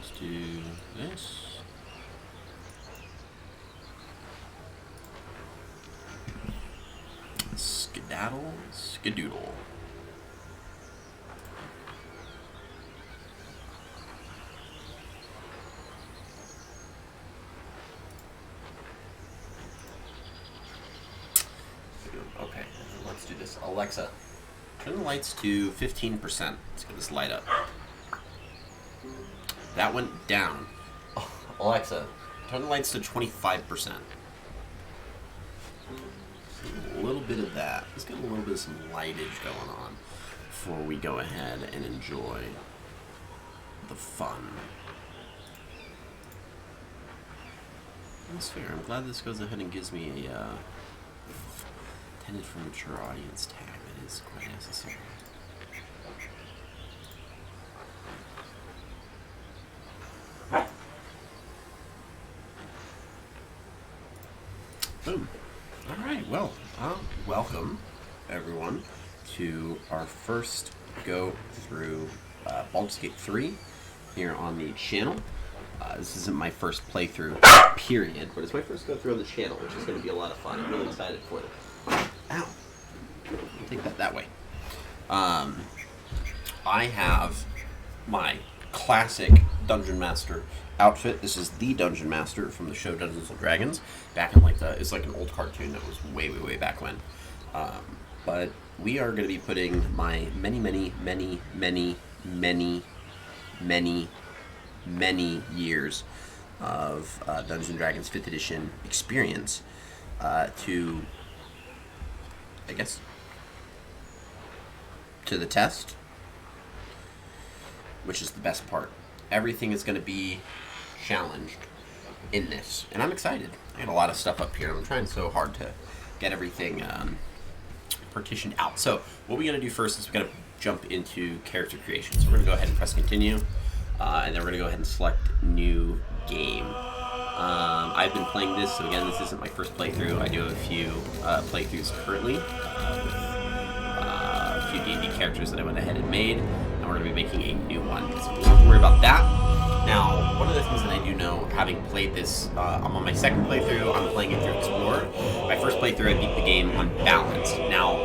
Let's do this. Skedaddle, skedoodle. Okay, let's do this. Alexa, turn the lights to 15%. Let's get this light up. That went down. Oh, Alexa, turn the lights to 25%. A little bit of that. Let's get a little bit of some lightage going on before we go ahead and enjoy the fun. That's fair. I'm glad this goes ahead and gives me a intended for mature audience tag. That is quite necessary. Boom. Alright, well, welcome everyone to our first go through Baldur's Gate 3 here on the channel. This isn't my first playthrough, period, but it's my first go through on the channel, which is going to be a lot of fun. I'm really excited for it. Ow. I'll take that way. I have my classic Dungeon Master outfit. This is the Dungeon Master from the show Dungeons & Dragons. Back in it's like an old cartoon that was way, way, way back when. But we are going to be putting my many years of Dungeons & Dragons 5th edition experience to, I guess, to the test, which is the best part. Everything is going to be challenged in this, and I'm excited. I got a lot of stuff up here. I'm trying so hard to get everything partitioned out. So what we're going to do first is we're going to jump into character creation. So we're going to go ahead and press continue, and then we're going to go ahead and select new game. I've been playing this, so again, this isn't my first playthrough. I do have a few playthroughs currently with a few D&D characters that I went ahead and made, and we're going to be making a new one. So we don't have to worry about that. Now, one of the things that I do know, having played this, I'm on my second playthrough, I'm playing it through Explorer. My first playthrough, I beat the game on Balanced. Now,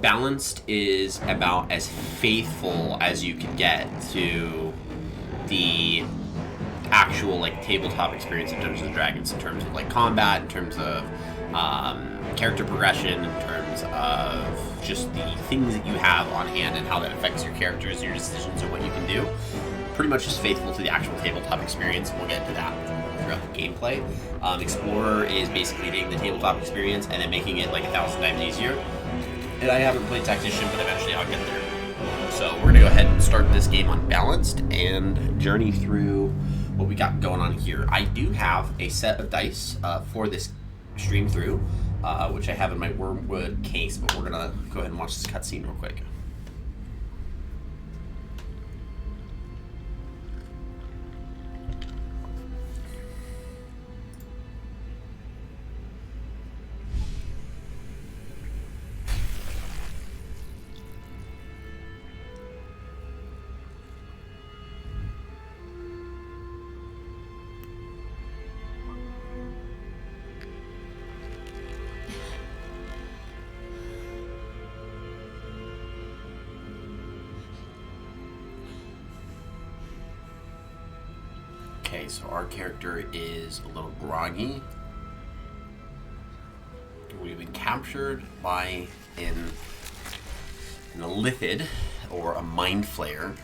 Balanced is about as faithful as you can get to the actual tabletop experience of Dungeons & Dragons in terms of combat, in terms of character progression, in terms of just the things that you have on hand and how that affects your characters, your decisions, and what you can do. Pretty much as faithful to the actual tabletop experience. We'll get into that throughout the gameplay. Explorer is basically taking the tabletop experience and then making it 1,000 times easier. And I haven't played Tactician, but eventually I'll get there. So we're going to go ahead and start this game on Balanced and journey through what we got going on here. I do have a set of dice for this stream through, which I have in my Wormwood case, but we're going to go ahead and watch this cutscene real quick. Okay, so our character is a little groggy. We've been captured by an Illithid, or a Mind Flayer.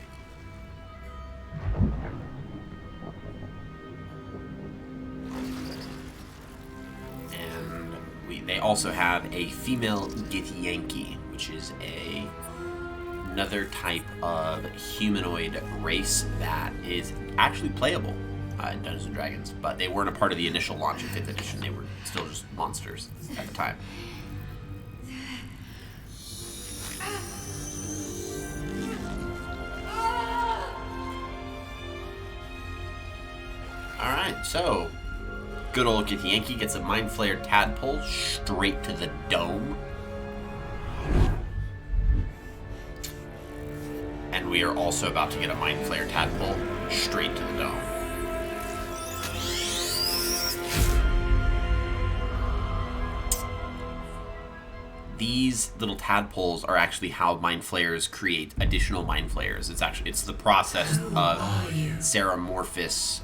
And they also have a female Githyanki, which is another type of humanoid race that is actually playable in Dungeons & Dragons, but they weren't a part of the initial launch of 5th edition. They were still just monsters at the time. Alright, so good old Githyanki gets a Mind Flayer tadpole straight to the dome. And we are also about to get a Mind Flayer tadpole straight to the dome. These little tadpoles are actually how Mind Flayers create additional Mind Flayers. It's the process of Xeramorphous,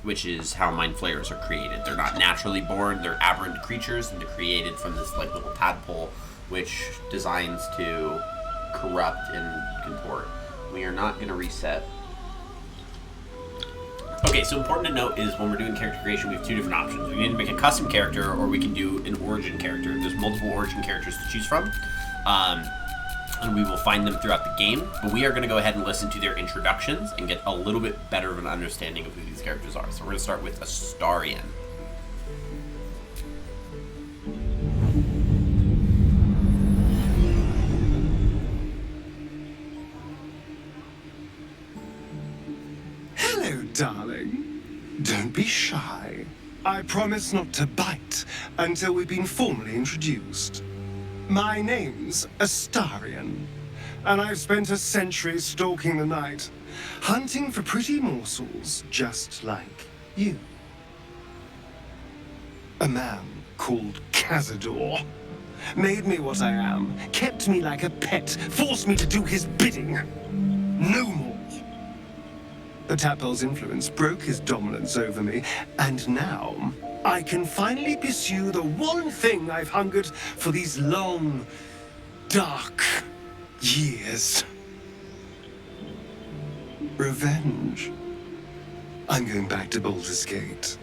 which is how Mind Flayers are created. They're not naturally born, they're aberrant creatures, and they're created from this like little tadpole, which designs to corrupt and contort. We are not going to reset. Okay, so important to note is when we're doing character creation, we have two different options. We can either make a custom character, or we can do an origin character. There's multiple origin characters to choose from, and we will find them throughout the game. But we are going to go ahead and listen to their introductions and get a little bit better of an understanding of who these characters are. So we're going to start with Astarion. Darling, don't be shy. I promise not to bite until we've been formally introduced. My name's Astarion, and I've spent a century stalking the night, hunting for pretty morsels just like you. A man called Cazador made me what I am, kept me like a pet, forced me to do his bidding. No more. The tadpole's influence broke his dominance over me, and now I can finally pursue the one thing I've hungered for these long, dark years. Revenge. I'm going back to Baldur's Gate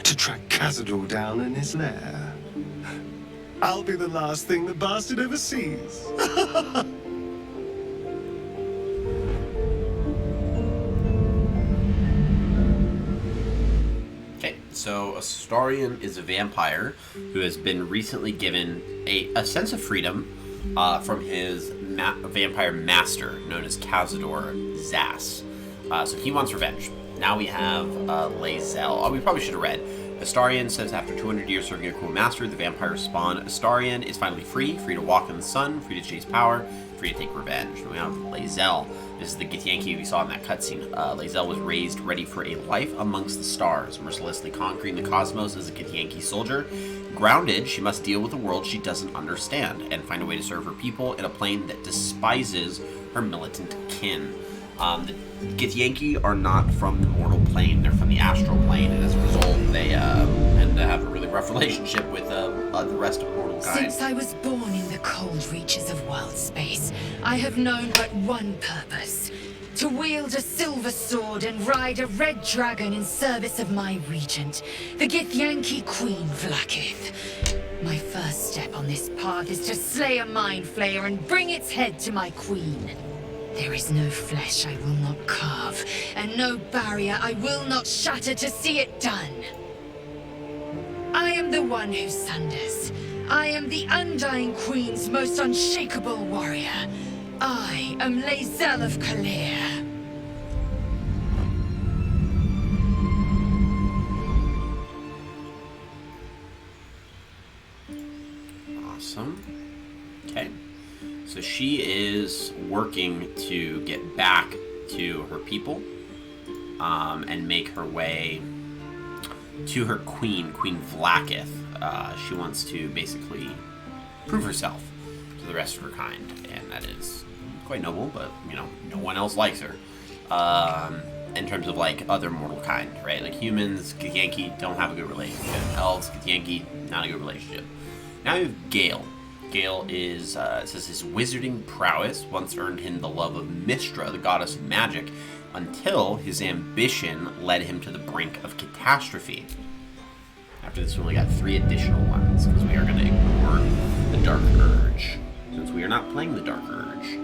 to track Cazador down in his lair. I'll be the last thing the bastard ever sees. So Astarion is a vampire who has been recently given a sense of freedom from his vampire master, known as Cazador Zas. So he wants revenge. Now we have Lae'zel. Oh, we probably should have read. Astarion says after 200 years serving a cruel master, the vampire spawn Astarion is finally free to walk in the sun, free to chase power, free to take revenge. And we have Lae'zel. This is the Githyanki we saw in that cutscene. Lae'zel was raised ready for a life amongst the stars, mercilessly conquering the cosmos as a Githyanki soldier. Grounded, she must deal with a world she doesn't understand and find a way to serve her people in a plane that despises her militant kin. The Githyanki are not from the mortal plane, they're from the astral plane, and as a result, they tend to have a really rough relationship with the rest of mortal kind. Since I was born in the cold reaches of world space, I have known but one purpose: to wield a silver sword and ride a red dragon in service of my regent, the Githyanki Queen Vlaakith. My first step on this path is to slay a Mind Flayer and bring its head to my queen. There is no flesh I will not carve, and no barrier I will not shatter to see it done. I am the one who sunders. I am the Undying Queen's most unshakable warrior. I am Lae'zel of Kalir. Awesome. Okay. So she is working to get back to her people and make her way to her queen, Queen Vlaakith. She wants to basically prove herself to the rest of her kind, and that is quite noble, but, you know, no one else likes her. In terms of, like, other mortal kind, right? Like, humans, Githyanki don't have a good relationship. Elves, Githyanki, not a good relationship. Now you have Gale. Gale is, says his wizarding prowess once earned him the love of Mystra, the goddess of magic, until his ambition led him to the brink of catastrophe. After this, we only got 3 additional ones, because we are going to ignore the Dark Urge, since we are not playing the Dark Urge.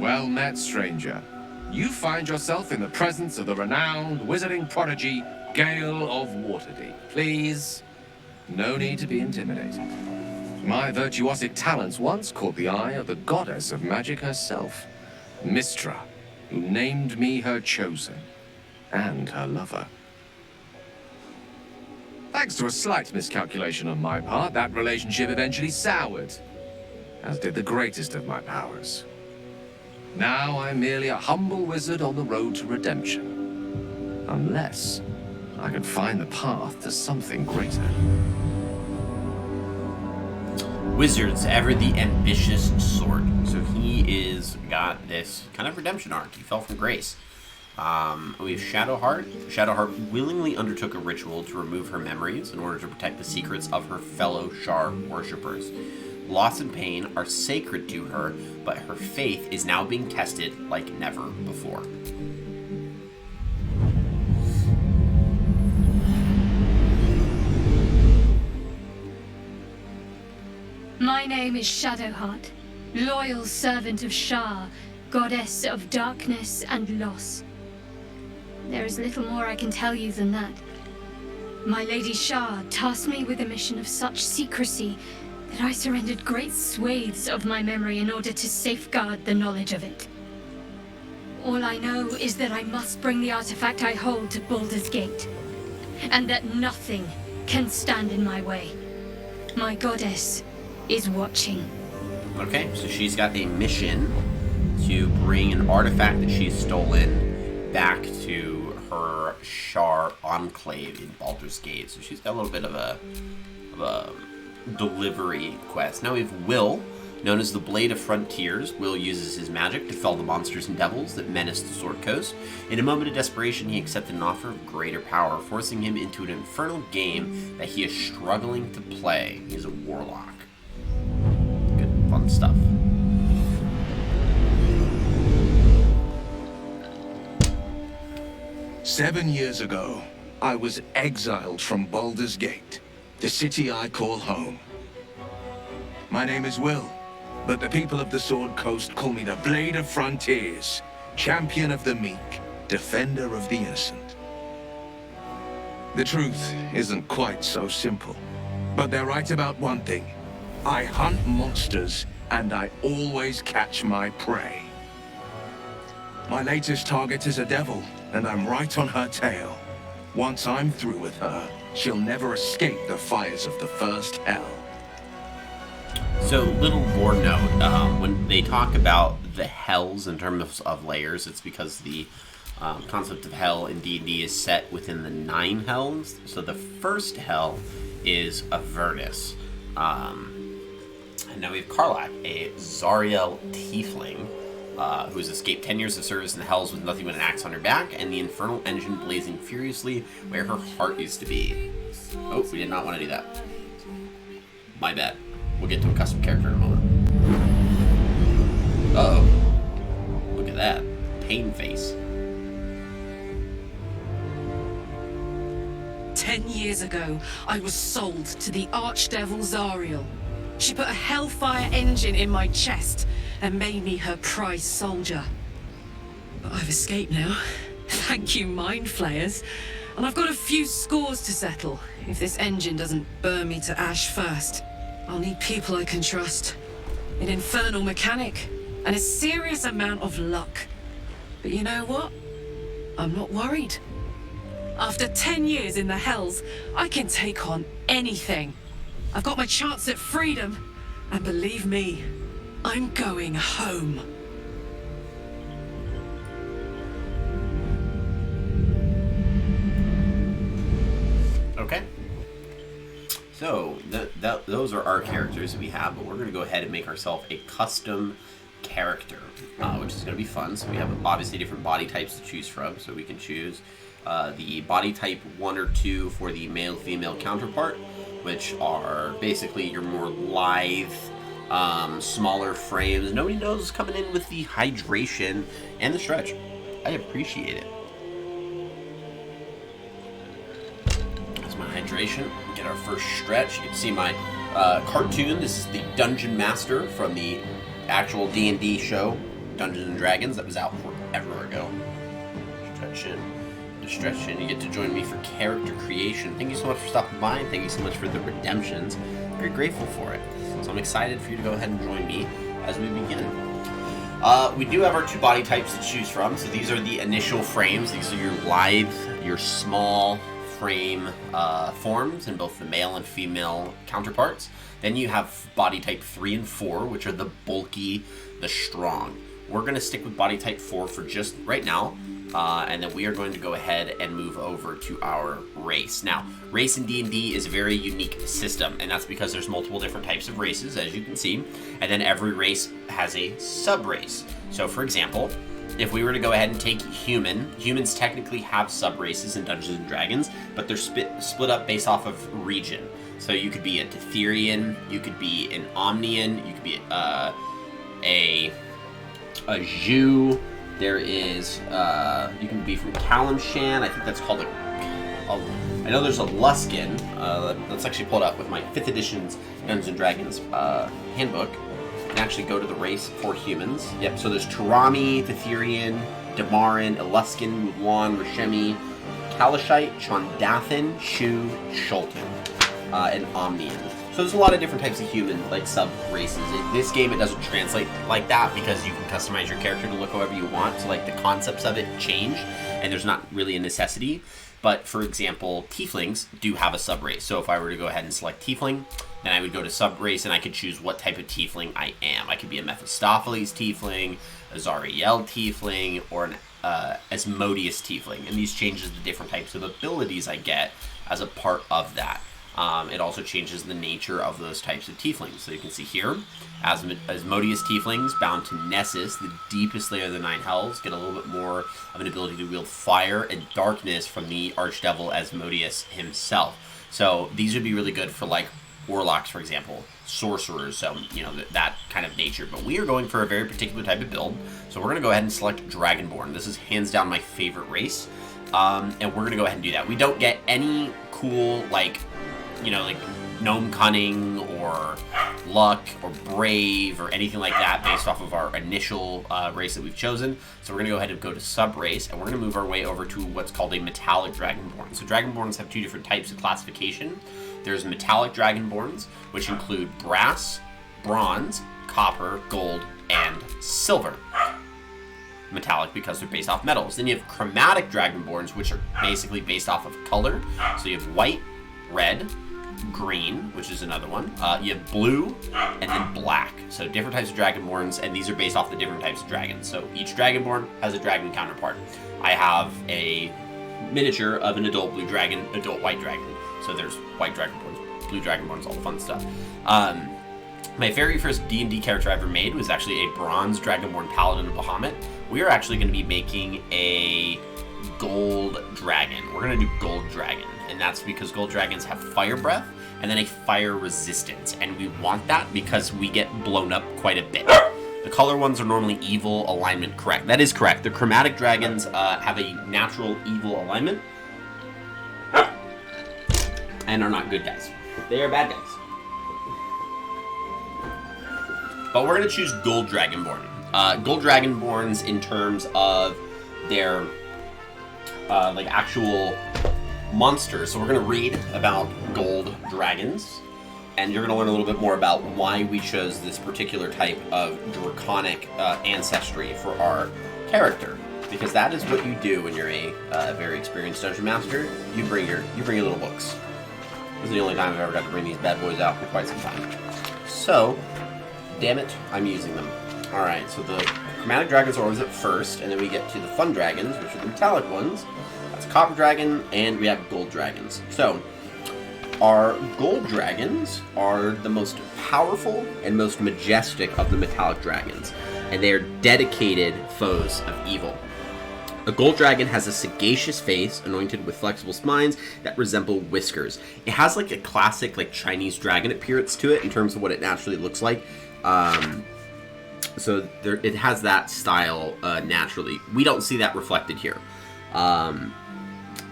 Well met, stranger. You find yourself in the presence of the renowned wizarding prodigy, Gale of Waterdeep. Please, no need to be intimidated. My virtuosic talents once caught the eye of the goddess of magic herself, Mystra, who named me her chosen, and her lover. Thanks to a slight miscalculation on my part, that relationship eventually soured, as did the greatest of my powers, Now I'm merely a humble wizard on the road to redemption. Unless I can find the path to something greater. Wizard's ever the ambitious sword. So he is got this kind of redemption arc. He fell from grace. We have Shadowheart. Shadowheart willingly undertook a ritual to remove her memories in order to protect the secrets of her fellow Shar worshippers. Loss and pain are sacred to her, but her faith is now being tested like never before. My name is Shadowheart, loyal servant of Shar, goddess of darkness and loss. There is little more I can tell you than that. My Lady Shar tasked me with a mission of such secrecy that I surrendered great swathes of my memory in order to safeguard the knowledge of it. All I know is that I must bring the artifact I hold to Baldur's Gate, and that nothing can stand in my way. My goddess is watching. Okay, so she's got a mission to bring an artifact that she's stolen back to her Shar enclave in Baldur's Gate. So she's got a little bit of a delivery quest. Now we have Will, known as the Blade of Frontiers. Will uses his magic to fell the monsters and devils that menace the Sword Coast. In a moment of desperation, he accepted an offer of greater power, forcing him into an infernal game that he is struggling to play. He's a warlock. Good, fun stuff. "7 years ago, I was exiled from Baldur's Gate, the city I call home. My name is Will, but the people of the Sword Coast call me the Blade of Frontiers, champion of the meek, defender of the innocent. The truth isn't quite so simple, but they're right about one thing. I hunt monsters, and I always catch my prey. My latest target is a devil, and I'm right on her tail. Once I'm through with her, she'll never escape the fires of the first hell." So, little lore note, when they talk about the hells in terms of layers, it's because the concept of hell in D&D is set within the 9 hells. So the first hell is Avernus. And now we have Karlak, a Zariel tiefling, who's escaped 10 years of service in the hells with nothing but an axe on her back and the infernal engine blazing furiously where her heart used to be. Oh, we did not want to do that. My bad. We'll get to a custom character in a moment. Uh-oh. Look at that. Pain face. 10 years ago, I was sold to the Archdevil Zariel. She put a hellfire engine in my chest and made me her prize soldier. But I've escaped now. Thank you, Mind Flayers. And I've got a few scores to settle. If this engine doesn't burn me to ash first, I'll need people I can trust. An infernal mechanic, and a serious amount of luck. But you know what? I'm not worried. After 10 years in the hells, I can take on anything. I've got my chance at freedom, and believe me, I'm going home. Okay. So, those are our characters that we have, but we're going to go ahead and make ourselves a custom character, which is going to be fun. So we have obviously different body types to choose from, so we can choose the body type 1 or 2 for the male-female counterpart, which are basically your more lithe, smaller frames. Nobody knows what's coming in with the hydration and the stretch. I appreciate it. That's my hydration. Get our first stretch. You can see my cartoon. This is the Dungeon Master from the actual D&D show, Dungeons and Dragons, that was out forever ago. Stretching. You get to join me for character creation. Thank you so much for stopping by, and thank you so much for the redemptions. Very grateful for it. So I'm excited for you to go ahead and join me as we begin. We do have our 2 body types to choose from. So these are the initial frames. These are your lithe, your small frame forms in both the male and female counterparts. Then you have body type 3 and 4, which are the bulky, the strong. we're going to stick with body type 4 for just right now. And then we are going to go ahead and move over to our race. Now, race in D&D is a very unique system, and that's because there's multiple different types of races, as you can see, and then every race has a sub-race. So, for example, if we were to go ahead and take humans technically have sub-races in Dungeons & Dragons, but they're split up based off of region. So you could be a Tetherian, you could be an Omnian, you could be a Zhu. There is, you can be from Kalimshan. I think that's called I know there's a Luskin. Let's actually pull it up with my 5th edition's Dungeons & Dragons handbook. And actually go to the race for humans. Yep, so there's Turami, Tetherian, Damaran, Eluskin, Mulan, Rashemi, Kalashite, Chondathan, Shu, Shulton, and Omnian. So there's a lot of different types of human, like, sub-races. In this game, it doesn't translate like that because you can customize your character to look however you want. So, like, the concepts of it change, and there's not really a necessity. But, for example, tieflings do have a sub-race. So if I were to go ahead and select tiefling, then I would go to sub-race, and I could choose what type of tiefling I am. I could be a Mephistopheles tiefling, a Zariel tiefling, or an Asmodeus tiefling. And these changes the different types of abilities I get as a part of that. It also changes the nature of those types of tieflings. So you can see here, Asmodeus tieflings bound to Nessus, the deepest layer of the 9 hells, get a little bit more of an ability to wield fire and darkness from the archdevil Asmodeus himself. So these would be really good for, like, warlocks, for example, sorcerers, so, you know, that kind of nature. But we are going for a very particular type of build, so we're going to go ahead and select Dragonborn. This is hands down my favorite race, and we're going to go ahead and do that. We don't get any cool, like, you know, like Gnome Cunning or Luck or Brave or anything like that based off of our initial race that we've chosen. So we're going to go ahead and go to sub-race, and we're going to move our way over to what's called a Metallic Dragonborn. So Dragonborns have 2 different types of classification. There's Metallic Dragonborns, which include Brass, Bronze, Copper, Gold, and Silver. Metallic because they're based off metals. Then you have Chromatic Dragonborns, which are basically based off of color. So you have White, Red, Green, which is another one. You have Blue, and then Black. So different types of Dragonborns, and these are based off the different types of dragons. So each Dragonborn has a dragon counterpart. I have a miniature of an adult blue dragon, adult white dragon. So there's white Dragonborns, blue Dragonborns, all the fun stuff. My very first D&D character I ever made was actually a Bronze Dragonborn Paladin of Bahamut. We are actually going to be making a Gold Dragon. We're going to do Gold Dragon, and that's because Gold Dragons have Fire Breath and then a Fire Resistance, and we want that because we get blown up quite a bit. The color ones are normally evil alignment, correct. That is correct. The Chromatic Dragons have a natural evil alignment and are not good guys. They are bad guys. But we're going to choose Gold Dragonborn. Gold Dragonborns in terms of their like actual monsters. So we're going to read about gold dragons, and you're going to learn a little bit more about why we chose this particular type of draconic ancestry for our character. Because that is what you do when you're a very experienced dungeon master. You bring your little books. This is the only time I've ever got to bring these bad boys out for quite some time. So, damn it, I'm using them. Alright, so the Chromatic Dragons are always at first, and then we get to the Fun Dragons, which are the metallic ones. That's Copper Dragon, and we have Gold Dragons. So, our Gold Dragons are the most powerful and most majestic of the metallic dragons, and they are dedicated foes of evil. A gold dragon has a sagacious face anointed with flexible spines that resemble whiskers. It has like a classic like Chinese dragon appearance to it in terms of what it naturally looks like. So it has that style naturally. We don't see that reflected here.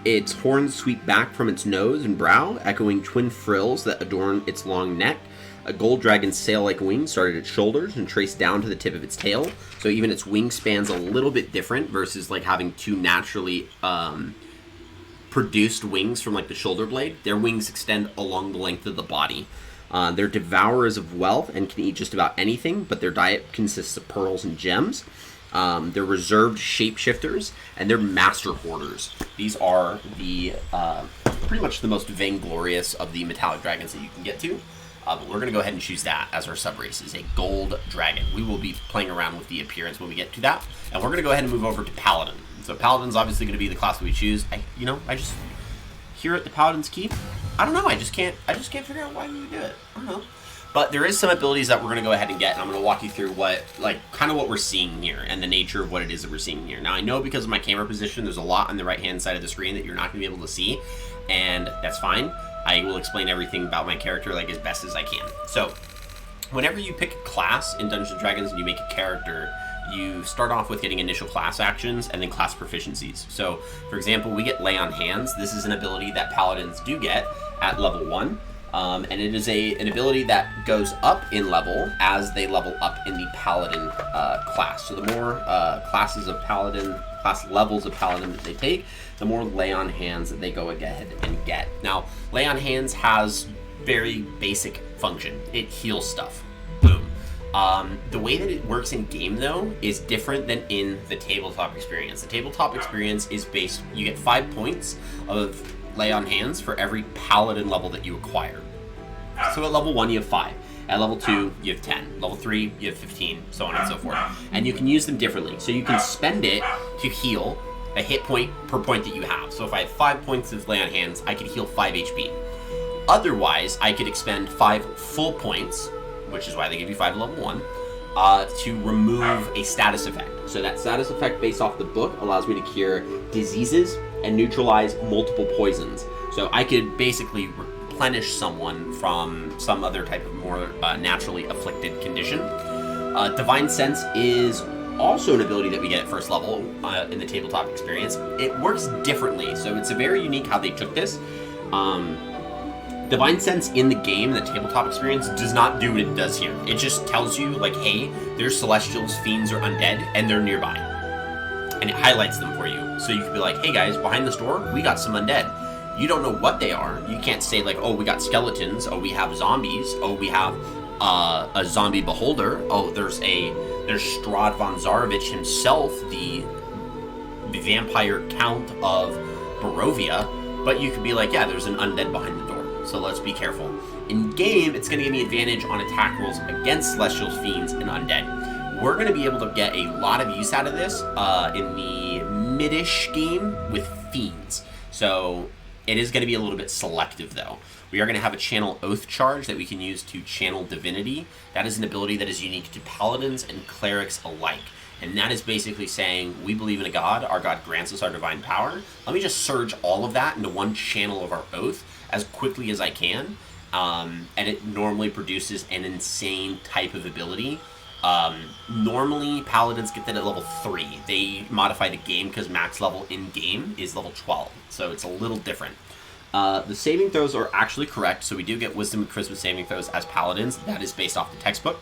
Its horns sweep back from its nose and brow, echoing twin frills that adorn its long neck. A gold dragon's sail-like wings start at its shoulders and trace down to the tip of its tail. So even its wingspan's a little bit different versus like having two naturally produced wings from like the shoulder blade. Their wings extend along the length of the body. They're devourers of wealth and can eat just about anything, but their diet consists of pearls and gems. They're reserved shapeshifters, and they're master hoarders. These are the pretty much the most vainglorious of the metallic dragons that you can get to. But we're going to go ahead and choose that as our sub-race, is a gold dragon. We will be playing around with the appearance when we get to that. And we're going to go ahead and move over to Paladin. So Paladin's obviously going to be the class that we choose. I just, here at the Paladin's Keep, I don't know, I just can't figure out why we would do it. I don't know. But there is some abilities that we're going to go ahead and get, and I'm going to walk you through kind of what we're seeing here and the nature of what it is that we're seeing here. Now, I know because of my camera position, there's a lot on the right-hand side of the screen that you're not going to be able to see, and that's fine. I will explain everything about my character like as best as I can. So, whenever you pick a class in Dungeons & Dragons and you make a character, you start off with getting initial class actions and then class proficiencies. So, for example, we get Lay on Hands. This is an ability that Paladins do get at level 1. And it is an ability that goes up in level as they level up in the Paladin class. So the more class levels of Paladin that they take, the more Lay on Hands that they go ahead and get. Now, Lay on Hands has very basic function. It heals stuff. Boom. The way that it works in game, though, is different than in the tabletop experience. The tabletop experience is based, you get 5 points of Lay on Hands for every Paladin level that you acquire. So at level 1 you have 5, at level 2 you have 10, level 3 you have 15, so on and so forth. And you can use them differently. So you can spend it to heal a hit point per point that you have. So if I have 5 points of Lay on Hands, I could heal 5 HP. Otherwise, I could expend 5 full points, which is why they give you 5 at level 1, to remove a status effect. So that status effect based off the book allows me to cure diseases and neutralize multiple poisons. So I could basically replenish someone from some other type of more naturally afflicted condition. Divine Sense is also an ability that we get at first level in the tabletop experience. It works differently, so it's a very unique how they took this. Divine Sense in the game, the tabletop experience, does not do what it does here. It just tells you, like, hey, there's celestials, fiends, or undead, and they're nearby. And it highlights them for you. So you can be like, hey guys, behind this door, we got some undead. You don't know what they are. You can't say like, oh, we got skeletons. Oh, we have zombies. Oh, we have a zombie beholder. Oh, there's Strahd von Zarovich himself, the vampire count of Barovia. But you could be like, yeah, there's an undead behind the door. So let's be careful. In game, it's going to give me advantage on attack rolls against celestials, fiends, and undead. We're going to be able to get a lot of use out of this in the mid-ish game with fiends. So it is going to be a little bit selective, though. We are going to have a channel oath charge that we can use to channel divinity. That is an ability that is unique to paladins and clerics alike. And that is basically saying, we believe in a god, our god grants us our divine power. Let me just surge all of that into one channel of our oath as quickly as I can. And it normally produces an insane type of ability. Normally, paladins get that at level 3. They modify the game because max level in-game is level 12. So it's a little different. The saving throws are actually correct. So we do get wisdom and charisma saving throws as paladins. That is based off the textbook.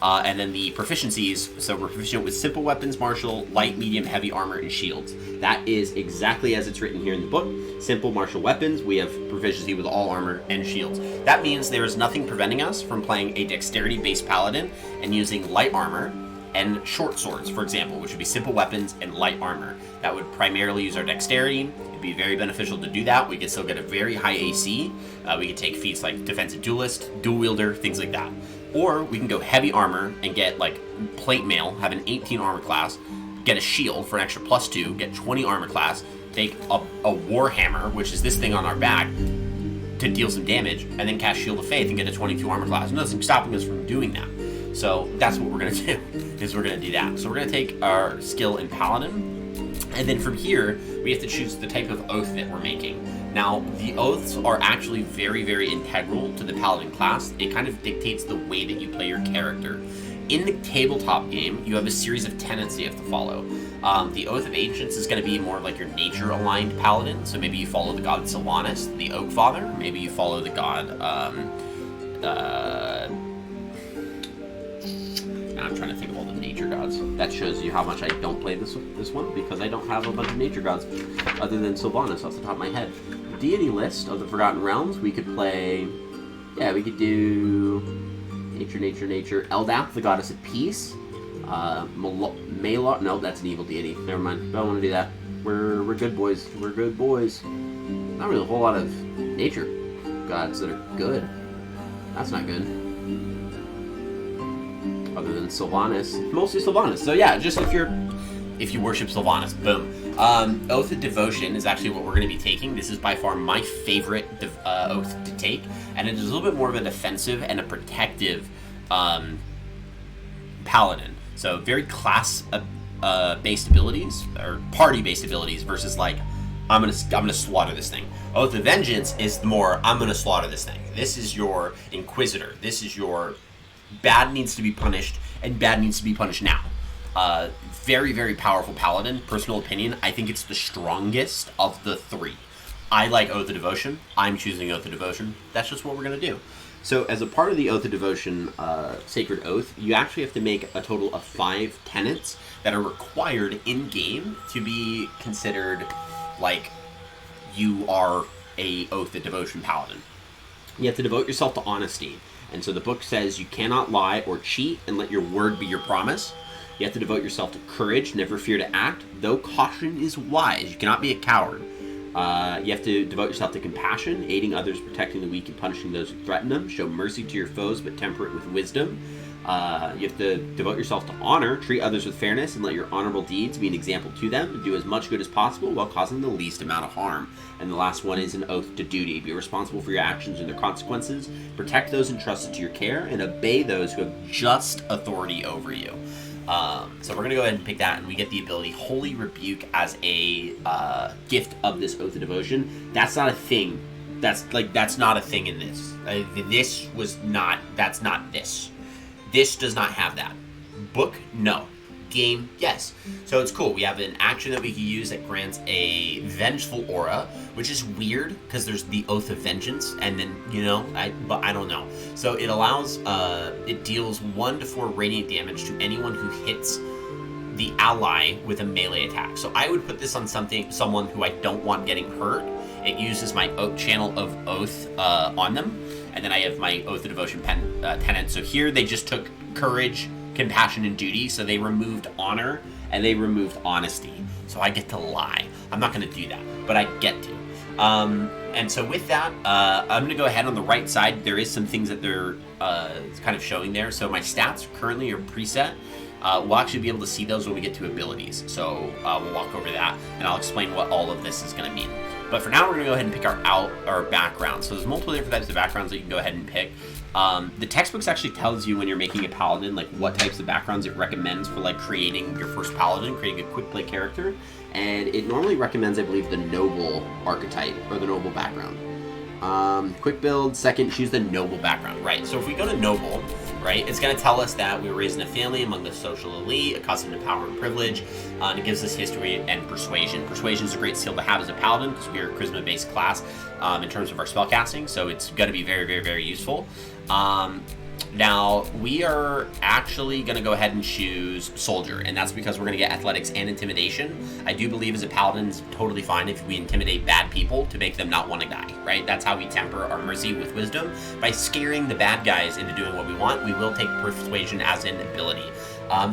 And then the proficiencies, so we're proficient with simple weapons, martial, light, medium, heavy armor, and shields. That is exactly as it's written here in the book. Simple martial weapons, we have proficiency with all armor and shields. That means there is nothing preventing us from playing a dexterity-based paladin and using light armor and short swords, for example, which would be simple weapons and light armor. That would primarily use our dexterity. It'd be very beneficial to do that. We could still get a very high AC. We could take feats like defensive duelist, dual wielder, things like that. Or we can go heavy armor and get like plate mail, have an 18 armor class, get a shield for an extra +2, get 20 armor class, take a war hammer, which is this thing on our back, to deal some damage, and then cast Shield of Faith and get a 22 armor class. Nothing stopping us from doing that. So that's what we're going to do, is we're going to do that. So we're going to take our skill in Paladin, and then from here, we have to choose the type of oath that we're making. Now, the oaths are actually very, very integral to the Paladin class. It kind of dictates the way that you play your character. In the tabletop game, you have a series of tenets you have to follow. The Oath of Ancients is going to be more like your nature-aligned paladin. So maybe you follow the god Sylvanas, the Oak Father. Maybe you follow the god... I'm trying to think of all the nature gods. That shows you how much I don't play this one, because I don't have a bunch of nature gods other than Sylvanas off the top of my head. Deity list of the Forgotten Realms, we could play... Yeah, we could do... Nature. Eldath, the goddess of peace. Malor... No, that's an evil deity. Never mind. Don't want to do that. We're good boys. We're good boys. Not really a whole lot of nature gods that are good. That's not good. Other than Sylvanas, mostly Sylvanas. So yeah, just if you worship Sylvanas, boom. Oath of Devotion is actually what we're going to be taking. This is by far my favorite oath to take, and it is a little bit more of a defensive and a protective paladin. So very class based abilities or party based abilities versus like I'm gonna slaughter this thing. Oath of Vengeance is more I'm gonna slaughter this thing. This is your Inquisitor. This is your bad needs to be punished, and bad needs to be punished now. Very, very powerful paladin. Personal opinion, I think it's the strongest of the three. I like Oath of Devotion. I'm choosing Oath of Devotion. That's just what we're going to do. So as a part of the Oath of Devotion Sacred Oath, you actually have to make a total of 5 tenets that are required in-game to be considered like you are a Oath of Devotion paladin. You have to devote yourself to honesty. And so the book says you cannot lie or cheat and let your word be your promise. You have to devote yourself to courage, never fear to act, though caution is wise. You cannot be a coward. You have to devote yourself to compassion, aiding others, protecting the weak, and punishing those who threaten them. Show mercy to your foes, but temper it with wisdom. You have to devote yourself to honor, treat others with fairness, and let your honorable deeds be an example to them. Do as much good as possible while causing the least amount of harm. And the last one is an oath to duty. Be responsible for your actions and their consequences. Protect those entrusted to your care, and obey those who have just authority over you. So we're going to go ahead and pick that, and we get the ability Holy Rebuke as a gift of this Oath of Devotion. That's not a thing. That's not a thing in this. That's not this. This does not have that. Book, no. Game, yes. So it's cool. We have an action that we can use that grants a vengeful aura, which is weird because there's the Oath of Vengeance, and then but I don't know. So it allows it deals 1 to 4 radiant damage to anyone who hits the ally with a melee attack. So I would put this on someone who I don't want getting hurt. It uses my channel of Oath on them, and then I have my Oath of Devotion tenet. So here they just took courage, compassion, and duty, so they removed honor and they removed honesty. So I get to lie. I'm not going to do that, but I get to. And so with that, I'm going to go ahead on the right side. There is some things that they're kind of showing there. So my stats currently are preset. We'll actually be able to see those when we get to abilities. So we'll walk over that, and I'll explain what all of this is going to mean. But for now, we're going to go ahead and pick our background. So there's multiple different types of backgrounds that you can go ahead and pick. The textbooks actually tells you when you're making a paladin, like what types of backgrounds it recommends for like creating your first paladin, creating a quick play character. And it normally recommends, I believe, the noble archetype or the noble background. Quick build, second, choose the noble background. Right, so if we go to noble, right, it's going to tell us that we were raised in a family among the social elite, accustomed to power and privilege, and it gives us history and persuasion. Persuasion is a great skill to have as a paladin because we are a charisma-based class in terms of our spellcasting, so it's going to be very, very, very useful. Now, we are actually going to go ahead and choose Soldier, and that's because we're going to get Athletics and Intimidation. I do believe as a Paladin, it's totally fine if we intimidate bad people to make them not want to die, right? That's how we temper our mercy with wisdom. By scaring the bad guys into doing what we want, we will take Persuasion as an ability.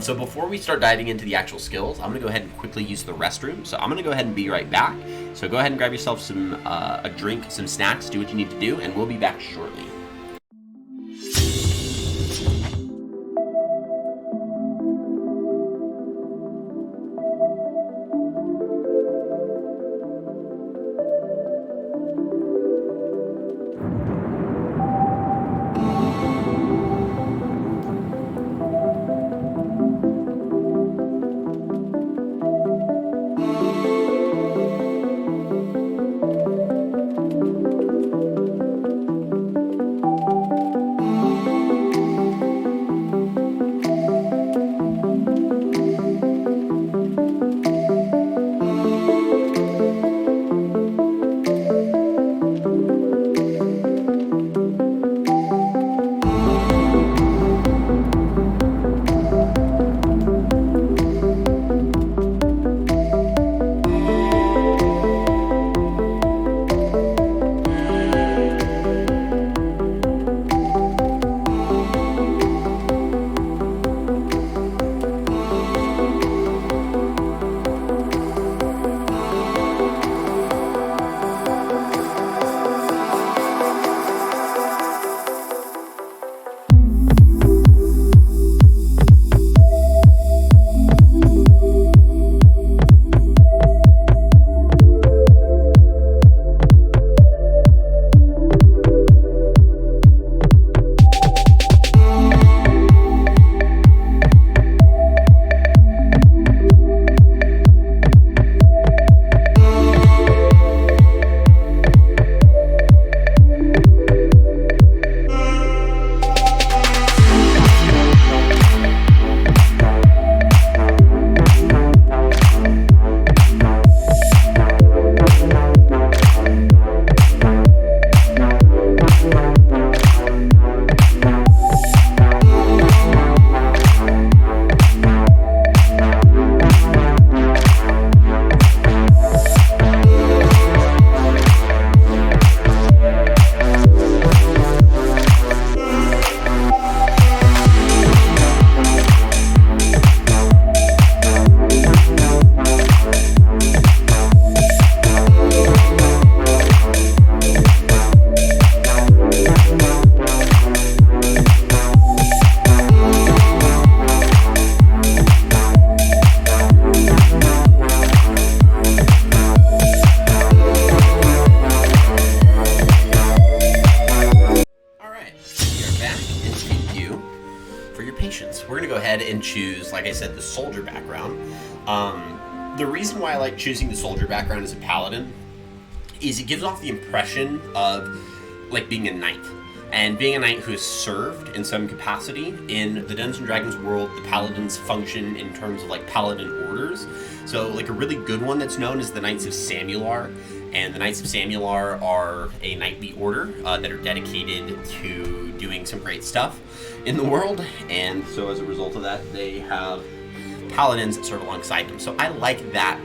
So before we start diving into the actual skills, I'm going to go ahead and quickly use the restroom. So I'm going to go ahead and be right back. So go ahead and grab yourself some a drink, some snacks, do what you need to do, and we'll be back shortly. choose, like I said, the soldier background. The reason why I like choosing the soldier background as a paladin is it gives off the impression of like being a knight. And being a knight who has served in some capacity. In the Dungeons & Dragons world, the paladins function in terms of like paladin orders. So like a really good one that's known is the Knights of Samular. And the Knights of Samular are a knightly order that are dedicated to doing some great stuff in the world. And so as a result of that, they have paladins that serve alongside them. So I like that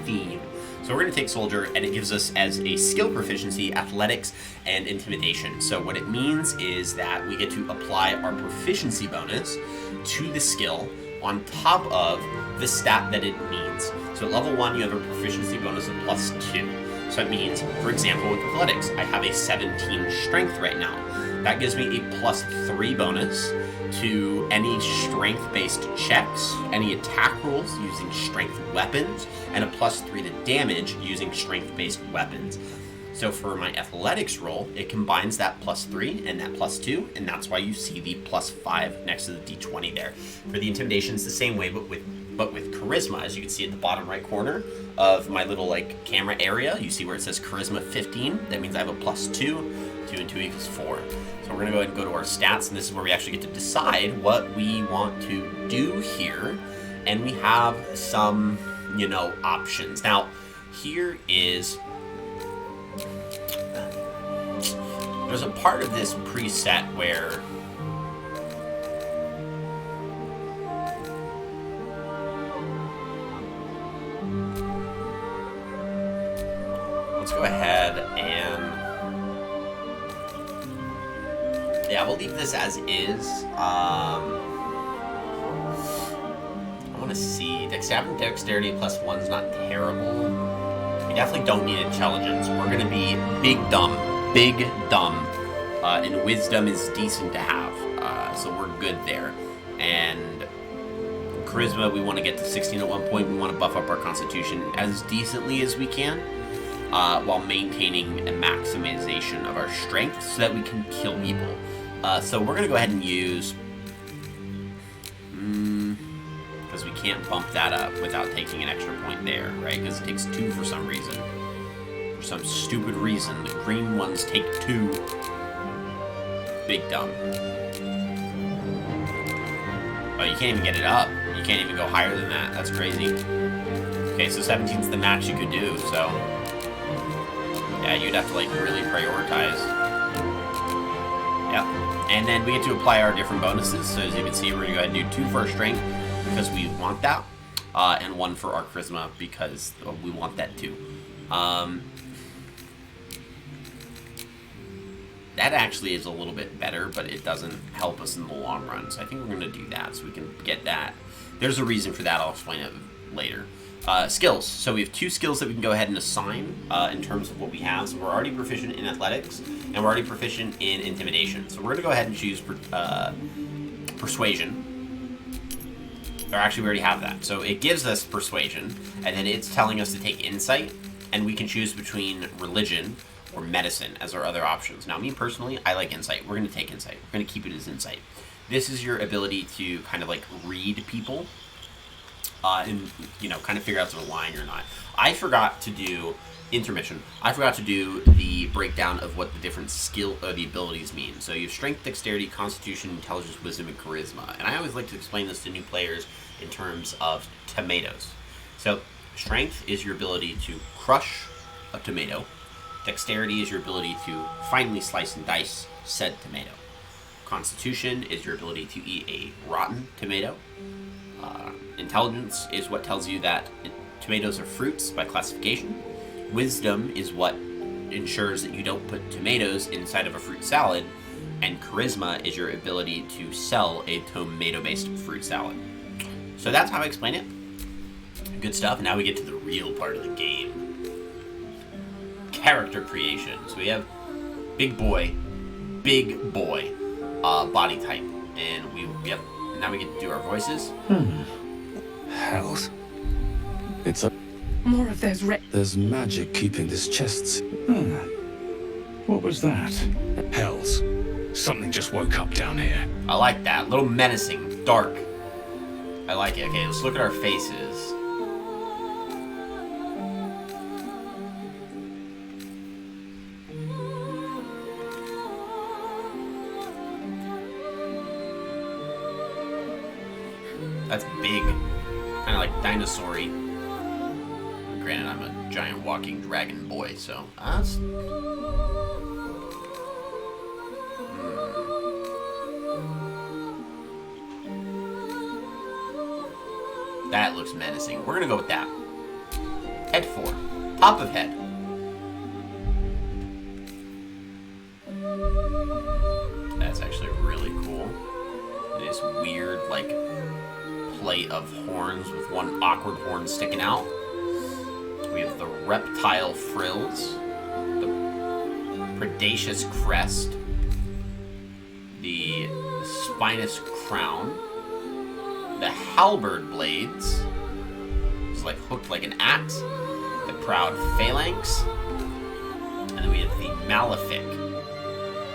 theme. So we're going to take Soldier, and it gives us as a skill proficiency, athletics, and intimidation. So what it means is that we get to apply our proficiency bonus to the skill on top of the stat that it needs. So at level 1, you have a proficiency bonus of +2. So it means, for example, with athletics, I have a 17 strength right now. That gives me a +3 bonus to any strength-based checks, any attack rolls using strength weapons, and a +3 to damage using strength-based weapons. So for my athletics roll, it combines that +3 and that +2, and that's why you see the +5 next to the d20 there. For the intimidation, it's the same way, but with charisma, as you can see at the bottom right corner of my little like camera area, you see where it says charisma 15. That means I have a +2. 2 and 2 equals 4. So we're going to go ahead and go to our stats, and this is where we actually get to decide what we want to do here. And we have some, options. Now, here is... there's a part of this preset where... let's go ahead and... yeah, we'll leave this as is. I want to see. Dexterity +1 is not terrible. We definitely don't need intelligence. We're going to be big dumb. And wisdom is decent to have. So we're good there. And charisma, we want to get to 16 at one point. We want to buff up our constitution as decently as we can. While maintaining a maximization of our strength so that we can kill people. So we're going to go ahead and use... because we can't bump that up without taking an extra point there, right? Because it takes 2 for some reason. For some stupid reason, the green ones take 2. Big dumb. Oh, you can't even get it up. You can't even go higher than that. That's crazy. Okay, so 17's the max you could do, so... yeah, you'd have to, like, really prioritize. Yep. And then we get to apply our different bonuses. So as you can see, we're going to go ahead and do 2 for our strength because we want that. And 1 for our charisma because we want that too. That actually is a little bit better, but it doesn't help us in the long run. So I think we're going to do that so we can get that. There's a reason for that. I'll explain it later. Skills. So we have 2 skills that we can go ahead and assign in terms of what we have. So we're already proficient in athletics, and we're already proficient in intimidation. So we're going to go ahead and choose persuasion. Or actually, we already have that. So it gives us persuasion, and then it's telling us to take insight, and we can choose between religion or medicine as our other options. Now, me personally, I like insight. We're going to take insight. We're going to keep it as insight. This is your ability to kind of like read people. And, kind of figure out if they're lying or not. I forgot to do intermission. I forgot to do the breakdown of what the different skill or the abilities mean. So you have strength, dexterity, constitution, intelligence, wisdom, and charisma. And I always like to explain this to new players in terms of tomatoes. So strength is your ability to crush a tomato. Dexterity is your ability to finely slice and dice said tomato. Constitution is your ability to eat a rotten tomato. Intelligence is what tells you that tomatoes are fruits by classification. Wisdom is what ensures that you don't put tomatoes inside of a fruit salad. And charisma is your ability to sell a tomato-based fruit salad. So that's how I explain it. Good stuff. Now we get to the real part of the game. Character creation. So we have big boy, body type. And now we get to do our voices. Hells. It's a... More of those There's magic keeping this chest. What was that? Hells. Something just woke up down here. I like that. A little menacing, dark. I like it. Okay, let's look at our faces. That's big. Kind of like dinosaur-y. Granted, I'm a giant walking dragon boy, so that's... That looks menacing. We're gonna go with that. Head 4. Top of head. That's actually really cool. This weird, like, plate of horns with one awkward horn sticking out. We have the reptile frills, the predaceous crest, the spinous crown, the halberd blades, it's like hooked like an axe, the proud phalanx, and then we have the malefic.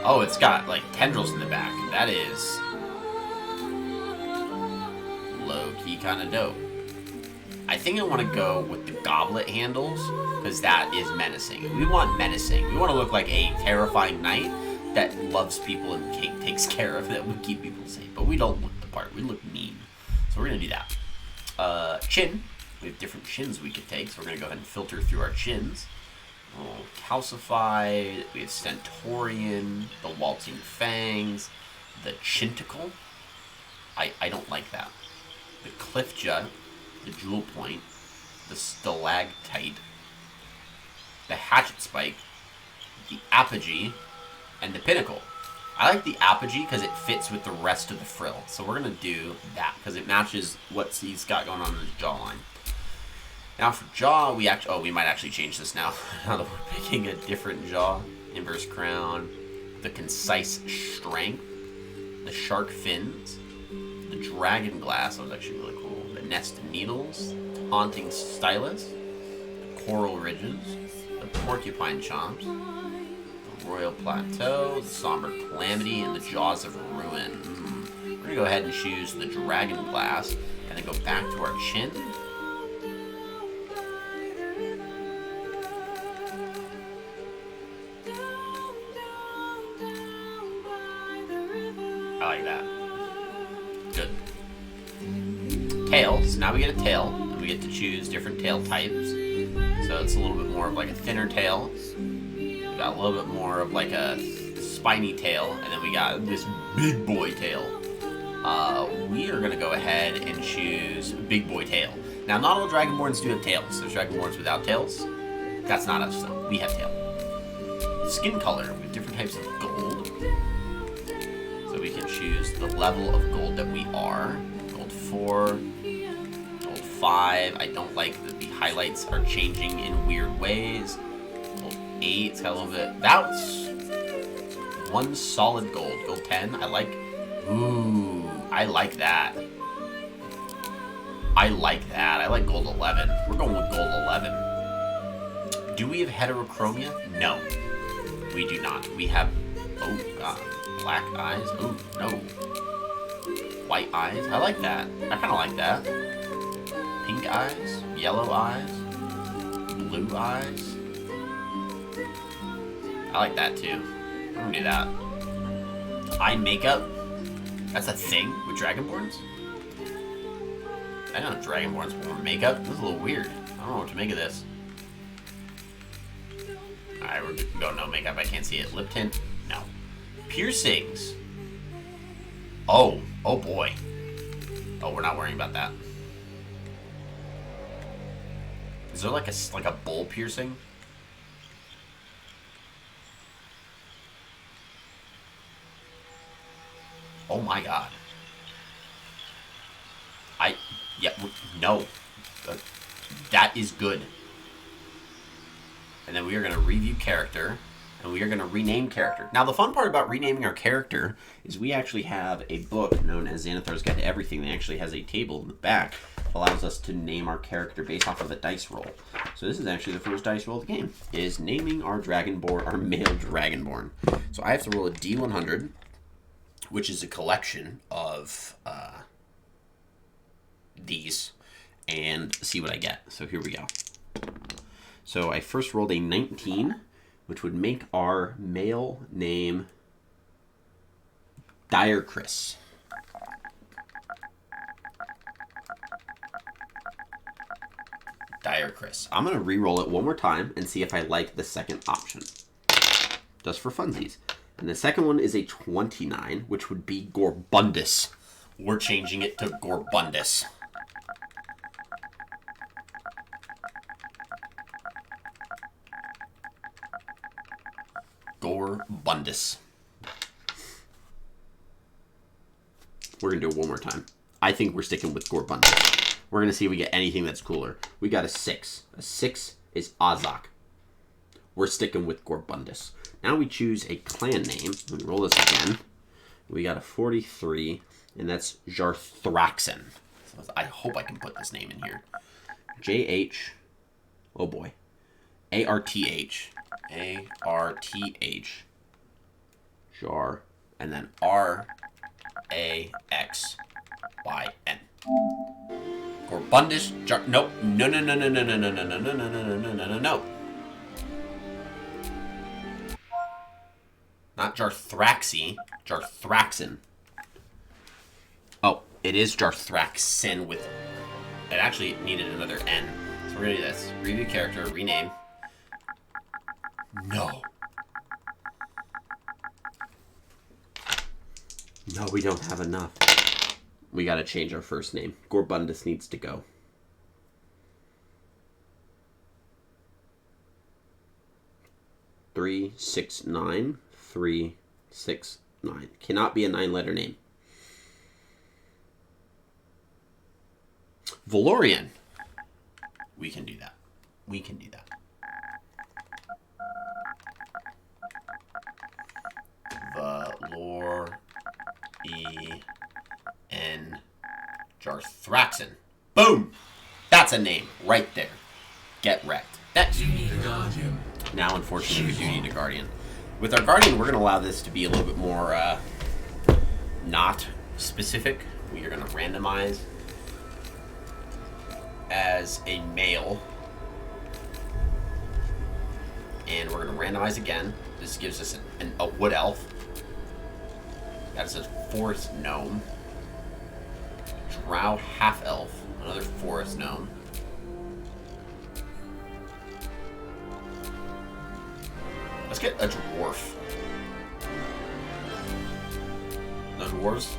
Oh, it's got like tendrils in the back. That is low-key kind of dope. I think I want to go with the goblet handles, because that is menacing. We want menacing. We want to look like a terrifying knight that loves people and takes care of them and keep people safe. But we don't look the part. We look mean. So we're going to do that. Chin. We have different chins we could take, so we're going to go ahead and filter through our chins. Oh, calcified. We have stentorian, the waltzing fangs, the chinticle. I don't like that. The cliff jut, the jewel point, the stalactite, the hatchet spike, the apogee, and the pinnacle. I like the apogee because it fits with the rest of the frill. So we're going to do that because it matches what he's got going on in his jawline. Now for jaw, we might actually change this now. Now that we're picking a different jaw. Inverse crown, the concise strength, the shark fins, the dragon glass, that was actually really cool. The nest needles, haunting stylus, the coral ridges, the porcupine chomps, the royal plateau, the somber calamity, and the jaws of ruin. We're gonna go ahead and choose the dragon glass, and then go back to our chin. I like that. Good. Tail. So now we get a tail, and we get to choose different tail types. So it's a little bit more of like a thinner tail. We got a little bit more of like a spiny tail, and then we got this big boy tail. We are gonna go ahead and choose big boy tail. Now, not all Dragonborns do have tails. There's Dragonborns without tails. That's not us, though. We have tail. Skin color with different types of gold. So we can choose the level of gold that we are. Gold 4, gold 5. I don't like that the highlights are changing in weird ways. Gold 8, it's got a little bit. That's one solid gold. Gold 10, I like. Ooh, I like that. I like that. I like gold 11. We're going with gold 11. Do we have heterochromia? No. We do not. We have, oh god, black eyes. Oh, no. White eyes. I like that. I kind of like that. Pink eyes. Yellow eyes. Blue eyes. I like that too. I'm gonna do that. Eye makeup. That's a thing with Dragonborns? I know Dragonborns wear makeup. This is a little weird. I don't know what to make of this. Alright, we're going no makeup. I can't see it. Lip tint? No. Piercings. Oh. Oh boy. Oh, we're not worrying about that. Is there like a bull piercing? Oh my god. Yeah, no. That is good. And then we are going to review character, and we are going to rename character. Now, the fun part about renaming our character is we actually have a book known as Xanathar's Guide to Everything that actually has a table in the back that allows us to name our character based off of a dice roll. So this is actually the first dice roll of the game, is naming our Dragonborn, our male Dragonborn. So I have to roll a D100, which is a collection of these and see what I get. So here we go. So I first rolled a 19, which would make our male name Dire Chris. Dire Chris. I'm going to re-roll it one more time and see if I like the second option. Just for funsies. And the second one is a 29, which would be Gorbundus. We're changing it to Gorbundus. Gorbundus. We're going to do it one more time. I think we're sticking with Gorbundus. We're going to see if we get anything that's cooler. We got a 6. A 6 is Azak. We're sticking with Gorbundus. Now we choose a clan name. Let me roll this again. We got a 43, and that's Jarthraxen. So I hope I can put this name in here. J-H, oh boy, A-R-T-H, A-R-T-H, Jar, and then R-A-X-Y-N. Gorbundus, Jar, nope, no. Not Jarthraxi, Jarthraxen. Oh, it is Jarthraxen with... It actually needed another N. So we're going to do this. Review character, rename. No. No, we don't have enough. We got to change our first name. Gorbundus needs to go. Three, 6, 9. 3, 6, 9. Cannot be a 9-letter name. Valorian. We can do that. We can do that. Valor-E-N Jarthraxen. Boom! That's a name right there. Get wrecked. That's... Now, unfortunately, we do need a guardian. With our guardian, we're going to allow this to be a little bit more not specific. We are going to randomize as a male. And we're going to randomize again. This gives us a wood elf. That is a forest gnome. Drow half elf. Another forest gnome. Let's get a dwarf. No dwarves?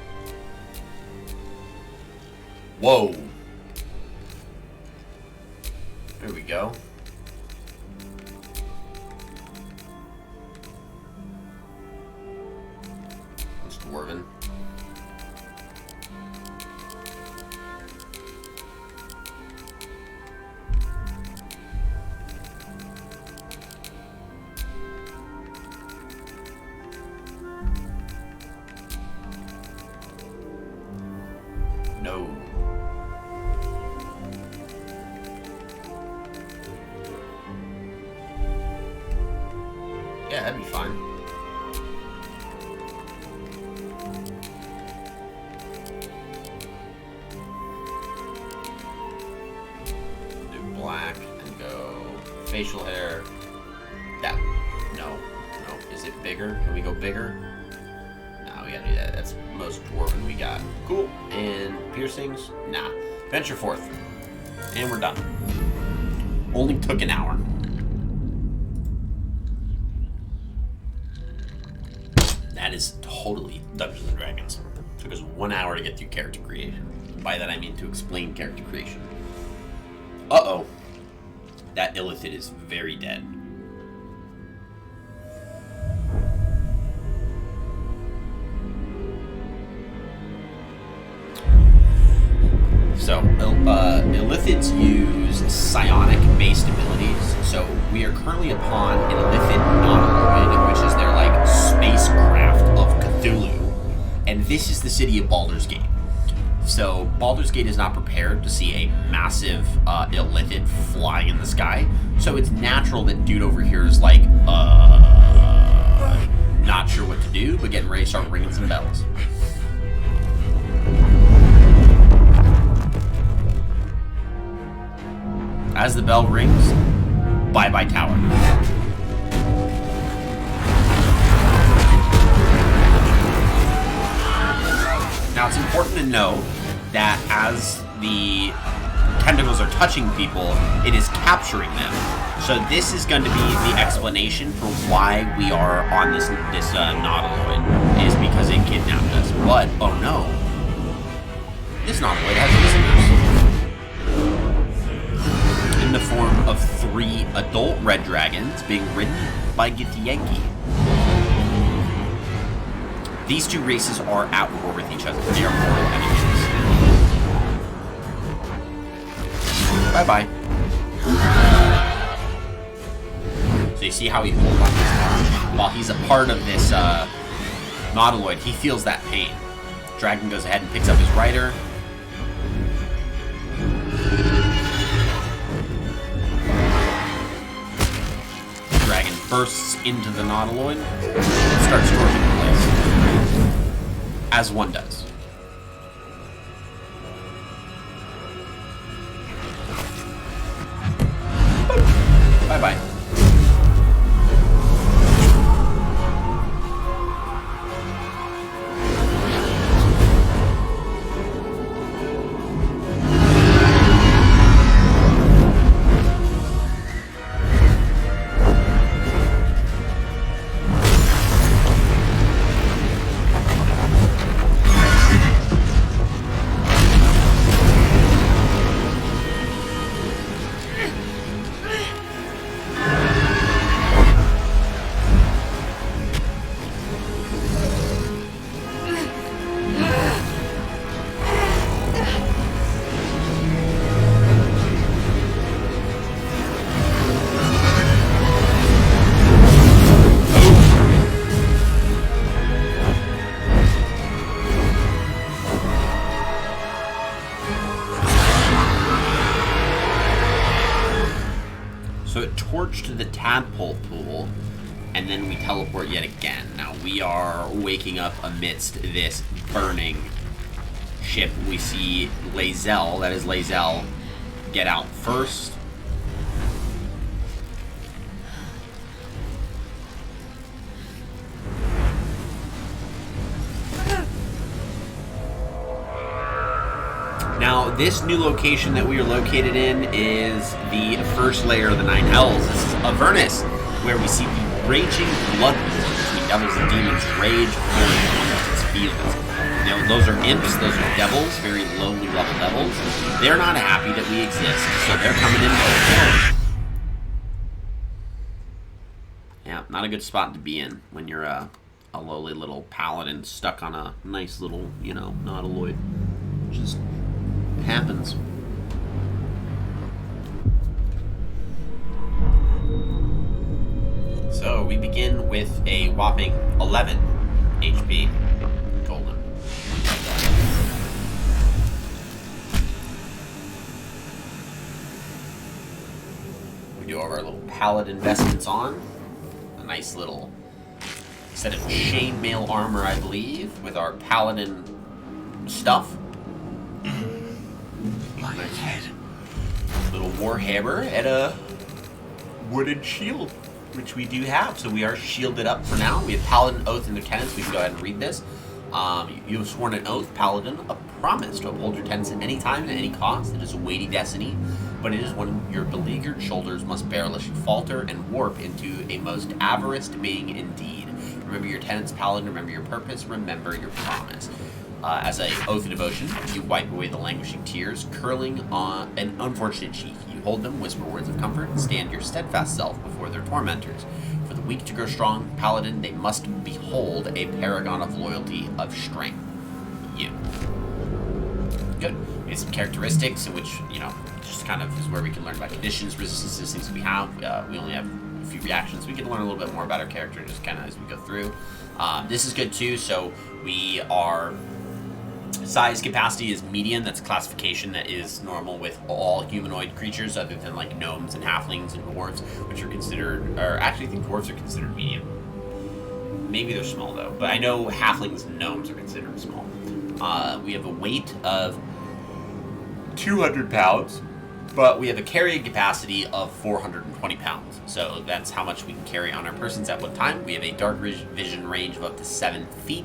Whoa. There we go. That's dwarven. No. Yeah, that'd be fine. Do black and go facial hair. That. No. Is it bigger? Can we go bigger? No, we gotta do that. That's most dwarven we got. Cool. And piercings? Nah. Venture forth. And we're done. Only took an hour. That is totally Dungeons and Dragons. It took us 1 hour to get through character creation. By that I mean to explain character creation. Uh-oh. That Illithid is very dead. So, Illithids use psionic-based abilities. So, we are currently upon an Illithid non-orbit, which is their, like, spacecraft of Cthulhu. And this is the city of Baldur's Gate. So, Baldur's Gate is not prepared to see a massive Illithid flying in the sky. So, it's natural that dude over here is like, not sure what to do, but getting ready to start ringing some bells. As the bell rings, bye-bye tower. Now, it's important to know that as the tentacles are touching people, it is capturing them. So this is going to be the explanation for why we are on this nautiloid, is because it kidnapped us. But, oh no, this nautiloid has visitors. In the form of 3 adult red dragons being ridden by Githyanki. These 2 races are at war with each other. They are mortal enemies. Bye-bye. So you see how he holds on to his arm? While he's a part of this nautiloid, he feels that pain. Dragon goes ahead and picks up his rider. Dragon bursts into the nautiloid and starts torching the place. As one does. Bye-bye. So it torched the tadpole pool, and then we teleport yet again. Now we are waking up amidst this burning ship. We see Lae'zel, that is Lae'zel, get out first. Now, this new location that we are located in is the first layer of the 9 Hells. This is Avernus, where we see the raging blood war between devils and demons rage forth amongst its fields. You know, those are imps, those are devils, very lowly level devils. They're not happy that we exist, so they're coming in to yeah, not a good spot to be in when you're a lowly little paladin stuck on a nice little, you know, nautiloid. Just happens. So we begin with a whopping 11 HP golden. We do have our little pallet investments on. A nice little set of chainmail armor, I believe, with our paladin stuff. My head. Little warhammer and a wooden shield, which we do have. So we are shielded up for now. We have Paladin Oath in their tenets. We can go ahead and read this. You have sworn an oath, Paladin, a promise to uphold your tenets at any time and at any cost. It is a weighty destiny, but it is one your beleaguered shoulders must bear lest you falter and warp into a most avarice being indeed. Remember your tenets, Paladin. Remember your purpose. Remember your promise. As a oath of devotion, you wipe away the languishing tears curling on an unfortunate cheek. You hold them, whisper words of comfort, and stand your steadfast self before their tormentors. For the weak to grow strong, Paladin, they must behold a paragon of loyalty, of strength. You. Good. We have some characteristics in which, you know, just kind of is where we can learn about conditions, resistances, things that we have. We only have a few reactions. We can learn a little bit more about our character just kind of as we go through. This is good too, so we are... Size capacity is medium. That's a classification that is normal with all humanoid creatures other than like gnomes and halflings and dwarves, which are considered, or actually I think dwarves are considered medium. Maybe they're small though, but I know halflings and gnomes are considered small. We have a weight of 200 pounds, But we have a carrying capacity of 420 pounds. So that's how much we can carry on our persons at one time. We have a dark vision range of up to 7 feet.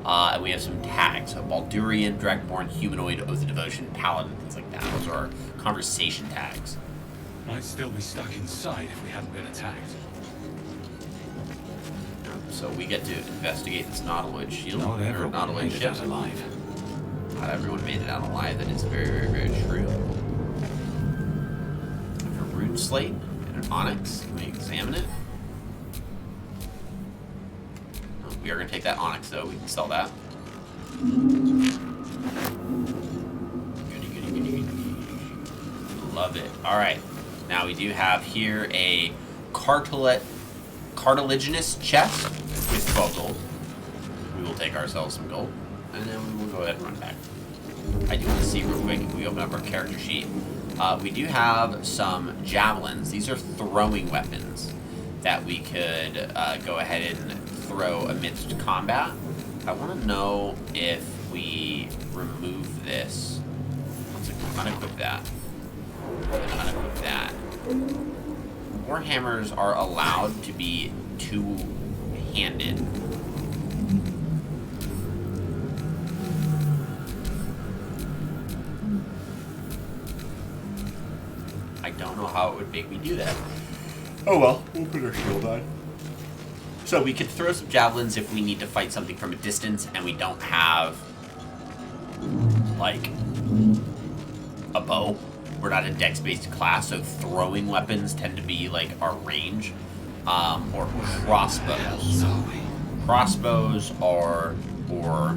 And we have some tags. So Baldurian, Dragonborn, Humanoid, Oath of Devotion, Paladin, things like that. Those are our conversation tags. Might still be stuck inside if we hadn't been attacked. So we get to investigate this Nautiloid shield. Not everyone Nautiloid made it ship. out alive. Not everyone made it out alive. That is very, very, very true. A rune slate and an onyx. Can we examine it? Oh, we are going to take that onyx, though. We can sell that. Goody, goody, goody, goody. Love it. All right. Now we do have here a cartilaginous chest with 12 gold. We will take ourselves some gold, and then we will go ahead and run back. I do want to see real quick if we open up our character sheet. We do have some javelins. These are throwing weapons that we could go ahead and throw amidst combat. I want to know if we remove this. Let's unequip that. And unequip that. Warhammers are allowed to be two-handed. I don't know how it would make me do that. Oh well, we'll put our shield on. So we could throw some javelins if we need to fight something from a distance and we don't have, like, a bow. We're not a dex-based class, so throwing weapons tend to be, like, our range. Or crossbows. Crossbows are for,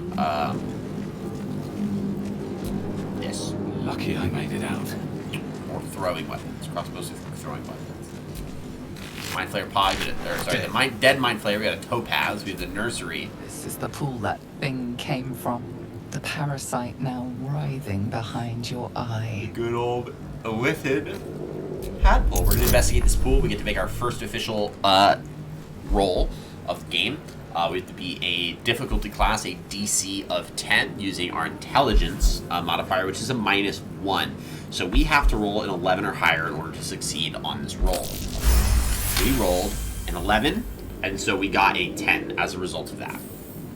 this. Lucky I made it out. Or throwing weapons. Crossbows are for throwing weapons. Mind Flayer Pod, the Dead Mind Flayer, we got a Topaz, we have the Nursery. This is the pool that thing came from. The parasite now writhing behind your eye. Good old Illithid Tadpole. We're going to investigate this pool. We get to make our first official roll of the game. We have to be a difficulty class, a DC of 10, using our intelligence modifier, which is a -1. So we have to roll an 11 or higher in order to succeed on this roll. We rolled an 11, and so we got a 10 as a result of that.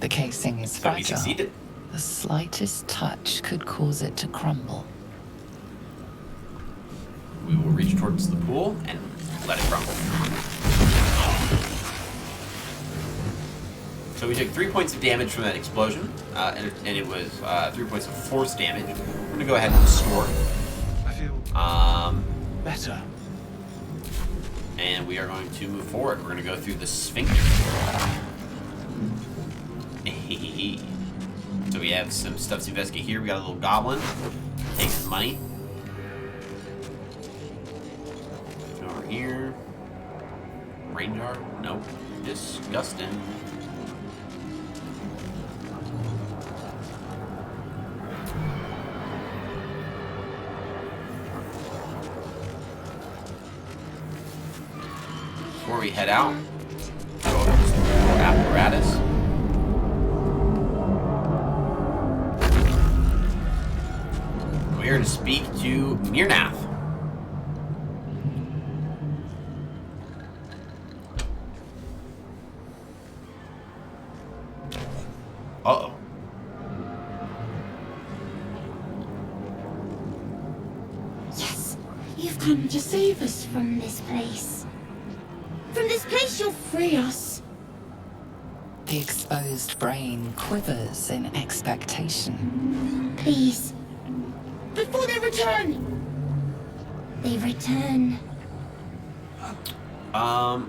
The casing is So fragile. we succeeded. The slightest touch could cause it to crumble. We will reach towards the pool and let it crumble. So we took 3 points of damage from that explosion, and it was 3 points of force damage. We're going to go ahead and restore. I feel better. And we are going to move forward. We're going to go through the sphincter. So we have some stuff to investigate here. We got a little goblin. Take some money. Over here. Rain jar? Nope. Disgusting. Before we head out, go over to some more apparatus. We're here to speak to Mirnath. Uh-oh. Yes, you've come to save us from this place. From this place you'll free us. The exposed brain quivers in expectation. Please. Before they return. They return. Who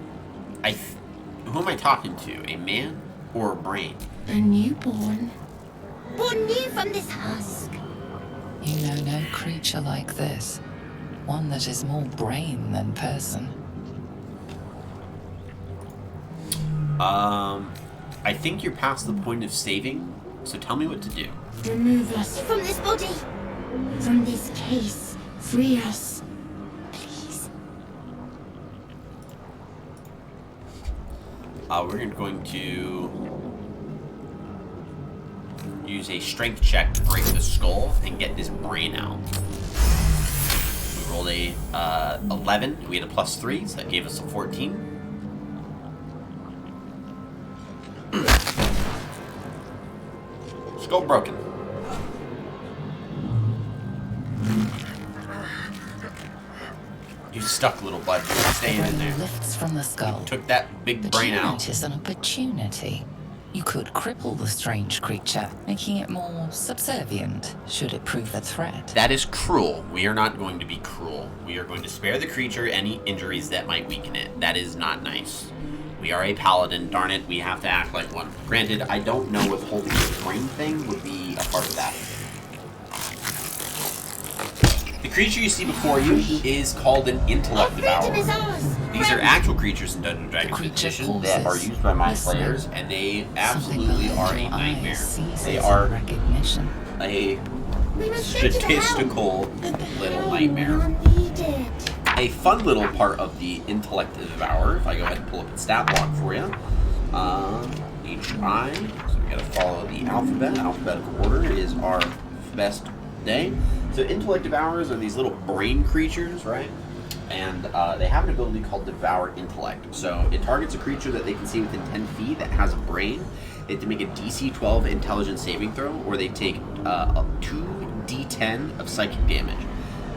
am I talking to? A man or a brain? A newborn. Born new from this husk. You know no creature like this. One that is more brain than person. I think you're past the point of saving, so tell me what to do. Remove us from this body. From this case. Free us. Please. We're going to use a strength check to break the skull and get this brain out. We rolled a 11. We had a +3, so that gave us a 14. Skull broken. You stuck, little bud. You're staying in there. Lifts from the skull. Took that big But brain you out. notice an opportunity. You could cripple the strange creature, making it more subservient, should it prove a threat. That is cruel. We are not going to be cruel. We are going to spare the creature any injuries that might weaken it. That is not nice. We are a paladin, darn it, we have to act like one. Granted, I don't know if holding the brain thing would be a part of that. The creature you see before you is called an intellect devourer. These are actual creatures in Dungeons & Dragons edition that are used by mind players, and they absolutely are a nightmare. They are a statistical little nightmare. A fun little part of the intellect devourer, if I go ahead and pull up the stat block for you. HI, so we gotta follow the alphabet. Alphabetical order is our best day. So intellect devourers are these little brain creatures, right? And they have an ability called Devour Intellect. So it targets a creature that they can see within 10 feet that has a brain. They have to make a DC 12 intelligence saving throw, or they take 2d10 of psychic damage.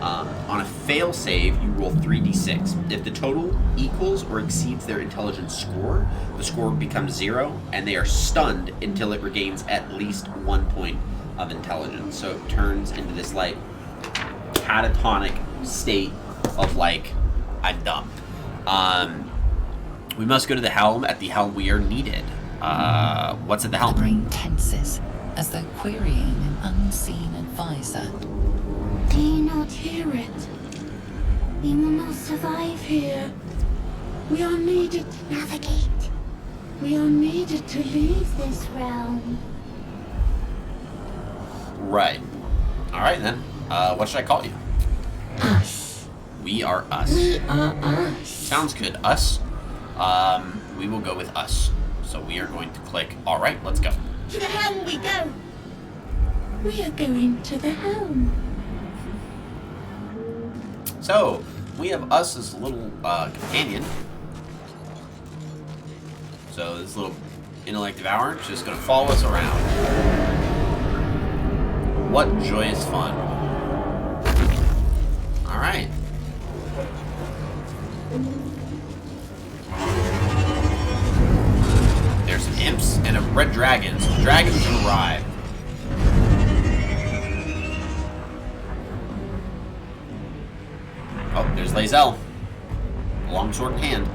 On a fail save, you roll 3d6. If the total equals or exceeds their intelligence score, the score becomes 0, and they are stunned until it regains at least 1 point of intelligence. So it turns into this like catatonic state of like, I'm dumb. We must go to the helm. At the helm we are needed. What's at the helm? The brain tenses, as though querying an unseen advisor. Do you not hear it? We will not survive here. We are needed to navigate. We are needed to leave this realm. Right. Alright then. What should I call you? Us. We are us. We are us. Sounds good. Us. We will go with us. So we are going to click. Alright, let's go. To the helm we go. We are going to the helm. So, we have us as a little companion. So this little intellect devourer is just going to follow us around. What joyous fun. Alright. There's some imps and a red dragon. So the dragons arrive. Oh, there's Lae'zel. Longsword in hand.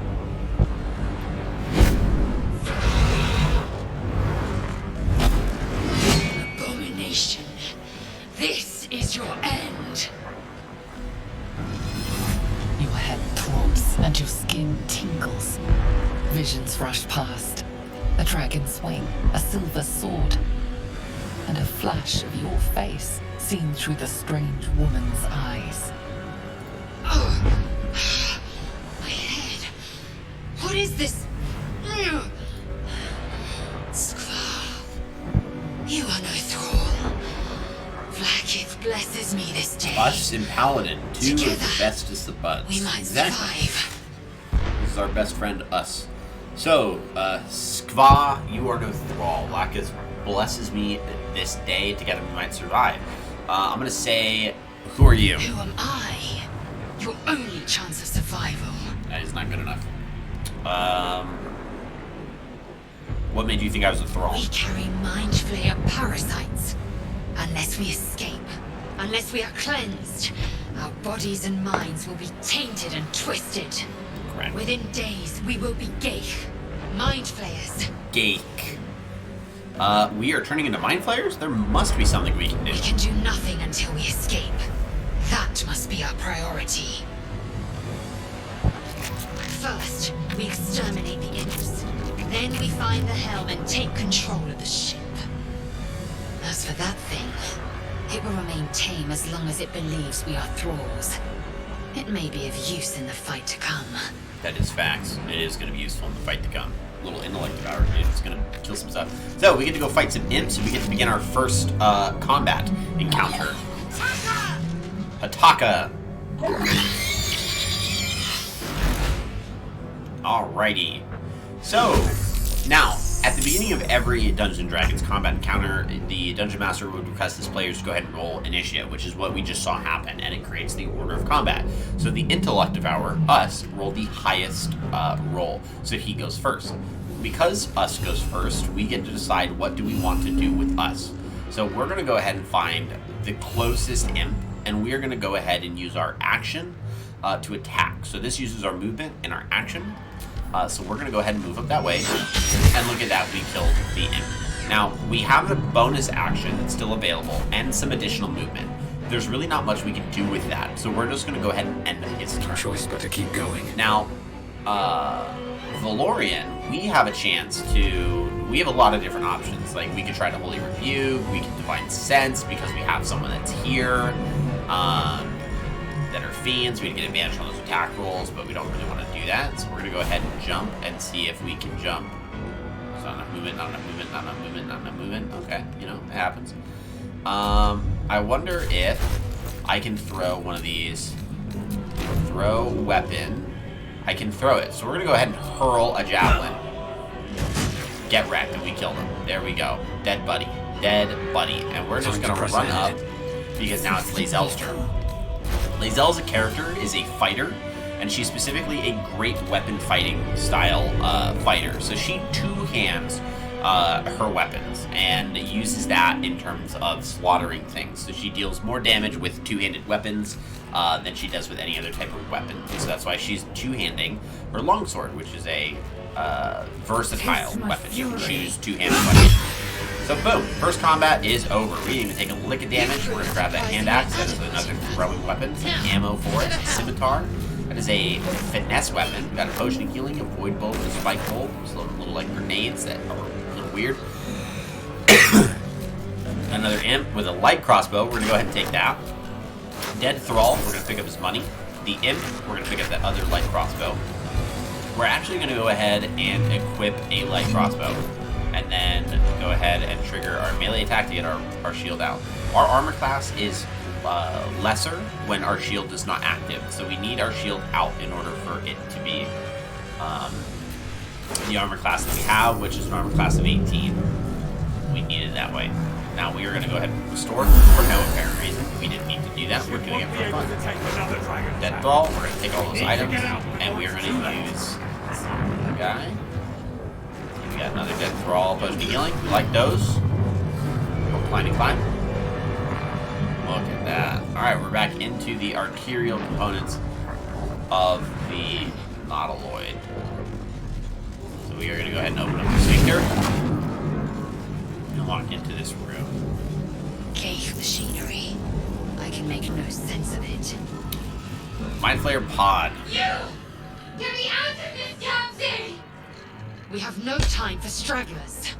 Abomination. This is your end. Your head throbs and your skin tingles. Visions rush past. A dragon's wing, a silver sword, and a flash of your face seen through the strange woman's eyes. Oh, my head. What is this? Skvar, you are no thrall. Vlaakith blesses me this day. Us and Paladin, two of Together, the bestest of buds. we might Exactly. survive. This is our best friend, us. So, Skva, you are no thrall. Vlaakith blesses me this day. Together we might survive. I'm gonna say, who are you? Who am I? Your only chance of survival. That is not good enough. What made you think I was a thrall? We carry mind flayer parasites. Unless we escape, unless we are cleansed, our bodies and minds will be tainted and twisted. Correct. Within days, we will be Gaich, mind flayers. Gake. We are turning into mind flayers? There must be something we can do. We can do nothing until we escape. That must be our priority. First, we exterminate the imps. Then we find the helm and take control of the ship. As for that thing, it will remain tame as long as it believes we are thralls. It may be of use in the fight to come. That is facts. It is going to be useful in the fight to come. Little intellect devourer is going to kill some stuff. So we get to go fight some imps, and we get to begin our first combat encounter. Hataka! Alrighty. So, now, at the beginning of every Dungeons & Dragons combat encounter, the Dungeon Master would request his players to go ahead and roll initiative, which is what we just saw happen, and it creates the order of combat. So the intellect of us rolled the highest roll, so he goes first. Because us goes first, we get to decide what do we want to do with us. So we're going to go ahead and find the closest imp, and we're going to go ahead and use our action to attack. So this uses our movement and our action. So we're going to go ahead and move up that way. And look at that, we killed the imp. Now, we have a bonus action that's still available and some additional movement. There's really not much we can do with that. So we're just going to go ahead and end his turn. No choice but to keep going. Now, Valorian, we have a chance to... We have a lot of different options. Like, we could try to Holy Rebuke, we can Divine Sense because we have someone that's here. That are fiends, we get advantage on those attack rolls, but we don't really want to do that. So we're going to go ahead and jump and see if we can jump. So not enough movement, not enough movement, not enough movement, not enough movement. Okay, you know, it happens. I wonder if I can throw one of these. Throw weapon. I can throw it. So we're going to go ahead and hurl a javelin. Get wrecked, and we killed him. There we go. Dead buddy. Dead buddy. And we're just going to run up because now it's Lae'zel's turn. Lae'zel as a character is a fighter, and she's specifically a great weapon fighting style fighter. So she two-hands her weapons and uses that in terms of slaughtering things. So she deals more damage with two-handed weapons than she does with any other type of weapon. So that's why she's two-handing her longsword, which is a versatile weapon. You can choose two-handed weapons. So boom, first combat is over. We didn't even take a lick of damage. We're gonna grab that hand axe. That is another throwing weapon. Some ammo for it. Scimitar. That is a finesse weapon. We got a potion of healing, a void bolt, and a spike bolt. Just little like grenades that are a little weird. Another imp with a light crossbow. We're gonna go ahead and take that. Dead thrall. We're gonna pick up his money. The imp. We're gonna pick up that other light crossbow. We're actually gonna go ahead and equip a light crossbow. And then go ahead and trigger our melee attack to get our shield out. Our armor class is lesser when our shield is not active, so we need our shield out in order for it to be the armor class that we have, which is an armor class of 18. We need it that way. Now we are going to go ahead and restore for no apparent reason. We didn't need to do that. We're doing it for fun. Dead Thrall, we're going to take all those items, and we are going to use the guy. We got another Dead Thrall, potion of healing. We like those. Go climbing climb. Look at that. Alright, we're back into the arterial components of the Nautiloid. So we are going to go ahead and open up the sphincter and walk into this room. Cave machinery. I can make no sense of it. Mind Flayer pod. You! Get me out of this damn thing! We have no time for stragglers.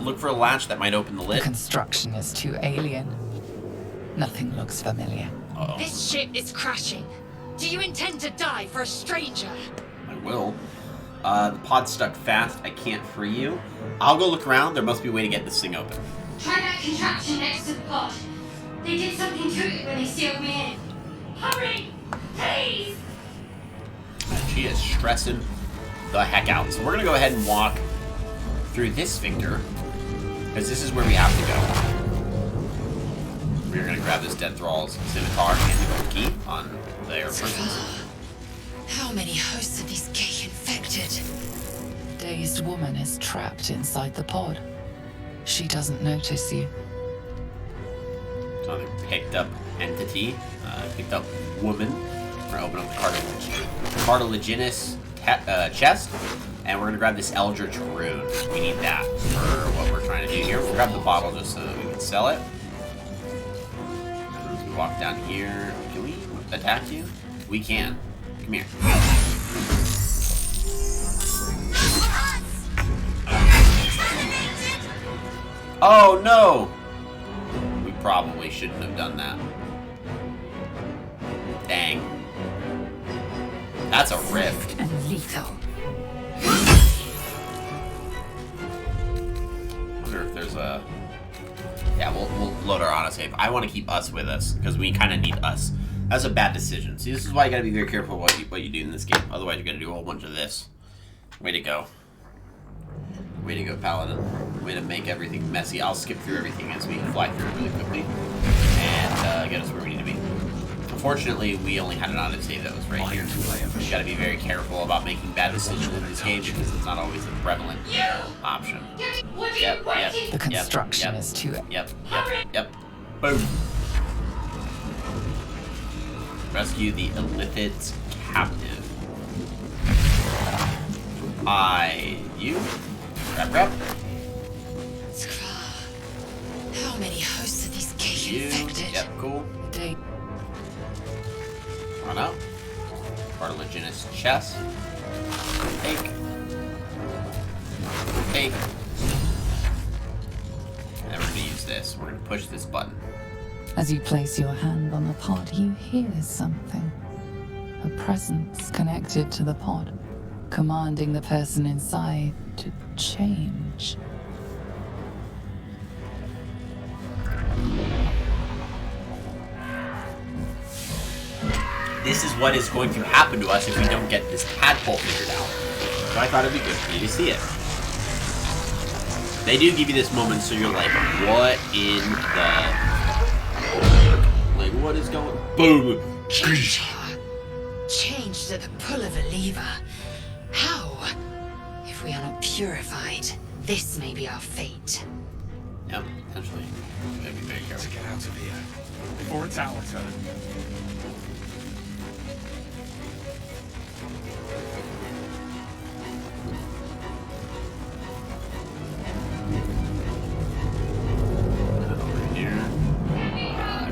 Look for a latch that might open the The lid. construction is too alien. Nothing looks familiar. Uh-oh. This ship is crashing. Do you intend to die for a stranger? I will. The pod's stuck fast. I can't free you. I'll go look around. There must be a way to get this thing open. Try that contraption next to the pod. They did something to it when they sealed me in. Hurry! Please! And she is stressing the heck out. So we're going to go ahead and walk through this sphincter, because this is where we have to go. We're going to grab this Dead Thrall's scimitar and the gold key on their persons. How many hosts of these gay infected? Dazed woman is trapped inside the pod. She doesn't notice you. It's another picked up entity, picked up woman. We're going to open up the cartilaginous chest, and we're going to grab this Eldritch Rune. We need that for what we're trying to do here. We'll grab the bottle just so that we can sell it. As we walk down here, can we attack you? We can. Come here. Oh no! We probably shouldn't have done that. Dang. That's a rift. And lethal. I wonder if there's a... Yeah, we'll load our autosave. I want to keep us with us because we kind of need us. That's a bad decision. See, this is why you gotta be very careful what you do in this game. Otherwise, you're gonna do a whole bunch of this. Way to go. Way to go, Paladin. Way to make everything messy. I'll skip through everything as we fly through it really quickly and get us where we need to be. Unfortunately, we only had an autosave that was right here. You gotta be very careful about making bad decisions in this game because it's not always a prevalent option. Yep. The construction is too... Yep. Boom. Rescue the illithid captive. You. Grab. How many hosts are these gay You. infected? Yep, cool. They... Run out. Cartilaginous chest. Take. And we're gonna use this. We're gonna push this button. As you place your hand on the pod, you hear something. A presence connected to the pod, commanding the person inside to change. This is what is going to happen to us if we don't get this tadpole figured out. So I thought it'd be good for you to see it. They do give you this moment, so you're like, what in the... Like, what is going... Boom! Changed at the pull of a lever. How? If we are not purified, this may be our fate. Yep, essentially. You gotta be very To careful. get out of here. Before it's our turn. Over here.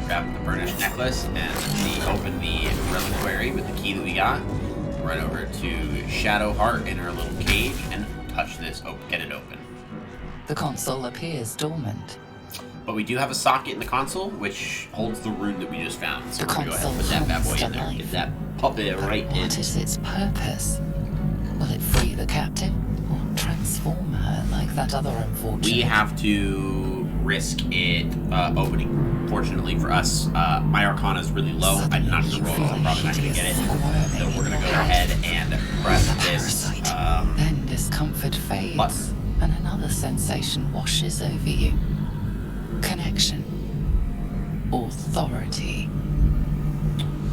Grab the burnished necklace and open the reliquary with the key that we got. Run over to Shadowheart in her little cage and touch this. Get it open. The console appears dormant. But we do have a socket in the console, which holds the rune that we just found. So The we're gonna go ahead and put console that bad boy comes in to there. life. Get that puppet right in. What is its purpose? Will it free the captive or transform her like that other unfortunate? We have to risk it opening. Fortunately for us, my Arcana is really low. I'm not going to roll, so I'm probably not going to get it. So we're going to go ahead and press this Then discomfort fades, button. and another sensation washes over you. Connection. Authority.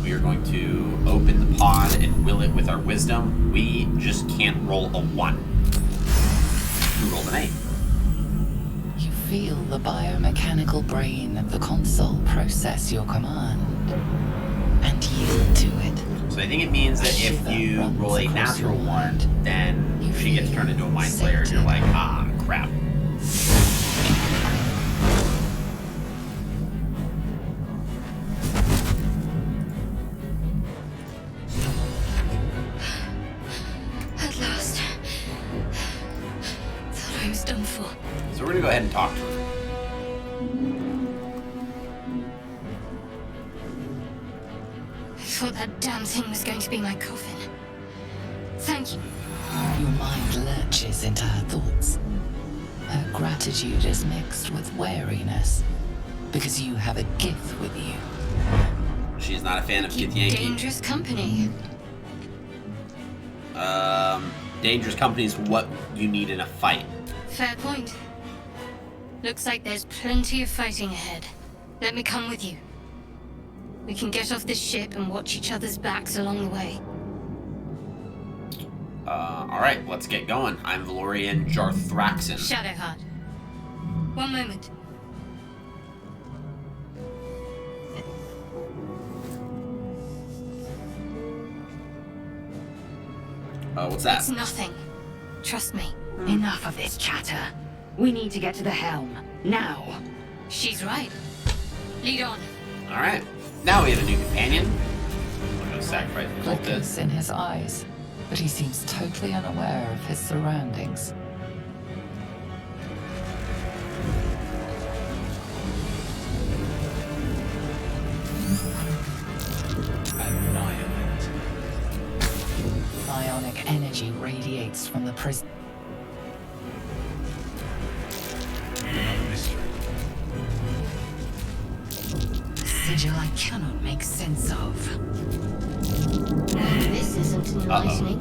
We are going to open the pod and will it with our wisdom. We just can't roll a 1. We rolled an 8. You feel the biomechanical brain of the console process your command and yield to it. So I think it means that if you roll a natural 1, then she gets turned into a Mind Flayer and you're like, ah, crap. At last. Thought I was done for. So we're going to go ahead and talk to her. I thought that damn thing was going to be my coffin. Thank you. Your mind lurches into her thoughts. Her gratitude is mixed with wariness, because you have a gift with you. She's not a fan of Keep Githyanki. dangerous company. Dangerous company is what you need in a fight. Fair point. Looks like there's plenty of fighting ahead. Let me come with you. We can get off this ship and watch each other's backs along the way. Alright, let's get going. I'm Valorian Jarthraxon. Shadowheart. One moment. What's that? It's nothing. Trust me. Enough of this chatter. We need to get to the helm. Now. She's right. Lead on. Alright, now we have a new companion. I'm gonna sacrifice the Flickers in his eyes, but he seems totally unaware of his surroundings. Annihilate. Ionic energy radiates from the prison. Another mystery. angel I cannot make sense of. This isn't enlightening.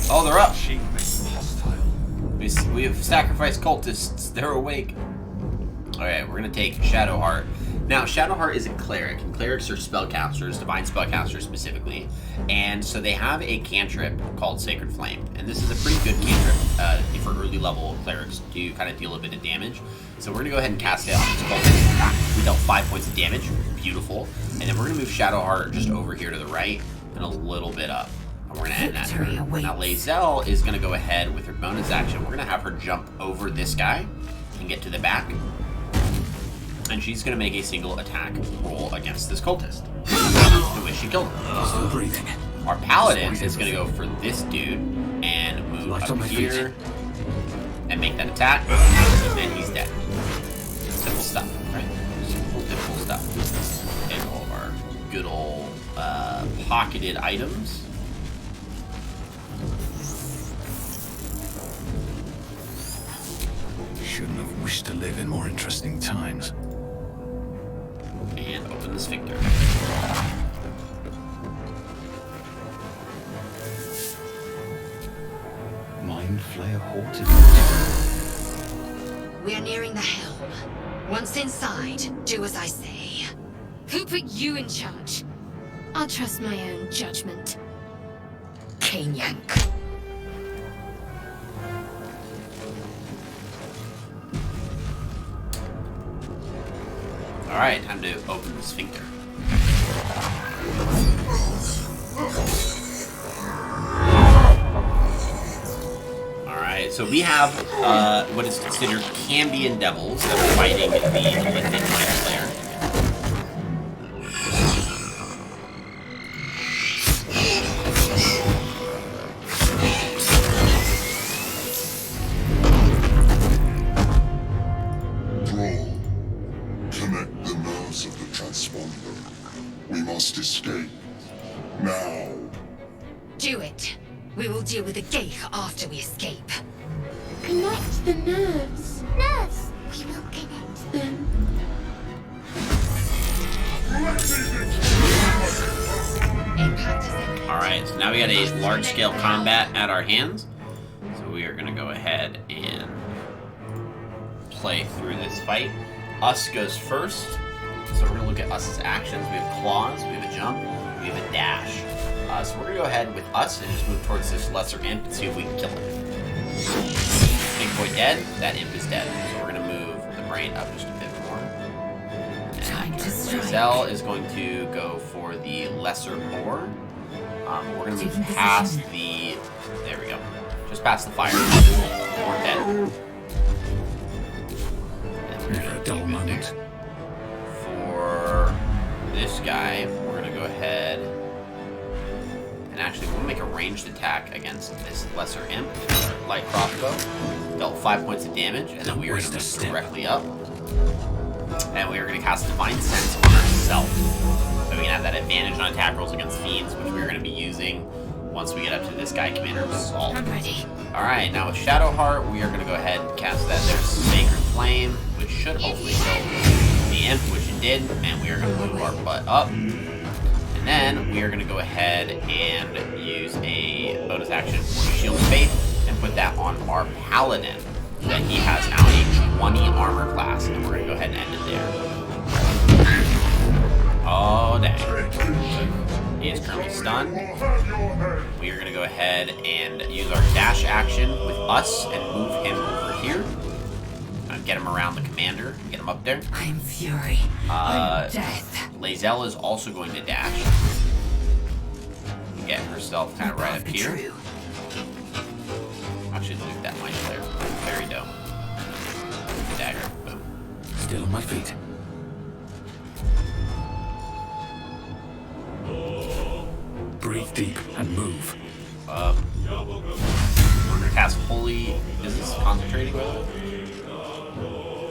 Oh, they're up. She is hostile. We have sacrificed cultists. They're awake. Alright, we're gonna take Shadowheart. Now, Shadowheart is a cleric, and clerics are spellcasters, divine spellcasters specifically. And so they have a cantrip called Sacred Flame. And this is a pretty good cantrip for early level clerics to kind of deal a bit of damage. So we're gonna go ahead and cast it on this cultist. We dealt 5 points of damage. Beautiful. And then we're gonna move Shadowheart just over here to the right and a little bit up. And we're gonna end that turn. Now, Lae'zel is gonna go ahead with her bonus action. We're gonna have her jump over this guy and get to the back. And she's going to make a single attack roll against this cultist, in which she killed him. Still breathing. Our paladin is going to go for this dude and move up here and make that attack, and then he's dead. Simple stuff, right? Simple stuff. And all of our good old pocketed items. Shouldn't have wished to live in more interesting times. And open the sphincter. Mind Flayer halted. We are nearing the helm. Once inside, do as I say. Who put you in charge? I'll trust my own judgment. Kanyank. Alright, time to open the sphincter. Alright, so we have what is considered Cambion devils that are fighting the Malignant Mind Flayer. We must escape. Now. Do it. We will deal with the Geich after we escape. Connect the nerves. Nerves. We will connect them. Alright, so now we got a large-scale combat at our hands. So we are going to go ahead and play through this fight. Us goes first. So we're going to look at Us's actions. We have claws, we have a jump, we have a dash. So we're going to go ahead with Us and just move towards this lesser imp and see if we can kill it. Big boy dead, that imp is dead. So we're going to move the brain up just a bit more. And Lae'zel is going to go for the lesser boar. We're going to move past the... There we go. Just past the fire. We're dead. Never a dull moment. For this guy, we're going to go ahead and actually we'll make a ranged attack against this lesser imp. Light crossbow. Dealt 5 points of damage, and then we are going to move directly up. And we are going to cast Divine Sense on ourselves. So we can have that advantage on attack rolls against fiends, which we're going to be using once we get up to this guy, Commander Assault. I'm ready. Alright, now with Shadowheart, we are going to go ahead and cast that there's Sacred Flame, which should hopefully kill the imp, which it did, and we are going to move our butt up. And then we are going to go ahead and use a bonus action for Shield of Faith and put that on our Paladin. So that he has now a 20 armor class, and we're going to go ahead and end it there. Oh, dang. He is currently stunned. We are going to go ahead and use our dash action with Us and move him over here. Get him around the commander, get him up there. I'm fury. I'm death. Lae'zel is also going to dash. Get herself kind of right up here. Actually, look at that Mind Flayer. Very dope. Dagger. Boom. Still on my feet. Breathe deep and move. We're gonna cast Holy. Is this concentrating with it?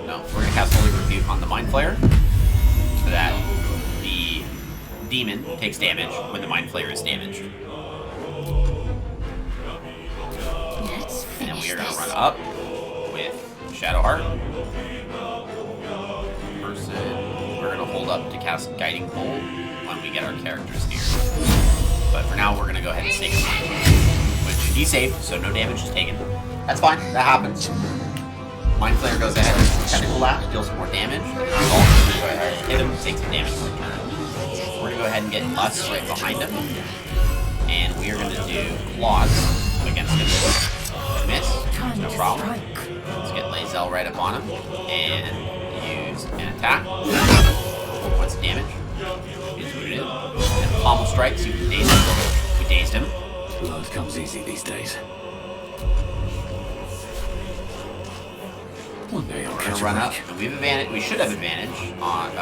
No, we're going to cast Holy Rebuke on the Mind Flayer so that the demon takes damage when the Mind Flayer is damaged. And then we are going to run up with Shadowheart. Person. We're gonna hold up to cast Guiding Bolt when we get our characters here. But for now, we're gonna go ahead and save him, which he saved, so no damage is taken. That's fine. That happens. Mind Flayer goes ahead and Technical Lash, deals some more damage. We're gonna go ahead and hit him, take some damage for a turn. We're gonna go ahead and get us right behind him, and we are gonna do Claws against him. Miss, no problem. Let's get Lae'zel right up on him and use an attack. 4 points of damage. Is what it is. And Pommel Strike, so we can daze him. We dazed him. Blood comes easy these days. One day I'll We're catch gonna a run up, break. and we have advantage. We should have advantage on.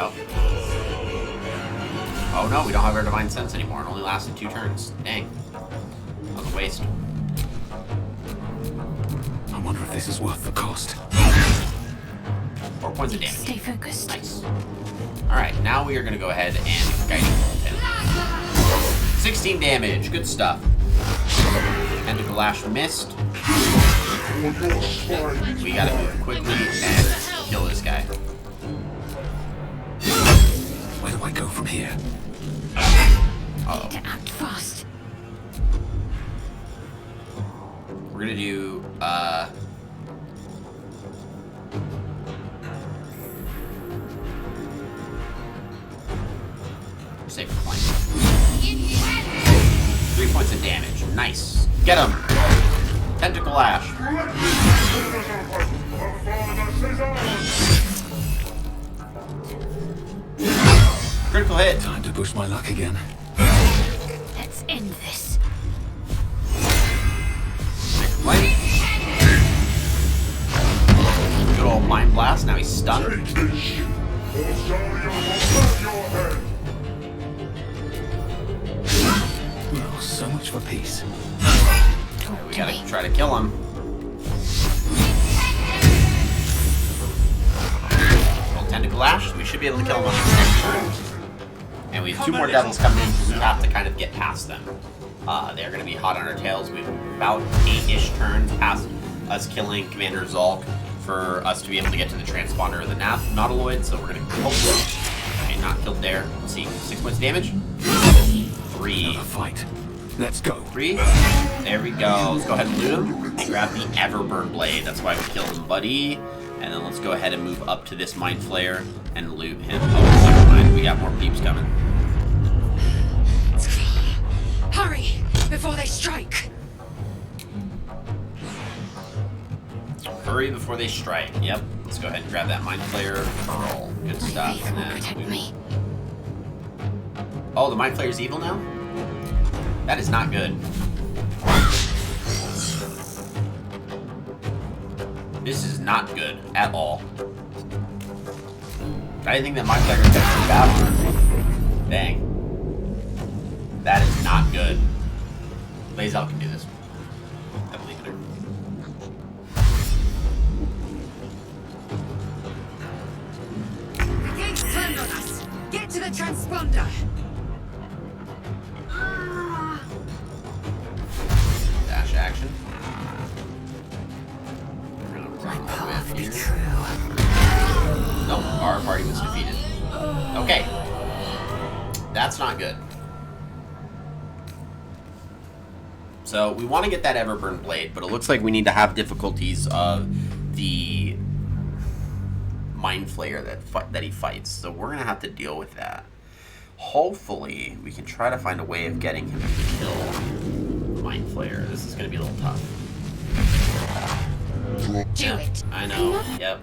Oh no, we don't have our Divine Sense anymore. It only lasted 2 turns. Dang, that was a waste. I wonder if this is worth the cost. 4 points of damage. Stay focused. Nice. All right, now we are gonna go ahead and Guiding Bolt him. 16 damage. Good stuff. Tentacle Lash missed. We gotta move quickly and kill this guy. Where do I go from here? Uh-oh. To act fast. We're gonna do, save the point. 3 points of damage. Nice. Get him! Tentacle Lash. Critical hit. Time to push my luck again. Let's end this. Blade. Good old Mind Blast. Now he's stunned. Well, so much for peace. Okay, we gotta try to kill him. Roll Tentacle Lash. We should be able to kill him on the next turn. And we have 2 more devils coming in, so we have to kind of get past them. They're going to be hot on our tails. We have about 8-ish turns past us killing Commander Zolk for us to be able to get to the transponder of the Nautiloid, so we're going to hope. Okay, not killed there. Let's see, 6 points of damage? 3. Another fight. Let's go. 3. There we go. Let's go ahead and loot him. Grab the Everburn Blade. That's why we killed him, buddy. And then let's go ahead and move up to this Mind Flayer and loot him. Oh, never mind. We got more peeps coming. Hurry, before they strike. Hurry before they strike. Yep. Let's go ahead and grab that Mind Flayer. Roll. Good My stuff. faith will protect me. Oh, the Mind Flayer's evil now? That is not good. This is not good at all. I didn't think that Mind Flayer was actually bad. Dang. That is not good. Lae'zel can do this. I believe in her. The gate's turned on us. Get to the transponder. Dash action. My path be here. true. Nope, our party was defeated. Okay. That's not good. So we want to get that Everburn Blade, but it looks like we need to have difficulties of the Mind Flayer that he fights. So we're going to have to deal with that. Hopefully, we can try to find a way of getting him to kill Mind Flayer. This is going to be a little tough. Do it. I know. Yep.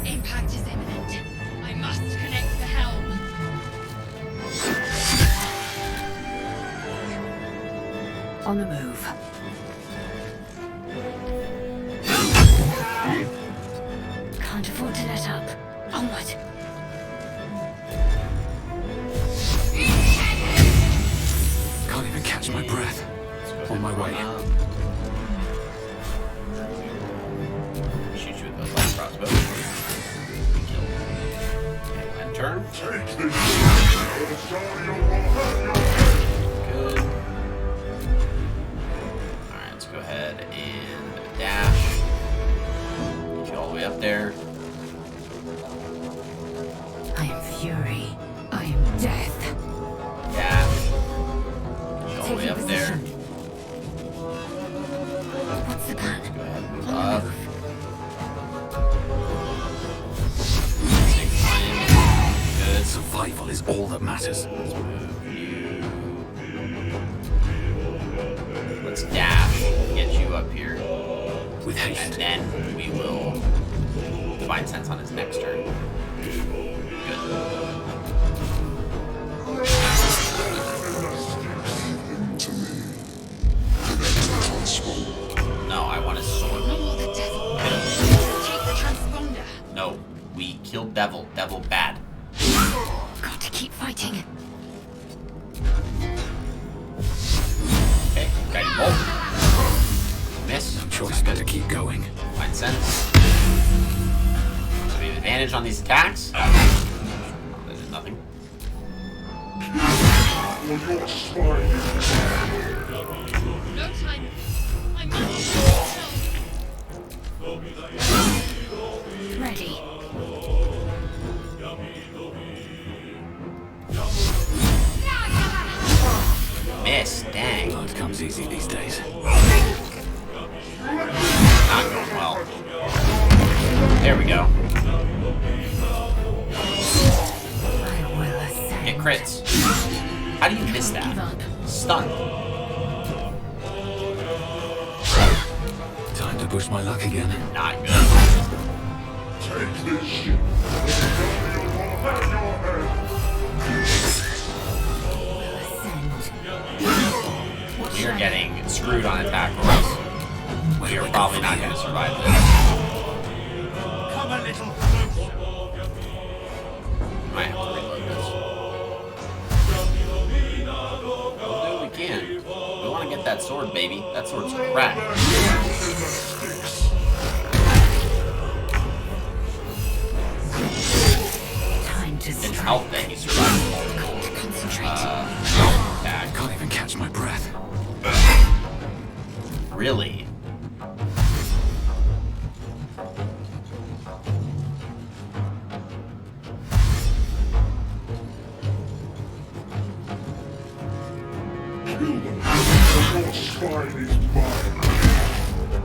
Impact is imminent. I must connect the helm. On the move. Can't afford to let up. Onward. Can't even catch my breath. On my way. Shoot you with the light crossbow. Kill. Okay, end turn. Good. Alright, let's go ahead and dash. Get you all the way up there. I am fury. I am death. Dash. Get you all the way up there. What's the plan? Go ahead and move up. Good. Survival is all that matters. Let's move you. Let's dash. Get you up here. With And haste. then we will Divine Sense on his next turn. Good. No, I want his sword. No, the devil. Take the transponder. No, we killed Devil. Devil bad. Got to keep fighting. Okay, guiding bolt. Miss. No choice but to keep going. Divine Sense. So we have advantage on these attacks. Oh, there's nothing. No time. I must ready. Miss, dang. Blood comes easy these days. Not going well. There we go. I will ascend. Hit crits. How do you miss that? Stun. Time to push my luck again. Not good. We are getting screwed on attack rolls. We are probably not going to survive this. Come a little closer. Might have to reload this. We'll do what we can. We want to get that sword, baby. That sword's cracked. Time to Didn't help that he survived. concentrate. Attack. Can't even catch my breath. Really? Your spine is mine.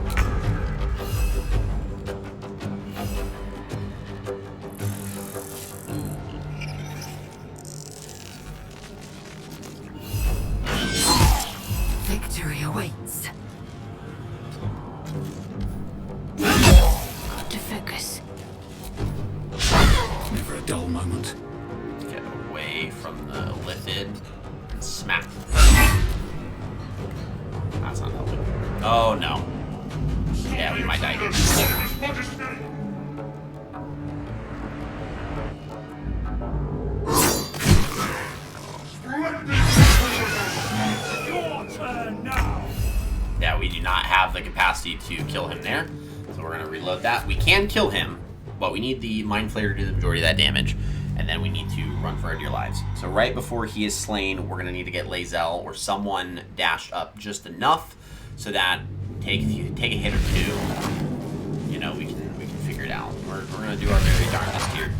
Victory awaits. Got to focus. Never a dull moment. Get away from the lithid and smack. That's not helping. Oh no. Yeah, we might die here. Yeah, we do not have the capacity to kill him there. So we're going to reload that. We can kill him, but we need the Mind Flayer to do the majority of that damage. And then we need to run for our dear lives. So right before he is slain, we're going to need to get Lae'zel or someone dashed up just enough so that if you take a hit or two, you know, we can figure it out. We're going to do our very darndest here.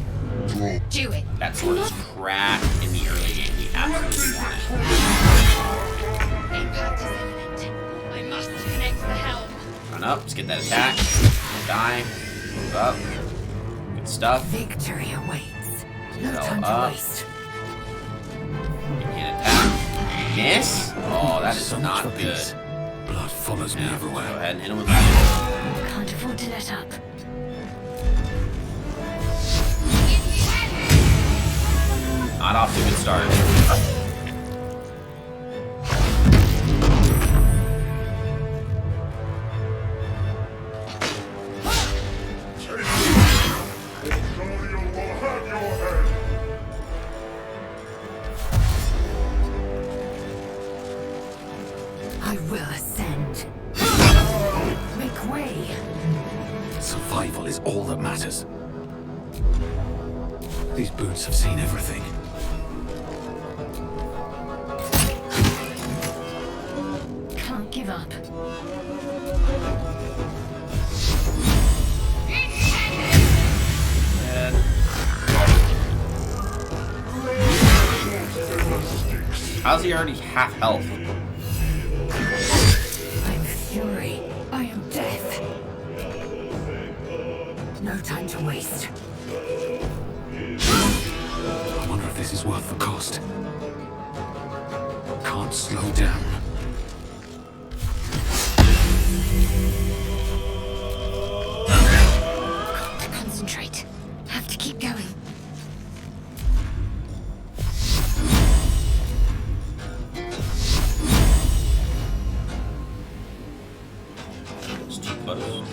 Do it. That sword is cracked in the early game. We absolutely want it. Impact is imminent. I must connect the helm. Run up, let's get that attack. Die. Move up. Good stuff. Victory awaits. No Go time to up. waste. You can attack. Miss? Oh, that is So much not for good. peace. Blood follows me Yeah, go everywhere. ahead and hit him with that. Can't afford to let up. Not off to a good start. I will ascend. Make way. Survival is all that matters. These boots have seen everything. Can't give up. How's he already half health? I am fury. I am death. No time to waste. I wonder if this is worth the cost. Can't slow down. Got to concentrate. Have to keep going. It's too close.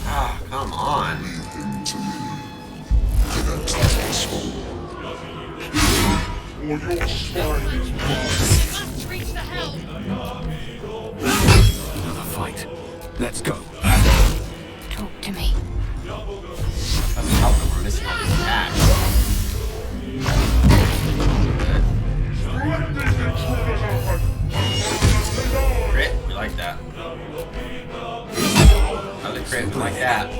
Ah, come on. Or your spine is mine. Reach the helm. Another fight. Let's go. Talk to me. Doesn't help that we're missing all these attacks. Crit, we like that. Another crit, we like that.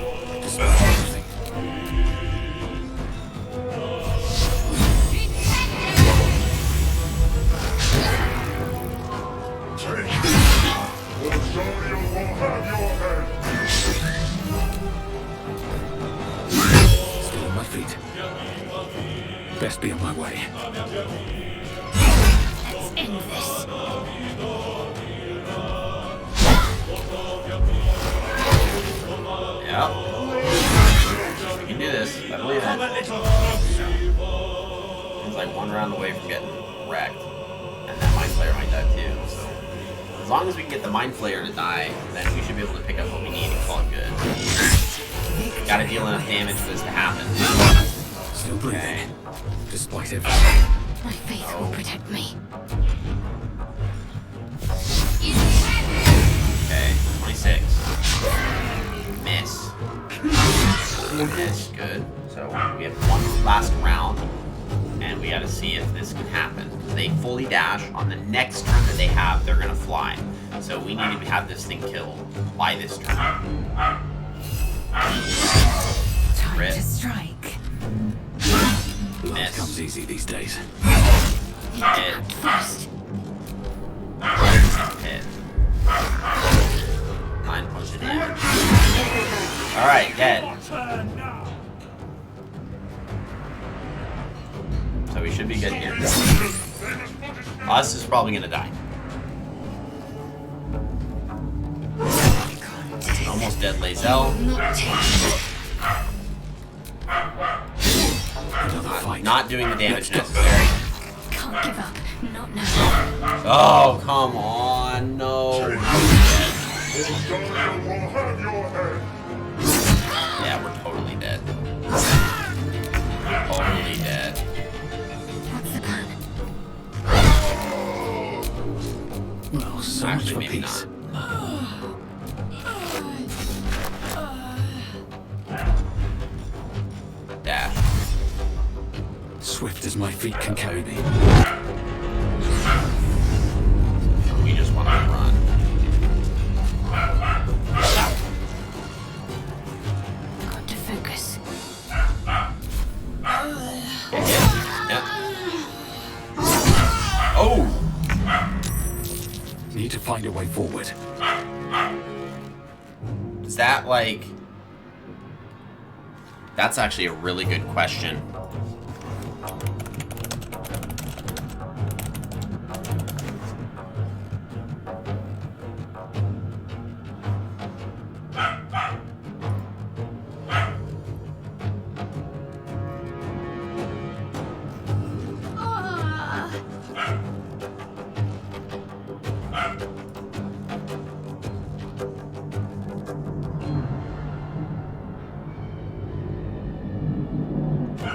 Take it. Or Zodiac will have your head. Still on my feet. Best be on my way. Let's end this. Yep. We can do this. I believe it. Seems like one round away from getting wrecked. And that Mind Flayer might die too, so. As long as we can get the Mind Flayer to die, then we should be able to pick up what we need and call it good. Gotta deal enough damage for this to happen. Still breathing. Okay. Despite everything. My faith will protect me. Okay, 26. Miss. Miss, good. So we have one last round, and we gotta see if this can happen. They fully dash. On the next turn that they have, they're gonna fly. So we need to have this thing killed by this turn. Time Crit. to strike. Life Miss. comes easy these days. Hit. First. Hit. 9 points of damage. Alright, dead. So we should be good here. Us is probably gonna die. Almost dead, Lae'zel. Not take. Another fight. Not doing the damage Let's go. necessary. Can't give up. Not now. Oh, come on. No. Or Zodiac will have your head. Yeah, we're totally dead. Totally dead. What's the plan? Well, so much Actually, for maybe peace. not. Dash. Swift as my feet can carry me. We just want to run. Got to focus. Yep. Oh! Need to find a way forward. Is that like... That's actually a really good question.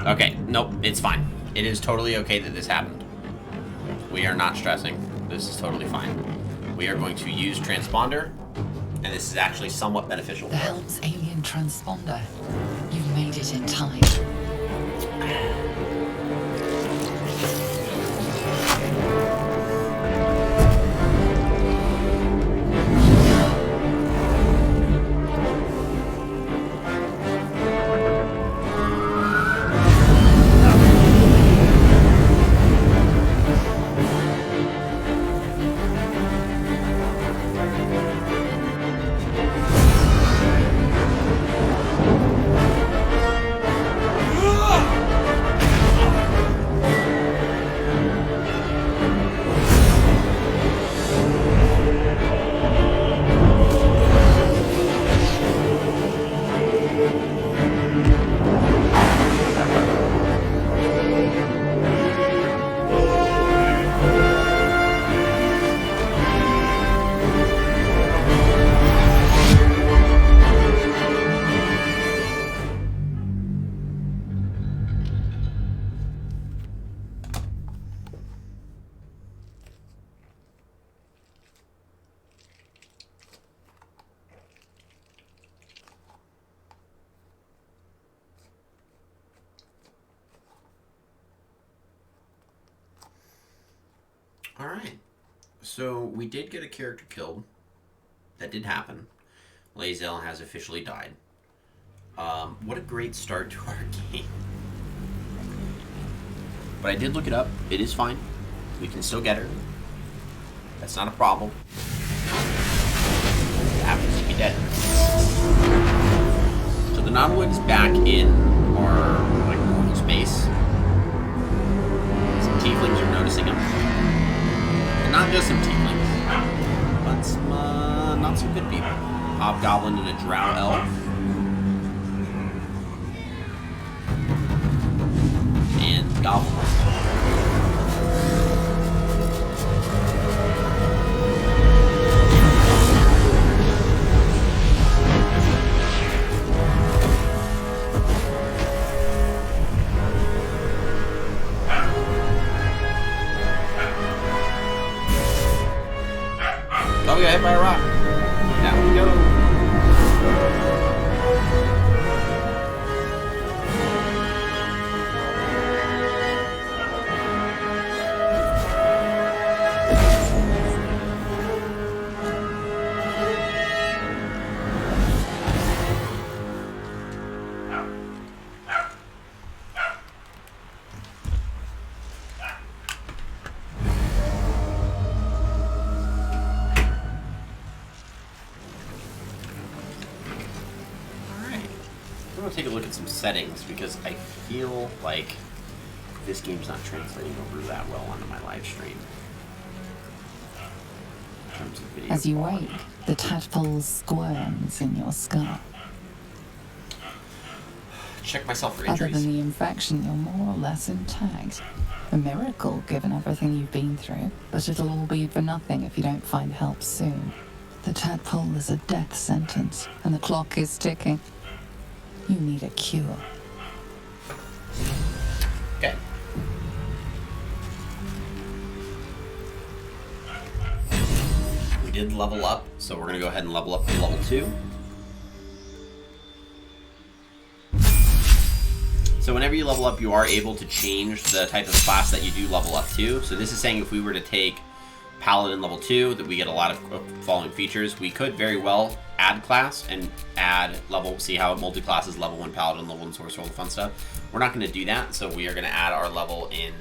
Okay, nope, it's fine. It is totally okay that this happened. We are not stressing. This is totally fine. We are going to use Transponder And this is actually somewhat beneficial The for us. helm's alien transponder. You've made it in time. Alright. So we did get a character killed. That did happen. Lae'zel has officially died. What a great start to our game. But I did look it up. It is fine. We can still get her. That's not a problem. It happens to be dead. So the Nautilus is back in our normal space. Some tieflings are noticing him. And not just some tieflings, but some not so good people. Hobgoblin and a drow elf. And goblins. Oh, we got hit by a rock. Down we go. I'm gonna take a look at some settings because I feel like this game's not translating over that well onto my live stream. In terms of video As you quality. wake, the tadpole squirms in your skull. Check myself for Other injuries. than the infection, you're more or less intact. A miracle, given everything you've been through, but it'll all be for nothing if you don't find help soon. The tadpole is a death sentence, and the clock is ticking. You need a cure. Okay. We did level up, so we're gonna go ahead and level up to level 2. So whenever you level up, you are able to change the type of class that you do level up to. So this is saying if we were to take Paladin level 2, that we get a lot of following features. We could very well add class and add level, see how multi-class is level 1 Paladin, level 1 Sorcerer, all the fun stuff. We're not going to do that, so we are going to add our level in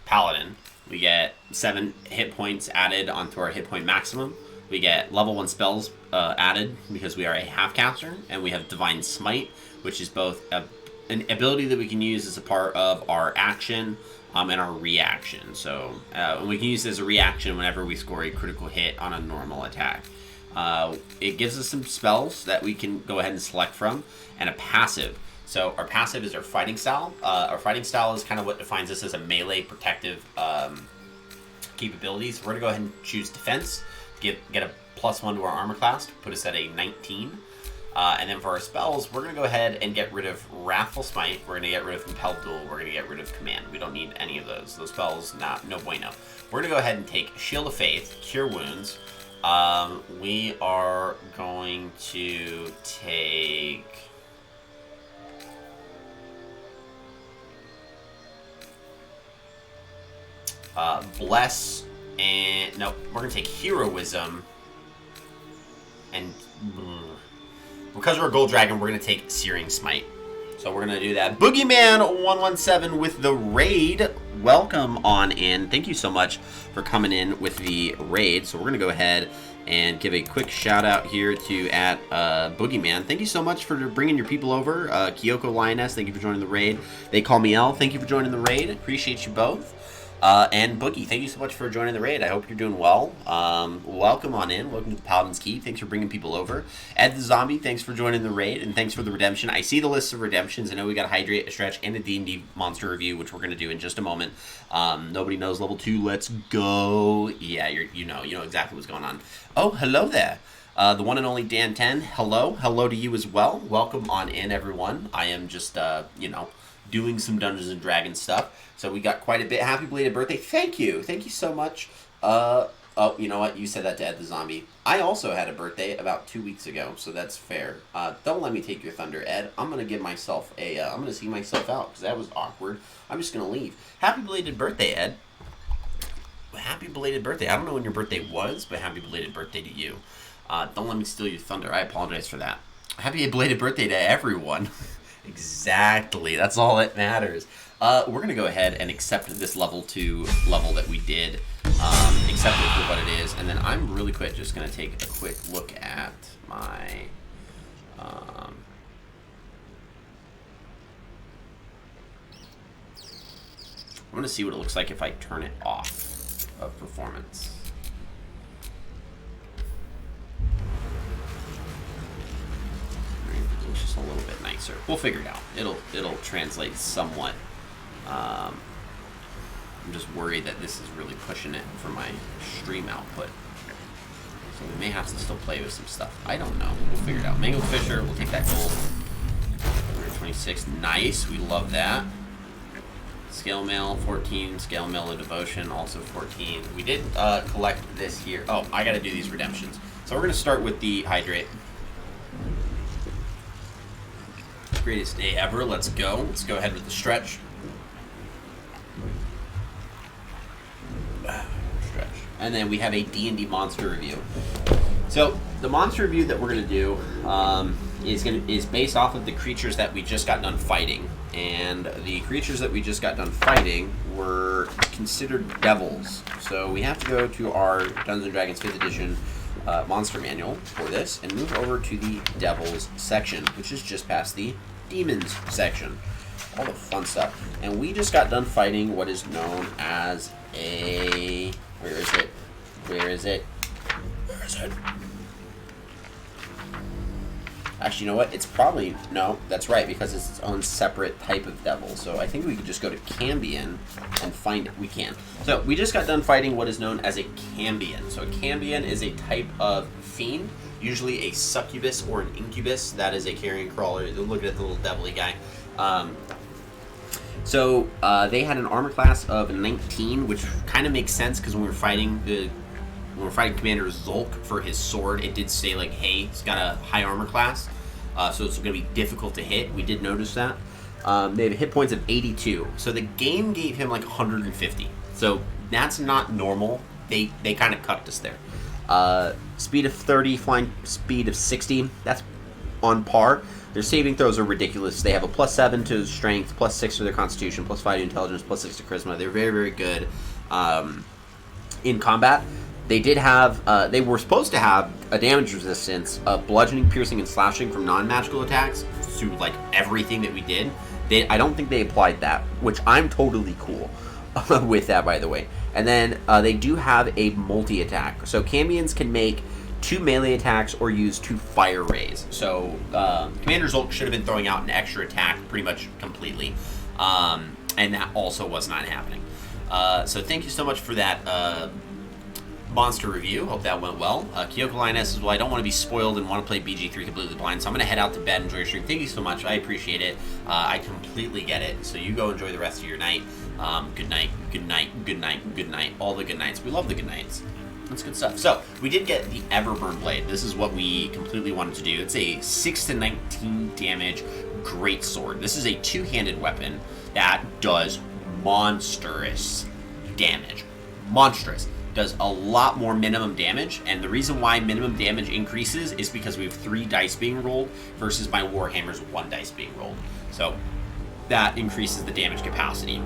Paladin. We get 7 hit points added onto our hit point maximum. We get level 1 spells added because we are a half-caster, and we have Divine Smite, which is both an ability that we can use as a part of our action and our reaction. So we can use it as a reaction whenever we score a critical hit on a normal attack. It gives us some spells that we can go ahead and select from, and a passive. So our passive is our fighting style. Our fighting style is kind of what defines us as a melee protective capabilities. We're going to go ahead and choose defense, get a +1 to our armor class, to put us at a 19. And then for our spells, we're going to go ahead and get rid of Wrathful Smite. We're going to get rid of Compelled Duel. We're going to get rid of Command. We don't need any of those. Those spells, no bueno. We're going to go ahead and take Shield of Faith, Cure Wounds, We are going to take... Bless, and... No, we're going to take Heroism. And... Because we're a Gold Dragon, we're going to take Searing Smite. So we're going to do that. Boogeyman117 with the raid. Welcome on in. Thank you so much for coming in with the raid. So we're going to go ahead and give a quick shout out here to Boogeyman. Thank you so much for bringing your people over. Kyoko Lioness, thank you for joining the raid. They Call Me L, thank you for joining the raid. Appreciate you both. And Boogie, thank you so much for joining the raid. I hope you're doing well. Welcome on in. Welcome to the Paladin's Keep. Thanks for bringing people over. Ed the Zombie, thanks for joining the raid, and thanks for the redemption. I see the list of redemptions. I know we got a Hydrate, a Stretch, and a D&D monster review, which we're going to do in just a moment. Nobody knows level 2. Let's go. Yeah, you know exactly what's going on. Oh, hello there. The one and only Dan 10. Hello. Hello to you as well. Welcome on in, everyone. I am just, doing some Dungeons and Dragons stuff. So we got quite a bit. Happy belated birthday. Thank you. Thank you so much. Oh, you know what? You said that to Ed the Zombie. I also had a birthday about 2 weeks ago, so that's fair. Don't let me take your thunder, Ed. I'm going to give myself I'm going to see myself out because that was awkward. I'm just going to leave. Happy belated birthday, Ed. Happy belated birthday. I don't know when your birthday was, but happy belated birthday to you. Don't let me steal your thunder. I apologize for that. Happy belated birthday to everyone. Exactly. That's all that matters. We're going to go ahead and accept this level 2 level that we did. Accept it for what it is. And then I'm really quick just going to take a quick look at my... I'm going to see what it looks like if I turn it off of performance. It's just a little bit nicer. We'll figure it out. It'll translate somewhat. I'm just worried that this is really pushing it for my stream output. So we may have to still play with some stuff. I don't know. We'll figure it out. Mango Fisher, we'll take that gold. 126, nice. We love that. Scale Mail, 14. Scale Mail of Devotion, also 14. We did collect this here. Oh, I gotta do these redemptions. So we're gonna start with the Hydrate. Greatest day ever. Let's go. Let's go ahead with the Stretch. Stretch. And then we have a D&D monster review. So the monster review that we're going to do is based off of the creatures that we just got done fighting. And the creatures that we just got done fighting were considered devils. So we have to go to our Dungeons & Dragons 5th edition monster manual for this and move over to the devils section, which is just past the demons section. All the fun stuff. And we just got done fighting what is known as a... Where is it? Where is it? Where is it? Actually, you know what? It's probably... No, that's right, because it's its own separate type of devil. So I think we could just go to Cambion and find it. We can. So we just got done fighting what is known as a Cambion. So a Cambion is a type of fiend, usually a succubus or an incubus. That is a carrion crawler. Look at the little devilly guy. So they had an armor class of 19, which kind of makes sense because when we were fighting Commander Zulk for his sword, it did say like, hey, it's got a high armor class, so it's going to be difficult to hit. We did notice that. They have hit points of 82, so the game gave him like 150. So that's not normal. They kind of cucked us there. Speed of 30, flying speed of 60. That's on par. Their saving throws are ridiculous. They have a +7 to strength, +6 to their constitution, +5 to intelligence, +6 to charisma. They're very, very good in combat. They did have, they were supposed to have a damage resistance of bludgeoning, piercing, and slashing from non-magical attacks to like everything that we did. I don't think they applied that, which I'm totally cool with that, by the way. And then they do have a multi-attack. So Cambions can make 2 melee attacks or use 2 fire rays. So Commander Zulk should have been throwing out an extra attack pretty much completely. And that also was not happening. So thank you so much for that monster review. Hope that went well. Kyoko Lioness says, well, I don't want to be spoiled and want to play BG3 completely blind, so I'm going to head out to bed and enjoy your stream. Thank you so much. I appreciate it. I completely get it. So you go enjoy the rest of your night. Good night, good night, good night, good night. All the good nights. We love the good nights. That's good stuff. So, we did get the Everburn Blade. This is what we completely wanted to do. It's a 6 to 19 damage great sword. This is a two-handed weapon that does monstrous damage. Monstrous. Does a lot more minimum damage, and the reason why minimum damage increases is because we have 3 dice being rolled versus my Warhammer's 1 dice being rolled. So, that increases the damage capacity.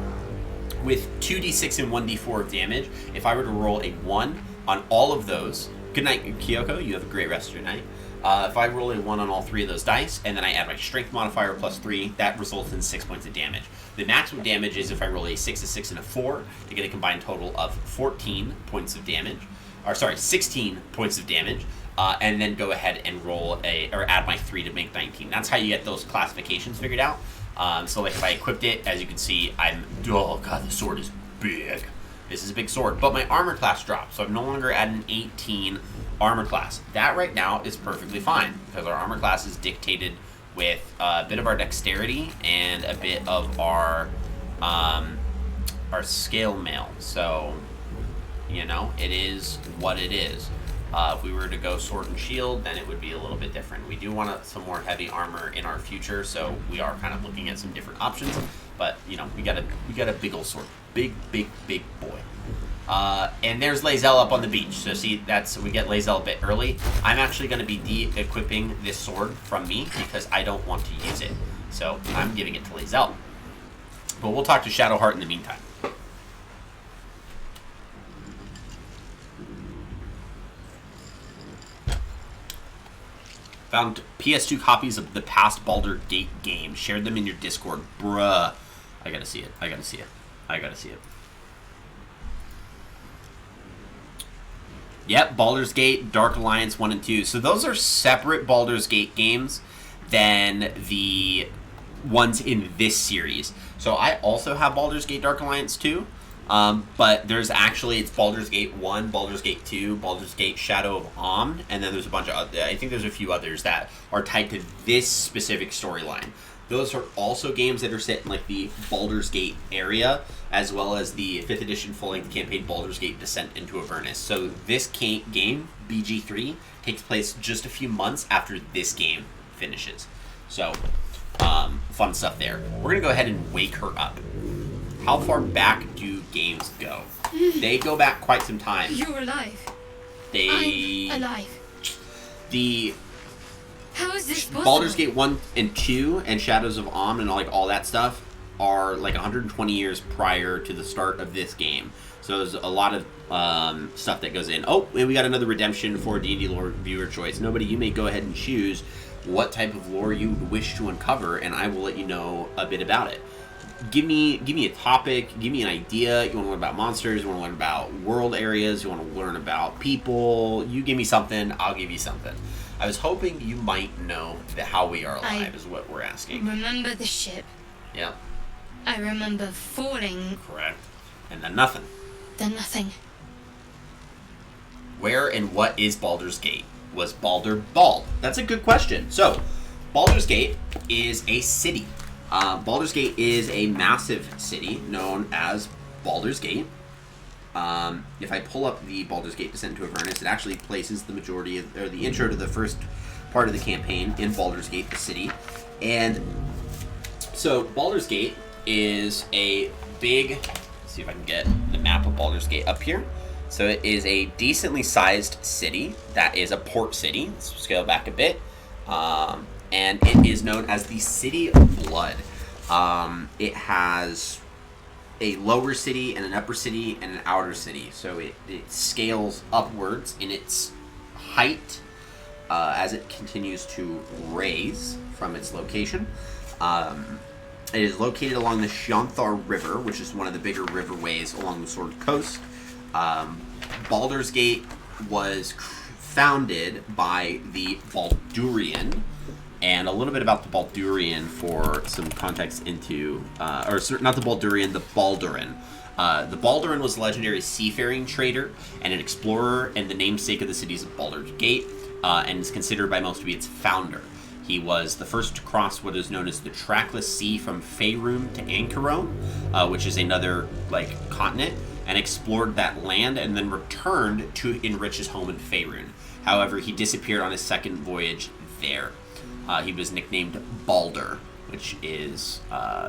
With 2d6 and 1d4 of damage, if I were to roll a 1 on all of those, good night, Kyoko, you have a great rest of your night. If I roll a 1 on all 3 of those dice, and then I add my strength modifier plus 3, that results in 6 points of damage. The maximum damage is if I roll a 6, a 6, and a 4 to get a combined total of 14 points of damage. Or sorry, 16 points of damage. And then go ahead and roll or add my 3 to make 19. That's how you get those classifications figured out. So like if I equipped it, as you can see, oh god, the sword is big. This is a big sword, but my armor class dropped, so I'm no longer at an 18 armor class. That right now is perfectly fine, because our armor class is dictated with a bit of our dexterity and a bit of our scale mail. So, you know, it is what it is. If we were to go sword and shield, then it would be a little bit different. We do want some more heavy armor in our future, so we are kind of looking at some different options. But you know, we got a big old sword, big boy. And there's Lae'zel up on the beach. So see, we get Lae'zel a bit early. I'm actually going to be de-equipping this sword from me because I don't want to use it. So I'm giving it to Lae'zel. But we'll talk to Shadowheart in the meantime. Found PS2 copies of the past Baldur Gate game. Shared them in your Discord. Bruh. I gotta see it. Yep, Baldur's Gate, Dark Alliance 1 and 2. So those are separate Baldur's Gate games than the ones in this series. So I also have Baldur's Gate Dark Alliance 2. But there's actually, it's Baldur's Gate 1, Baldur's Gate 2, Baldur's Gate Shadow of Amn, and then there's a bunch of, I think there's a few others that are tied to this specific storyline. Those are also games that are set in like the Baldur's Gate area, as well as the 5th edition full-length campaign Baldur's Gate Descent into Avernus. So this game, BG3, takes place just a few months after this game finishes. So, fun stuff there. We're going to go ahead and wake her up. How far back do games go? They go back quite some time. You're alive. I'm alive. How is this possible? Baldur's Gate 1 and 2 and Shadows of Amn and all that stuff are like 120 years prior to the start of this game. So there's a lot of stuff that goes in. Oh, and we got another redemption for D&D lore viewer choice. Nobody, you may go ahead and choose what type of lore you wish to uncover, and I will let you know a bit about it. Give me a topic, give me an idea. You want to learn about monsters, you want to learn about world areas, you want to learn about people. You give me something, I'll give you something. I was hoping you might know that how we are alive is what we're asking. Remember the ship. Yeah. I remember falling. Correct. And then nothing. Then nothing. Where and what is Baldur's Gate? Was Baldur bald? That's a good question. So, Baldur's Gate is a city. Baldur's Gate is a massive city known as Baldur's Gate. If I pull up the Baldur's Gate Descent into Avernus, it actually places the majority of, or the intro to the first part of the campaign in Baldur's Gate, the city. And so Baldur's Gate is a big, let's see if I can get the map of Baldur's Gate up here. So it is a decently sized city that is a port city. Let's scale back a bit. And it is known as the City of Blood. It has a lower city and an upper city and an outer city. So it scales upwards in its height as it continues to raise from its location. It is located along the Shionthar River, which is one of the bigger riverways along the Sword Coast. Baldur's Gate was founded by the Baldurian, and a little bit about the Baldurian for some context into, or not the Baldurian, the Baldurin. The Baldurin was a legendary seafaring trader and an explorer and the namesake of the cities of Baldur's Gate, and is considered by most to be its founder. He was the first to cross what is known as the Trackless Sea from Faerûn to Ank'Harone, which is another continent, and explored that land and then returned to enrich his home in Faerun. However, he disappeared on his second voyage there. He was nicknamed Baldur, which is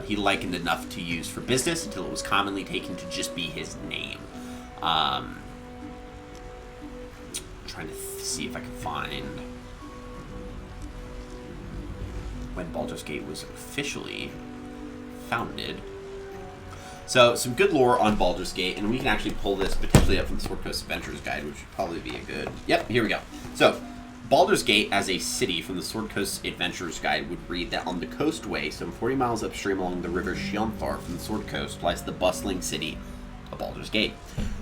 he likened enough to use for business until it was commonly taken to just be his name. Trying to see if I can find when Baldur's Gate was officially founded. So, some good lore on Baldur's Gate, and we can actually pull this potentially up from the Sword Coast Adventures Guide, which would probably be a good... Yep, here we go. So, Baldur's Gate as a city from the Sword Coast Adventures Guide would read that on the coastway, some 40 miles upstream along the river Shionthar from the Sword Coast, lies the bustling city of Baldur's Gate.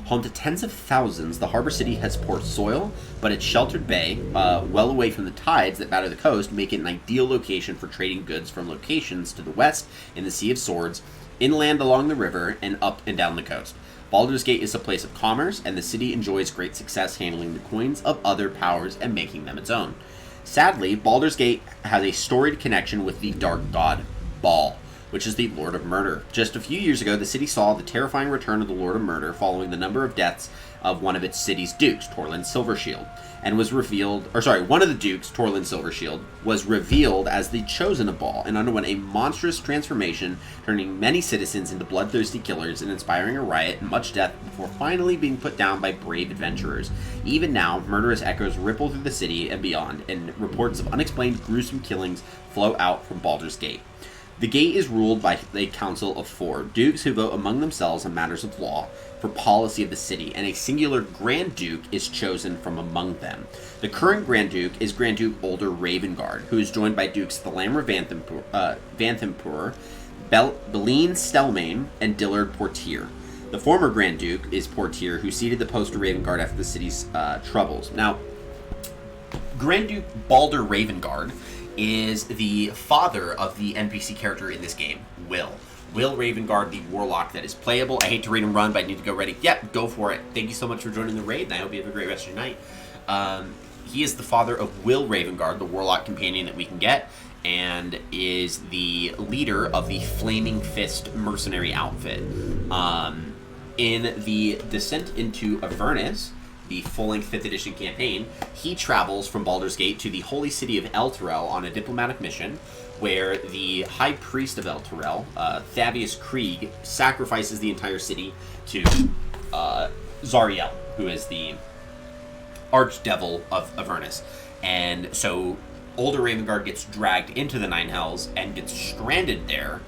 Home to tens of thousands, the harbor city has poor soil, but its sheltered bay, well away from the tides that batter the coast, make it an ideal location for trading goods from locations to the west in the Sea of Swords, inland along the river, and up and down the coast. Baldur's Gate is a place of commerce, and the city enjoys great success handling the coins of other powers and making them its own. Sadly, Baldur's Gate has a storied connection with the dark god Baal, which is the Lord of Murder. Just a few years ago, the city saw the terrifying return of the Lord of Murder following the number of deaths of one of its city's dukes, Torlin Silvershield, and was revealed, one of the dukes, Torlin Silvershield, was revealed as the chosen of Baal and underwent a monstrous transformation, turning many citizens into bloodthirsty killers and inspiring a riot and much death before finally being put down by brave adventurers. Even now, murderous echoes ripple through the city and beyond, and reports of unexplained gruesome killings flow out from Baldur's Gate. The gate is ruled by a council of 4 dukes who vote among themselves on matters of law for policy of the city, and a singular Grand Duke is chosen from among them. The current Grand Duke is Grand Duke Older Ravengard, who is joined by Dukes Thalamr Vanthampur, Beline Stelmane, and Dillard Portier. The former Grand Duke is Portier, who ceded the post to Ravengard after the city's troubles. Now, Grand Duke Baldur Ravengard is the father of the NPC character in this game, Will. Will Ravengard, the warlock that is playable. I hate to read and run, but I need to go ready. Yep, go for it. Thank you so much for joining the raid, and I hope you have a great rest of your night. He is the father of Will Ravengard, the warlock companion that we can get, and is the leader of the Flaming Fist mercenary outfit. In the Descent into Avernus, the full-length 5th edition campaign, he travels from Baldur's Gate to the holy city of Elturel on a diplomatic mission, where the High Priest of Elturel, Thavius Krieg, sacrifices the entire city to Zariel, who is the archdevil of Avernus. And so Older Ravengard gets dragged into the Nine Hells and gets stranded there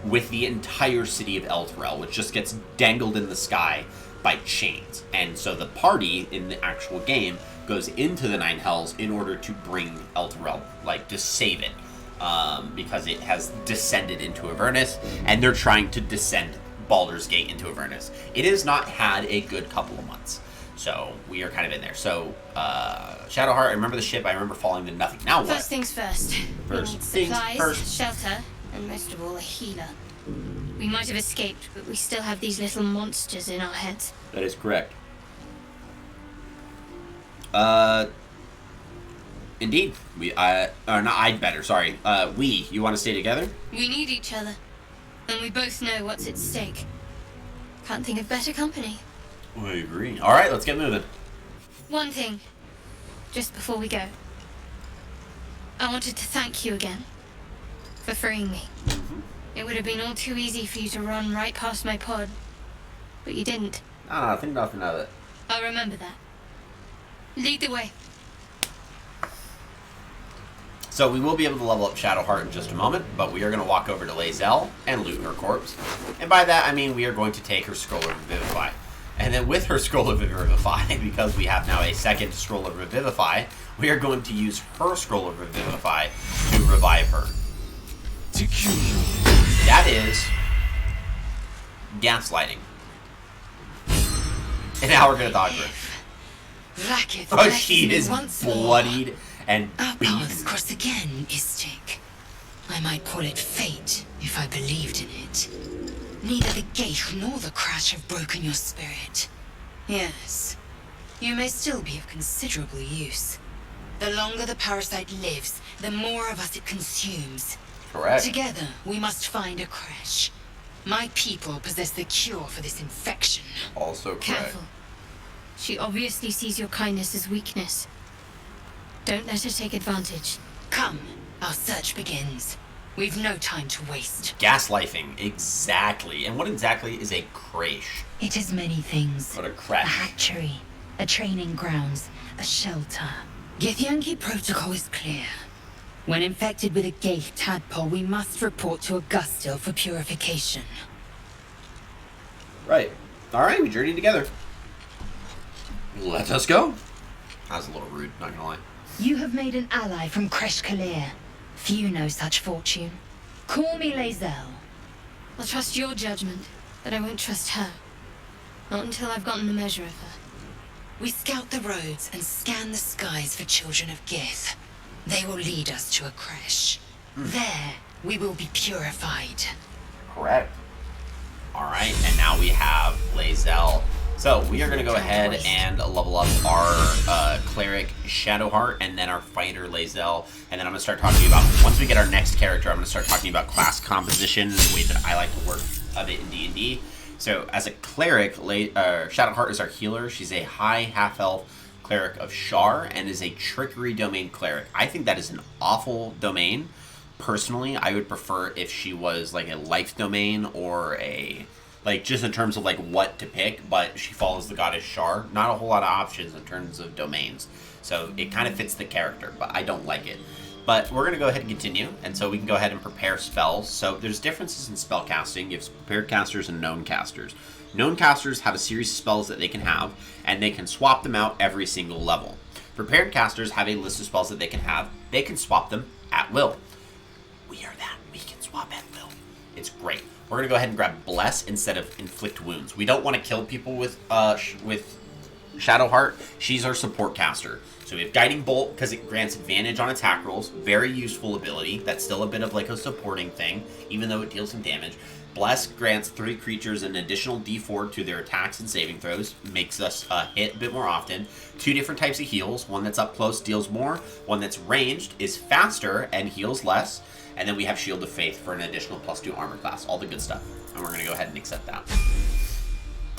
with the entire city of Elturel, which just gets dangled in the sky by chains. And so the party in the actual game goes into the Nine Hells in order to bring Elturel, to save it, because it has descended into Avernus, and they're trying to descend Baldur's Gate into Avernus. It has not had a good couple of months, so we are kind of in there. So, Shadowheart, I remember the ship, I remember falling to nothing. Now what? First things first. First We need things supplies, first. shelter, and most of all, a healer. We might have escaped, but we still have these little monsters in our heads. That is correct. Indeed. You want to stay together? We need each other, and we both know what's at stake. Can't think of better company. I agree. Alright, let's get moving. One thing, just before we go. I wanted to thank you again for freeing me. It would have been all too easy for you to run right past my pod, but you didn't. I think nothing of it. I'll remember that. Lead the way. So we will be able to level up Shadowheart in just a moment, but we are going to walk over to Lae'zel and loot her corpse. And by that, I mean we are going to take her Scroll of Revivify. And then with her Scroll of Revivify, because we have now a second Scroll of Revivify, we are going to use her Scroll of Revivify to revive her. To cure you. That is gaslighting. And now we're going to dodge her. Oh, she is bloodied and Our beaten. paths cross again, Istik. I might call it fate, if I believed in it. Neither the gate nor the crash have broken your spirit. Yes, you may still be of considerable use. The longer the parasite lives, the more of us it consumes. Correct. Together, we must find a crash. My people possess the cure for this infection. Also correct. Careful. She obviously sees your kindness as weakness. Don't let her take advantage. Come, our search begins. We've no time to waste. Gaslighting, exactly. And what exactly is a creche? It is many things. What a A creche. hatchery, a training grounds, a shelter. Githyanki protocol is clear. When infected with a Ghaik tadpole, we must report to Augustil for purification. Right. Alright, we journey together. Let us go. That was a little rude, not gonna lie. You have made an ally from Kresh Kalir. Few know such fortune. Call me Lae'zel. I'll trust your judgment, but I won't trust her. Not until I've gotten the measure of her. We scout the roads and scan the skies for children of Gith. They will lead us to a creche. There, we will be purified. Correct. Alright, and now we have Lae'zel. So, we are going to go ahead and level up our cleric Shadowheart, and then our fighter Lae'zel, and then I'm going to start talking about, once we get our next character, I'm going to start talking about class composition, the way that I like to work of it in D&D. So, as a cleric, Shadowheart is our healer. She's a high half-elf cleric of Shar, and is a trickery domain cleric. I think that is an awful domain. Personally, I would prefer if she was like a life domain or a... like, just in terms of, like, what to pick, but she follows the goddess Shar. Not a whole lot of options in terms of domains. So, it kind of fits the character, but I don't like it. But we're going to go ahead and continue, and so we can go ahead and prepare spells. So, there's differences in spell casting. You have prepared casters and known casters. Known casters have a series of spells that they can have, and they can swap them out every single level. Prepared casters have a list of spells that they can have. They can swap them at will. We are that. We can swap at will. It's great. We're going to go ahead and grab Bless instead of Inflict Wounds. We don't want to kill people with Shadowheart. She's our support caster. So we have Guiding Bolt because it grants advantage on attack rolls. Very useful ability. That's still a bit of like a supporting thing, even though it deals some damage. Bless grants 3 creatures an additional d4 to their attacks and saving throws. Makes us hit a bit more often. 2 different types of heals. One that's up close deals more. One that's ranged is faster and heals less. And then we have Shield of Faith for an additional +2 armor class. All the good stuff. And we're going to go ahead and accept that.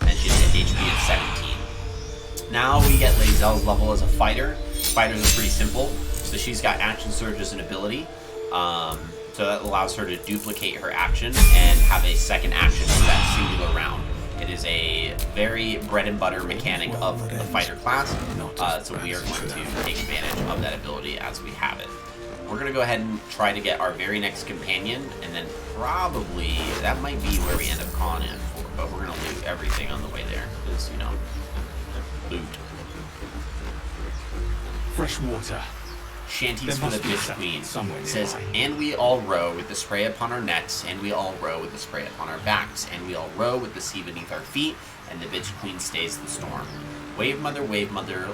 And she's at HP of 17. Now we get Lae'zel's level as a fighter. Fighters are pretty simple. So she's got Action Surge as an ability. So that allows her to duplicate her action and have a second action for that singular round. It is a very bread and butter mechanic of the fighter class. So we are going to take advantage of that ability as we have it. We're going to go ahead and try to get our very next companion, and then probably, that might be where we end up calling in for, but we're going to loot everything on the way there, because, you know, loot. Fresh water. Shanties for the Bitch Queen. It says, and we all row with the spray upon our necks, and we all row with the spray upon our backs, and we all row with the sea beneath our feet, and the Bitch Queen stays the storm. Wave mother,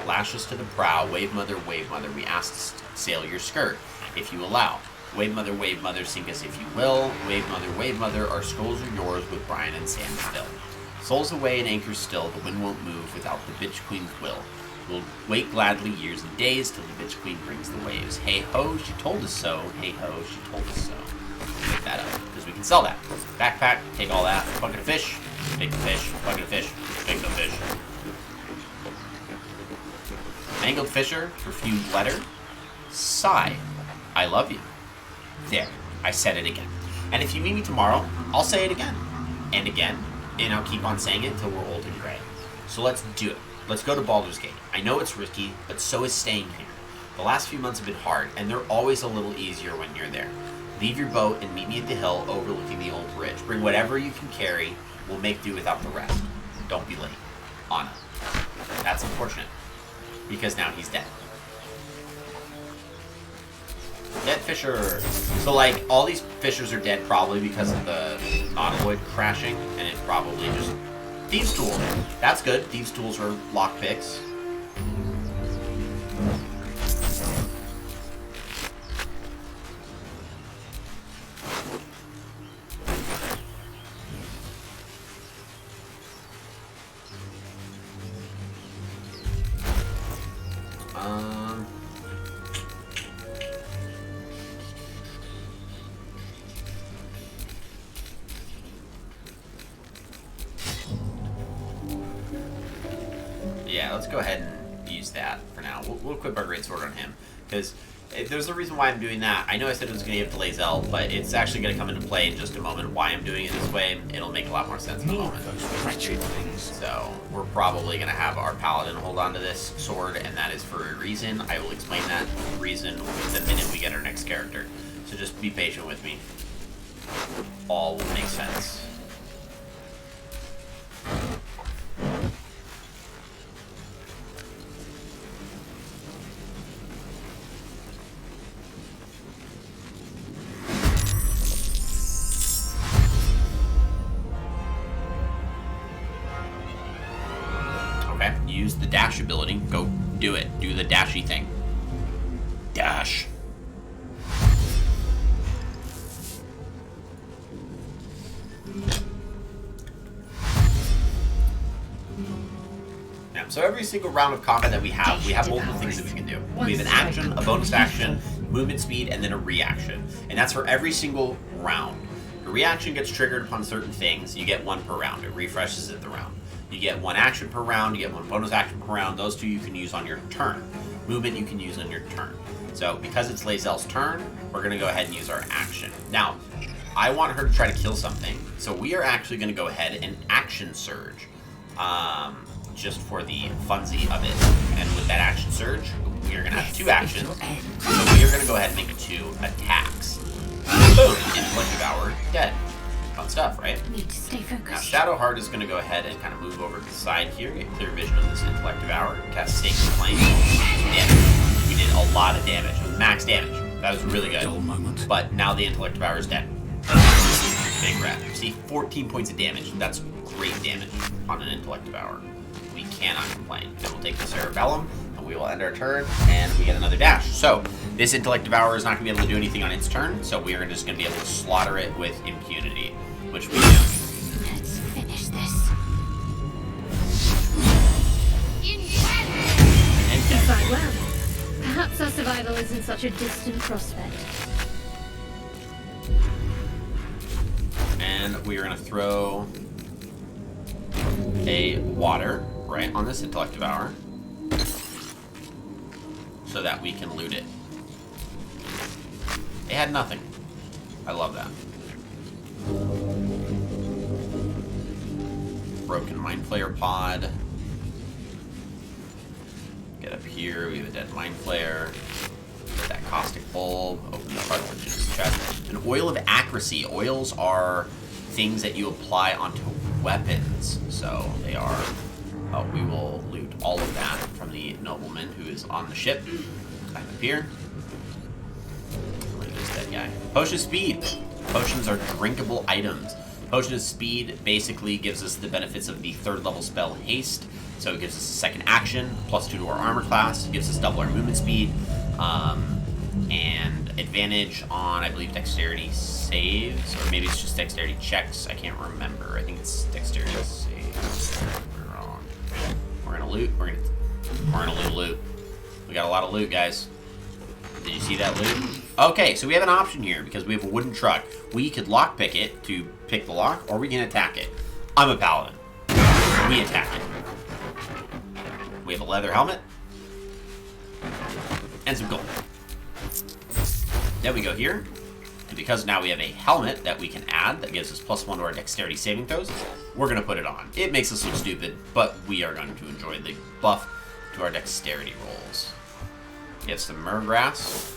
lash us to the prow. Wave mother, we ask to sail your skirt, if you allow. Wave mother, sink us if you will. Wave mother, our skulls are yours with brine and sand still. Souls away and anchors still, the wind won't move without the Bitch Queen's will. We'll wait gladly years and days till the Bitch Queen brings the waves. Hey ho, she told us so. Hey ho, she told us so. Pick that up, because we can sell that. Backpack, take all that. Bucket of fish, take the fish. Bucket of fish, take the fish. Mangled Fisher, perfumed letter. Sigh, I love you. There, I said it again. And if you meet me tomorrow, I'll say it again. And again. And I'll keep on saying it until we're old and gray. So let's do it. Let's go to Baldur's Gate. I know it's risky, but so is staying here. The last few months have been hard, and they're always a little easier when you're there. Leave your boat and meet me at the hill overlooking the old bridge. Bring whatever you can carry. We'll make do without the rest. Don't be late. Anna. That's unfortunate, because now he's dead. Dead Fisher. So, like, all these Fishers are dead probably because of the Nautiloid crashing, and it's probably just Thieves' Tools. That's good. Thieves' Tools are lockpicks. let's go ahead and use that for now. We'll equip our greatsword on him, because there's a reason why I'm doing that. I know I said it was going to give delay Zell, but it's actually going to come into play in just a moment why I'm doing it this way. It'll make a lot more sense in a moment. Those wretched things. So we're probably going to have our paladin hold on to this sword, and that is for a reason. I will explain that reason the minute we get our next character. So just be patient with me. All will make sense. Okay, use the dash ability. Go do it. Do the dashy thing. Dash. So every single round of combat that we have multiple things that we can do. We have an action, a bonus action, movement speed, and then a reaction. And that's for every single round. The reaction gets triggered upon certain things. You get one per round. It refreshes it the round. You get one action per round. You get one bonus action per round. Those two you can use on your turn. Movement you can use on your turn. So because it's Lae'zel's turn, we're going to go ahead and use our action. Now, I want her to try to kill something. So we are actually going to go ahead and action surge. Just for the funsy of it. And with that action surge, we are going to have two actions. So we are going to go ahead and make 2 attacks. Boom! Intellect Devour, dead. Fun stuff, right? Need to stay focused. Now Shadowheart is going to go ahead and kind of move over to the side here, get clear vision of this Intellect Devour, cast Stake and Flame. Damage. We did a lot of damage. It was max damage. That was really good. But now the Intellect Devour is dead. Big rat. See, 14 points of damage. That's great damage on an Intellect Devour. We cannot complain. Then we'll take the Cerebellum, and we will end our turn, and we get another dash. So, this Intellect Devourer is not going to be able to do anything on its turn, so we are just going to be able to slaughter it with impunity, which we do. Let's finish this. And Quite well. Perhaps our survival isn't such a distant prospect. And we are going to throw a water right on this Intellect Devourer so that we can loot it. It had nothing. I love that. Broken Mind Flayer pod. Get up here, we have a dead Mind Flayer. Get that Caustic Bulb. Open the Cartridge's chest. An Oil of Accuracy. Oils are things that you apply onto weapons. So they are... Oh, we will loot all of that from the nobleman who is on the ship. Climb up here. Look at this dead guy. Potion of Speed. Potions are drinkable items. Potion of Speed basically gives us the benefits of the 3rd level spell Haste. So it gives us a second action, +2 to our armor class. It gives us double our movement speed. And advantage on, I believe, dexterity saves. Or maybe it's just dexterity checks. I can't remember. I think it's dexterity saves. We're wrong. We're gonna loot. We're gonna loot. We got a lot of loot, guys. Did you see that loot? Okay, so we have an option here because we have a wooden truck. We could lockpick it to pick the lock, or we can attack it. I'm a paladin. We attack it. We have a leather helmet and some gold. Then we go here, and because now we have a helmet that we can add that gives us +1 to our dexterity saving throws, we're going to put it on. It makes us look stupid, but we are going to enjoy the buff to our dexterity rolls. We have some myrgrass.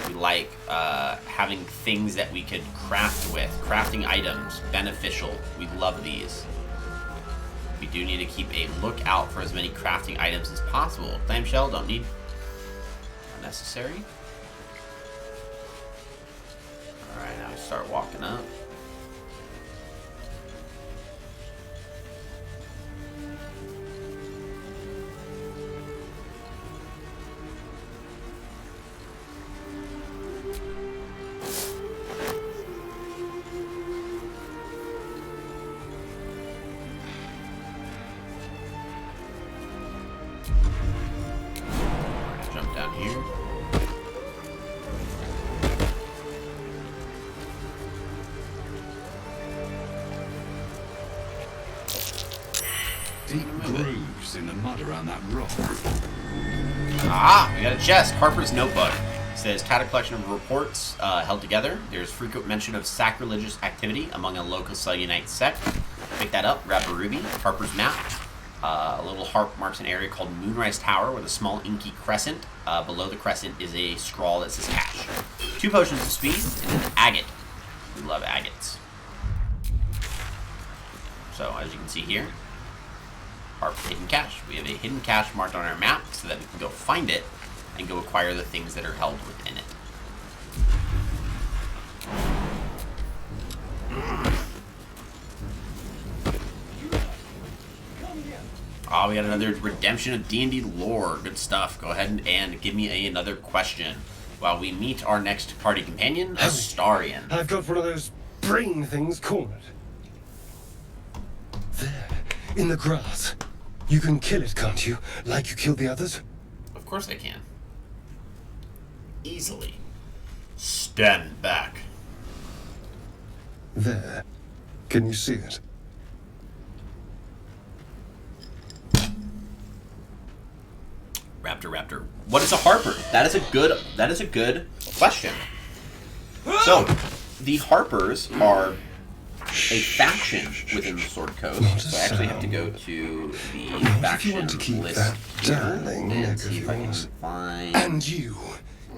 We like having things that we could craft with. Crafting items, beneficial. We love these. We do need to keep a lookout for as many crafting items as possible. Clamshell, don't need. Unnecessary. Alright, now we start walking up. Jump down here. deep grooves in the mud around that rock. Ah, we got a chest. Harper's notebook. It says, cat a collection of reports held together. There's frequent mention of sacrilegious activity among a local Selunite sect. Pick that up, grab a ruby. Harper's map. A little harp marks an area called Moonrise Tower with a small inky crescent. Below the crescent is a scrawl that says cash. 2 potions of speed and an agate. We love agates. So, as you can see here, harp hidden cache. We have a hidden cache marked on our map so that we can go find it and go acquire the things that are held within it. Oh, we got another redemption of D&D lore. Good stuff. Go ahead and give me another question while we meet our next party companion, Astarion. I've got one of those brain things cornered. There, in the grass. You can kill it, can't you? Like you killed the others? Of course I can. Easily. Stand back. There. Can you see it? Raptor. What is a Harper? That is a good question. So, the Harpers are a faction within the Sword Coast. So I actually have to go to the faction list here and see if I can find. And you,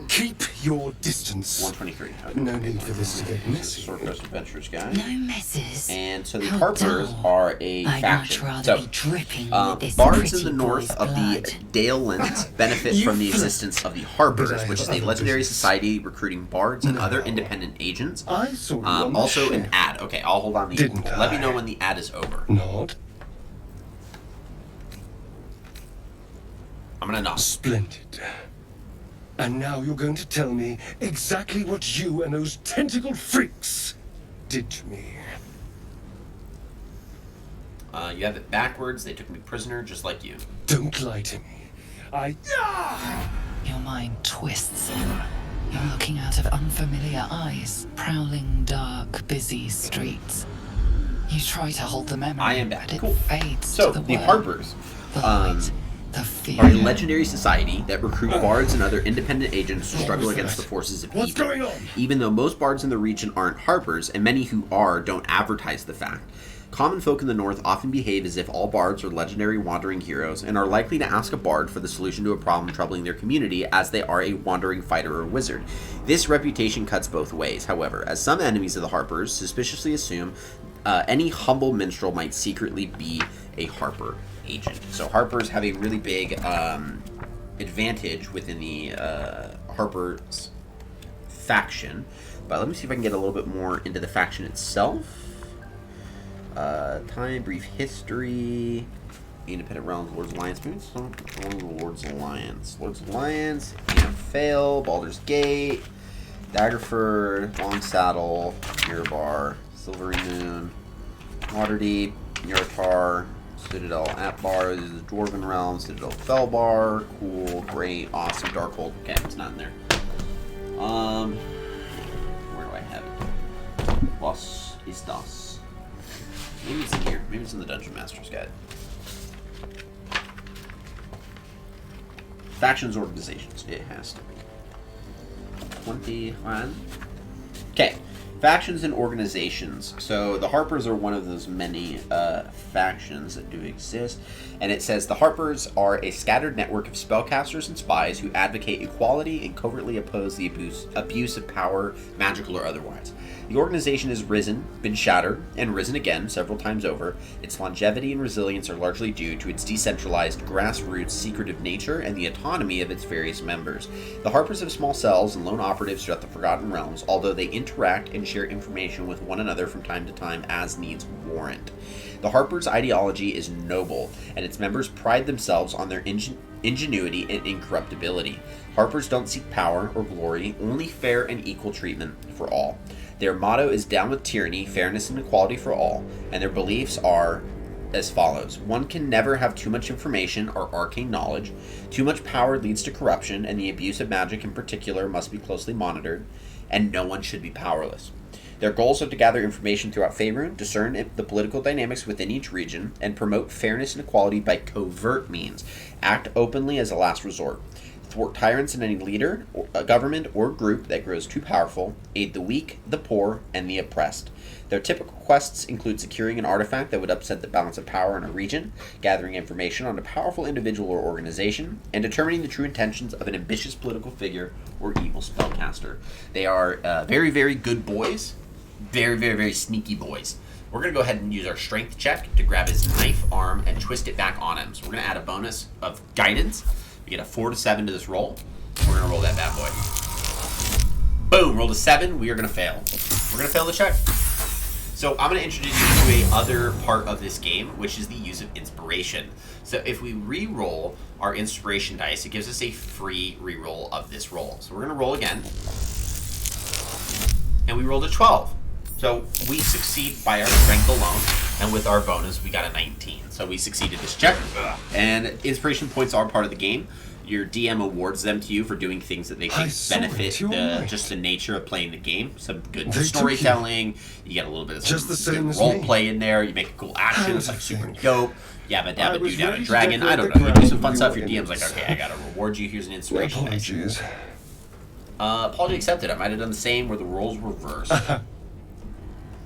keep your distance. 123. Okay. No need for this to get messy. Sword Coast Adventures guy. No messes. And so the How Harpers dull. are a I'd faction. much rather So be dripping bards with this in pretty the north boy's of the blood. Dalelands benefit from the existence of the Harpers, which is a legendary society recruiting bards and other independent agents. I saw you on the Also an ship. ad. Okay, I'll hold on to you. Didn't Let me I? know when the ad is over. Nod. I'm gonna nod. Splendid. And now you're going to tell me exactly what you and those tentacled freaks did to me. You have it backwards. They took me prisoner, just like you. Don't lie to me. Your mind twists. You're looking out of unfamiliar eyes, prowling dark, busy streets. You try to hold the memory, I am back. but it Cool. fades So to the the worm. Harpers The light, the fear. are a legendary society that recruit bards and other independent agents to struggle against the forces of What's evil. going on? Even though most bards in the region aren't Harpers, and many who are don't advertise the fact. Common folk in the north often behave as if all bards are legendary wandering heroes and are likely to ask a bard for the solution to a problem troubling their community as they are a wandering fighter or wizard. This reputation cuts both ways, however, as some enemies of the Harpers suspiciously assume any humble minstrel might secretly be a Harper agent. So Harpers have a really big advantage within the Harpers faction. But let me see if I can get a little bit more into the faction itself. Time, brief history, Independent Realms, Lord's Alliance. Maybe it's some Lord's Alliance. Lord's Alliance, Fail, Baldur's Gate, Daggerford, Long Saddle, Mirabar, Silvery Moon, Waterdeep, Yurtar, Citadel Atbar. This is the Dwarven Realm, Citadel Felbar. Cool, great, awesome, Darkhold. Okay, it's not in there. Where do I have it? Was estas? Maybe it's in here. Maybe it's in the Dungeon Master's Guide. Factions, organizations. It has to be. 21. Okay. Factions and organizations. So the Harpers are one of those many factions that do exist. And it says the Harpers are a scattered network of spellcasters and spies who advocate equality and covertly oppose the abuse of power, magical or otherwise. The organization has risen, been shattered, and risen again several times over. Its longevity and resilience are largely due to its decentralized, grassroots, secretive nature and the autonomy of its various members. The Harpers have small cells and lone operatives throughout the Forgotten Realms, although they interact and share information with one another from time to time as needs warrant. The Harpers' ideology is noble, and its members pride themselves on their ingenuity and incorruptibility. Harpers don't seek power or glory, only fair and equal treatment for all. Their motto is down with tyranny, fairness and equality for all, and their beliefs are as follows. One can never have too much information or arcane knowledge. Too much power leads to corruption, and the abuse of magic in particular must be closely monitored, and no one should be powerless. Their goals are to gather information throughout Faerun, discern the political dynamics within each region, and promote fairness and equality by covert means. Act openly as a last resort. Thwart tyrants and any leader, a government, or group that grows too powerful. Aid the weak, the poor, and the oppressed. Their typical quests include securing an artifact that would upset the balance of power in a region, gathering information on a powerful individual or organization, and determining the true intentions of an ambitious political figure or evil spellcaster. They are very, very good boys. Very, very, very sneaky boys. We're going to go ahead and use our strength check to grab his knife arm and twist it back on him. So we're going to add a bonus of guidance. We get a 4 to 7 to this roll. We're going to roll that bad boy. Boom, rolled a 7. We are going to fail. We're going to fail the check. So I'm going to introduce you to a other part of this game, which is the use of inspiration. So if we re-roll our inspiration dice, it gives us a free re-roll of this roll. So we're going to roll again. And we rolled a 12. So we succeed by our strength alone, and with our bonus, we got a 19. So we succeeded this check, and inspiration points are part of the game. Your DM awards them to you for doing things that they think benefit just the nature of playing the game. Some good storytelling, you get a little bit of some role play in there, you make a cool action, it's like super dope. Yabba dabba do down a dragon, I don't know, you do some fun stuff, your DM's like, okay, I gotta reward you, here's an inspiration dice. Apology accepted, I might have done the same where the roles were reversed.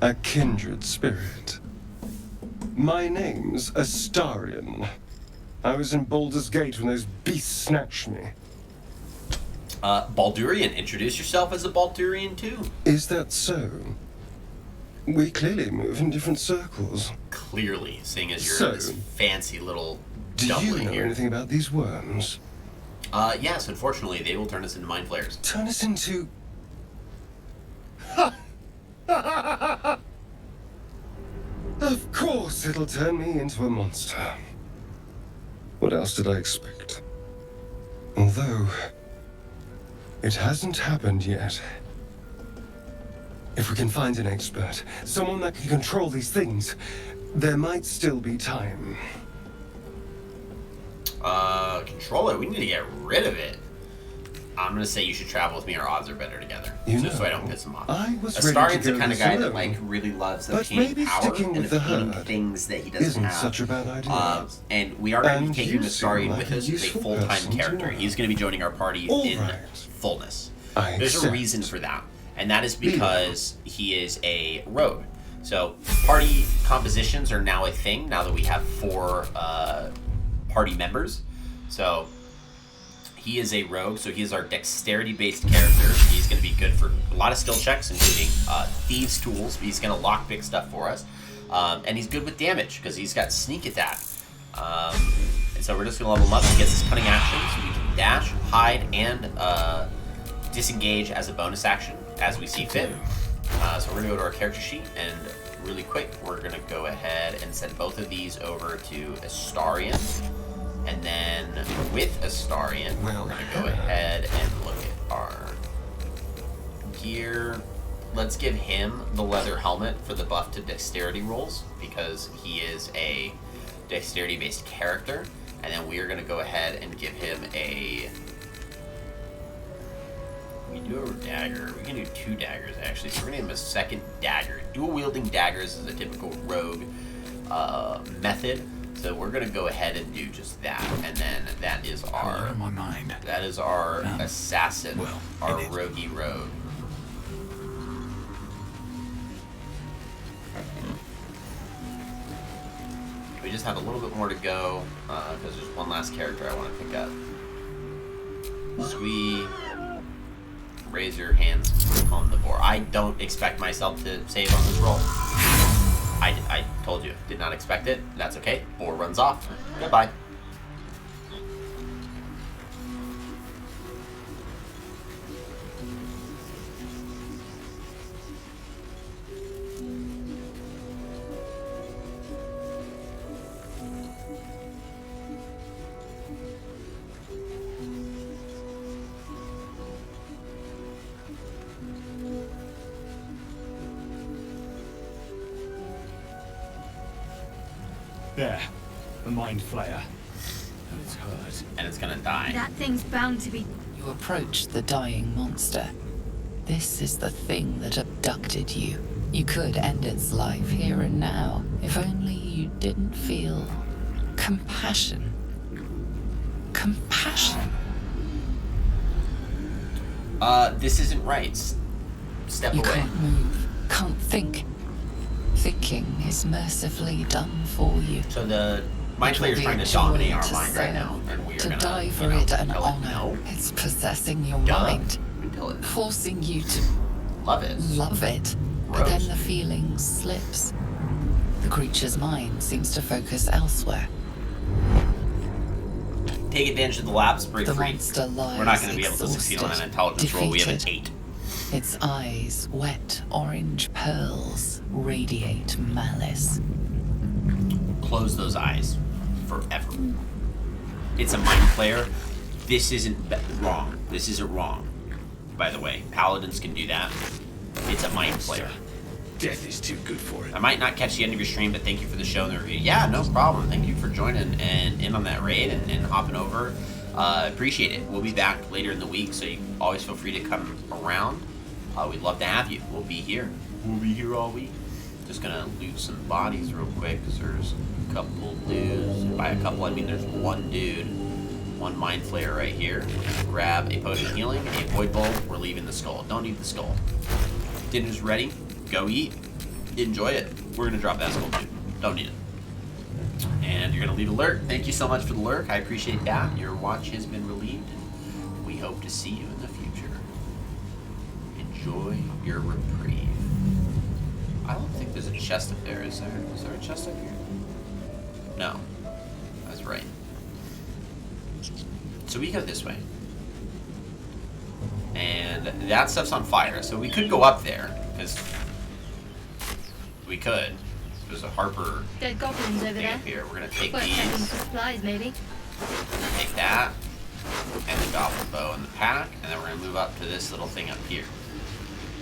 A kindred spirit. My name's Astarion. I was in Baldur's Gate when those beasts snatched me. Baldurian. Introduce yourself as a Baldurian, too. Is that so? We clearly move in different circles. Clearly, seeing as you're in this fancy little doublet here. Do you know here. anything about these worms? Yes, unfortunately, they will turn us into mind flayers. Turn us into... Of course it'll turn me into a monster. What else did I expect? Although, it hasn't happened yet. If we can find an expert, someone that can control these things, there might still be time. Control it? We need to get rid of it. I'm gonna say you should travel with me. Our odds are better together. Just so I don't piss him off. Astarion's the kind of guy that like really loves obtaining power and obtaining things that he doesn't have. Such a bad idea. And we are going to be taking Astarion with us as a full-time character. He's going to be joining our party in fullness. There's a reason for that, and that is because he is a rogue. So party compositions are now a thing now that we have 4 party members. So he is a rogue, so he is our dexterity-based character. He's going to be good for a lot of skill checks, including thieves' tools. He's going to lockpick stuff for us. And he's good with damage, because he's got sneak attack. And so we're just going to level him up. He gets his cunning action, so we can dash, hide, and disengage as a bonus action as we see fit. So we're going to go to our character sheet, and really quick, we're going to go ahead and send both of these over to Astarion. And then with Astarion, we're going to go ahead and look at our gear. Let's give him the leather helmet for the buff to dexterity rolls, because he is a dexterity-based character. And then we are going to go ahead and give him a... We do a dagger. We can do 2 daggers, actually. So we're going to give him a second dagger. Dual-wielding daggers is a typical rogue method. So we're going to go ahead and do just that. And then that is our... my mind. That is our assassin, our roguey rogue. We just have a little bit more to go, because there's one last character I want to pick up. Squee, raise your hands on the board. I don't expect myself to save on this roll. I told you, did not expect it. That's okay. Boar runs off. Goodbye. There. The Mind Flayer. And it's hurt. And it's gonna die. That thing's bound to be... You approach the dying monster. This is the thing that abducted abducted you. You could end its life here and now, if only you didn't feel compassion. Compassion. This isn't right. Step You away. can't move, can't think. Thinking is mercifully done for you. So the Mind It will Flayer's be trying a to joy dominate our to mind right serve, now, and we are to gonna, die for you know, it an tell it honor. no. It's possessing your Duh. mind, We tell it forcing you to love it. love it. But Gross. then the feeling slips. The creature's mind seems to focus elsewhere. Take advantage of the lapse, break The free. monster lies We're not going to be able to succeed on an exhausted, intelligence roll. We have an defeated. 8. Its eyes, wet orange pearls, radiate malice. Close those eyes forever. It's a Mind Flayer. This isn't wrong. This isn't wrong. By the way, paladins can do that. It's a Mind Flayer. Death is too good for it. I might not catch the end of your stream, but thank you for the show and the review. Yeah, no problem. Thank you for joining and in on that raid and hopping over. Appreciate it. We'll be back later in the week, so you always feel free to come around. We'd love to have you. We'll be here. We'll be here all week. Just gonna loot some bodies real quick, because there's a couple dudes. By a couple, I mean there's one dude, one Mind Flayer right here. Grab a potion of healing, a void bolt. We're leaving the skull. Don't eat the skull. Dinner's ready. Go eat. Enjoy it. We're gonna drop that skull too. Don't need it. And you're gonna leave a lurk. Thank you so much for the lurk. I appreciate that. Your watch has been relieved, and we hope to see you in the future. Enjoy your reprieve. I don't think there's a chest up there, is there? Is there a chest up here? No. That's right. So we go this way. And that stuff's on fire, so we could go up there, because we could. There's a Harper Dead goblins over thing there. up here. We're gonna take Worth checking these, supplies, maybe. take that, and the goblin bow in the pack, and then we're gonna move up to this little thing up here.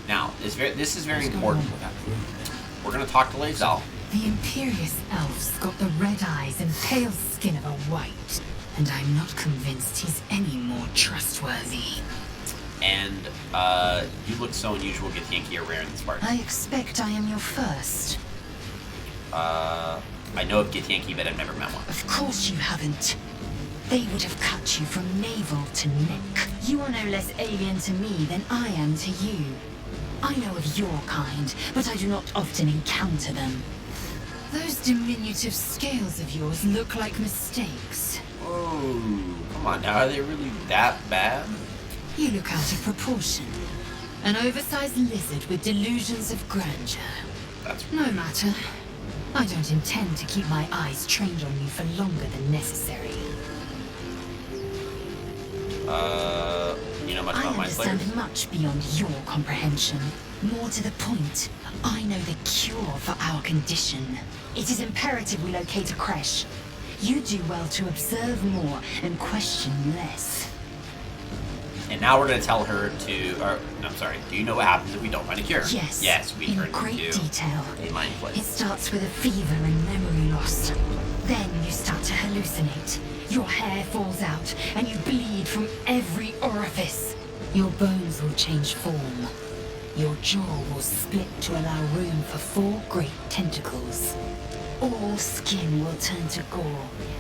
Now, this is very important. We're gonna talk to Lae'zel. The Imperious Elf's got the red eyes and pale skin of a white, and I'm not convinced he's any more trustworthy. And you look so unusual, Githyanki, are rare in this part. I expect I am your first. I know of Githyanki, but I've never met one. Of course you haven't. They would have cut you from navel to neck. You are no less alien to me than I am to you. I know of your kind, but I do not often encounter them. Those diminutive scales of yours look like mistakes. Oh, come on now, are they really that bad? You look out of proportion. An oversized lizard with delusions of grandeur. That's No matter. I don't intend to keep my eyes trained on you for longer than necessary. You know much I about Mind understand Flayers? much beyond your comprehension. More to the point, I know the cure for our condition. It is imperative we locate a creche. You do well to observe more and question less. And now we're going to tell her to, I'm sorry, do you know what happens if we don't find a cure? Yes. Yes, we in turn great into detail. a Mind It Flayer. starts with a fever and memory loss. Then you start to hallucinate. Your hair falls out and you bleed from every orifice. Your bones will change form. Your jaw will split to allow room for 4 great tentacles. All skin will turn to gore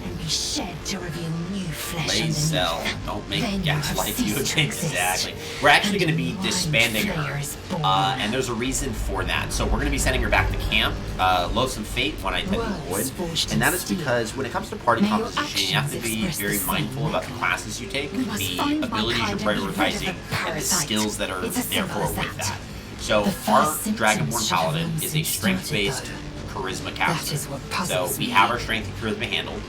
and be shed to reveal new flesh Lae'zel, underneath. don't make Then you have gaslight you ceased to exist. exactly. We're actually going to be And disbanding Mind her, Flayer is born. and there's a reason for that. So we're going to be sending her back to camp, Loathsome Fate, when I tend to Words avoid, forged and that in is steel. because when it comes to party May your composition, you have to actions be express very the mindful same about the record. classes you take, We must the find my abilities you're kind and be rid of the prioritizing, and the parasite. skills that are It's as simple therefore as with that. that. So The first our symptoms Dragonborn should have Paladin long is a since strength-based started, charisma That caster. is what So puzzles we me. have our strength and charisma handled.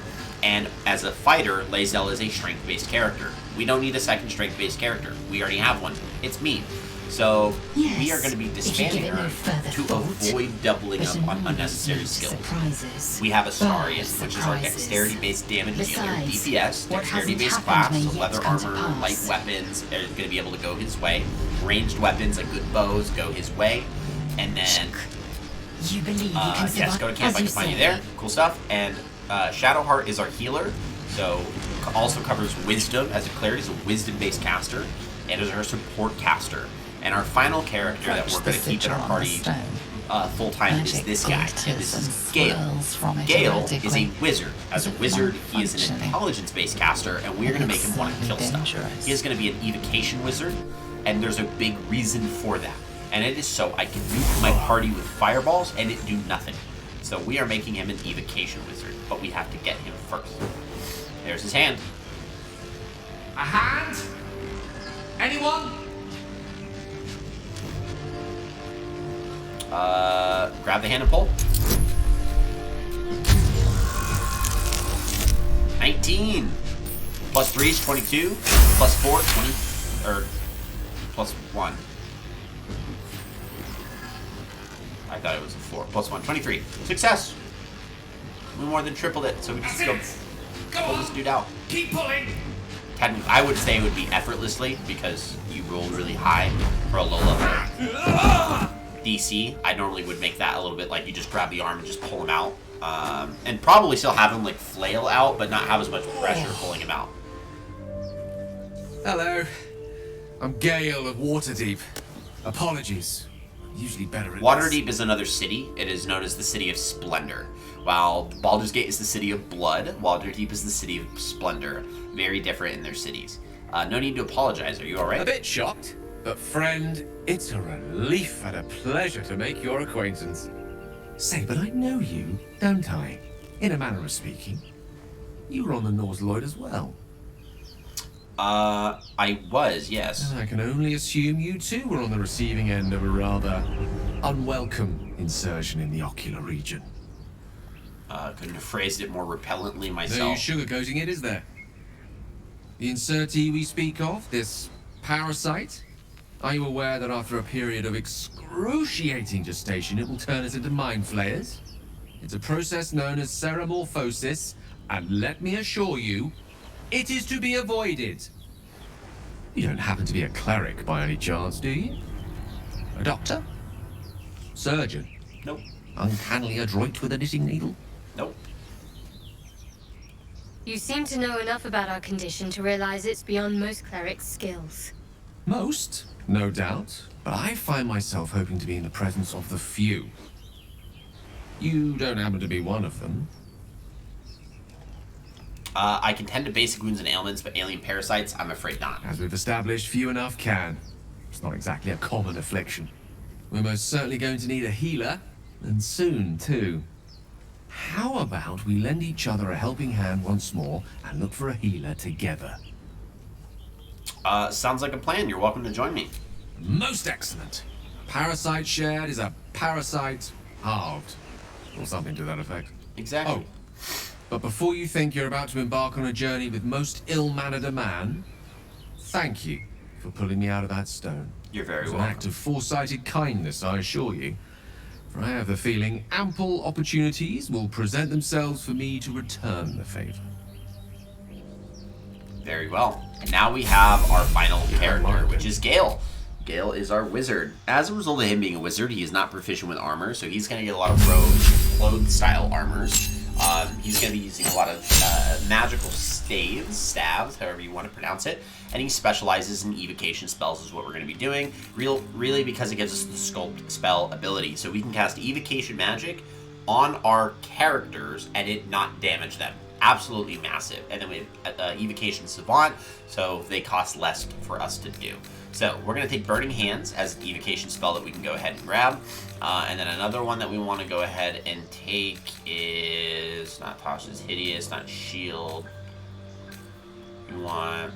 And as a fighter, Lae'zel is a strength-based character. We don't need a second strength-based character. We already have one. It's me. So we Yes, are going to be if you disbanding give it no her further to thought. avoid doubling But up on enormous unnecessary neat skills. surprises. We have Bird Astarion, which is our surprises. dexterity-based damage dealer, Besides, DPS, what dexterity-based hasn't class, happened so may leather yet come to armor, light pass. weapons are going to be able to go his way. Ranged weapons, like good bows, go his way. And then, You believe you can survive, yes, go to camp, I as can find you say. there. Cool stuff. And Shadowheart is our healer, so also covers wisdom. As a cleric, is a wisdom-based caster, and is our support caster. And our final character that we're going to keep in our party full time is this guy. And this is Gale. Gale is a wizard. As a wizard, he is an intelligence-based caster, and we're going to make him want to kill stuff. He is going to be an evocation wizard, and there's a big reason for that. And it is so I can nuke my party with fireballs and it do nothing. So we are making him an evocation wizard, but we have to get him first. There's his hand. A hand? Anyone? Grab the hand and pull. 19. Plus 3 is 22. Plus 4, 20. Or plus 1. I thought it was a 4. Plus 1, 23. Success! We more than tripled it, so we just go pull this dude out. Keep pulling! Technically, I would say it would be effortlessly because you rolled really high for a low level DC. I normally would make that a little bit like you just grab the arm and just pull him out. And probably still have him like flail out, but not have as much pressure pulling him out. Hello. I'm Gale of Waterdeep. Apologies. Usually better at Waterdeep is another city. It is known as the City of Splendor. While Baldur's Gate is the City of Blood, Waterdeep is the City of Splendor. Very different in their cities. No need to apologize. Are you alright? A bit shocked, but friend, it's a relief and a pleasure to make your acquaintance. Say, but I know you, don't I? In a manner of speaking. You were on the Norse Lloyd as well. I was, yes. I can only assume you too were on the receiving end of a rather unwelcome insertion in the ocular region. Couldn't have phrased it more repellently myself. No sugarcoating it, is there? The insertee we speak of, this parasite, are you aware that after a period of excruciating gestation, it will turn us into mind flayers? It's a process known as ceramorphosis, and let me assure you, it is to be avoided. You don't happen to be a cleric by any chance, do you? A doctor? Surgeon? Nope. Uncannily adroit with a knitting needle? Nope. You seem to know enough about our condition to realize it's beyond most clerics' skills. Most, no doubt, but I find myself hoping to be in the presence of the few. You don't happen to be one of them. I can tend to basic wounds and ailments, but alien parasites, I'm afraid not. As we've established, few enough can. It's not exactly a common affliction. We're most certainly going to need a healer, and soon, too. How about we lend each other a helping hand once more and look for a healer together? Sounds like a plan. You're welcome to join me. Most excellent. Parasite shared is a parasite halved. Or something to that effect. Exactly. Oh, but before you think you're about to embark on a journey with most ill-mannered a man, thank you for pulling me out of that stone. You're very It's welcome. an act of foresighted kindness, I assure you. For I have the feeling ample opportunities will present themselves for me to return the favor. Very well. And now we have our final character, which is Gale. Gale is our wizard. As a result of him being a wizard, he is not proficient with armor, so he's going to get a lot of rogue, clothed-style armors. He's going to be using a lot of magical stabs, however you want to pronounce it, and he specializes in evocation spells is what we're going to be doing, really because it gives us the sculpt spell ability. So we can cast evocation magic on our characters and it not damage them. Absolutely massive. And then we have evocation savant, so they cost less for us to do. So we're going to take Burning Hands as an evocation spell that we can go ahead and grab. And then another one that we want to go ahead and take is not Tasha's Hideous, not Shield. We want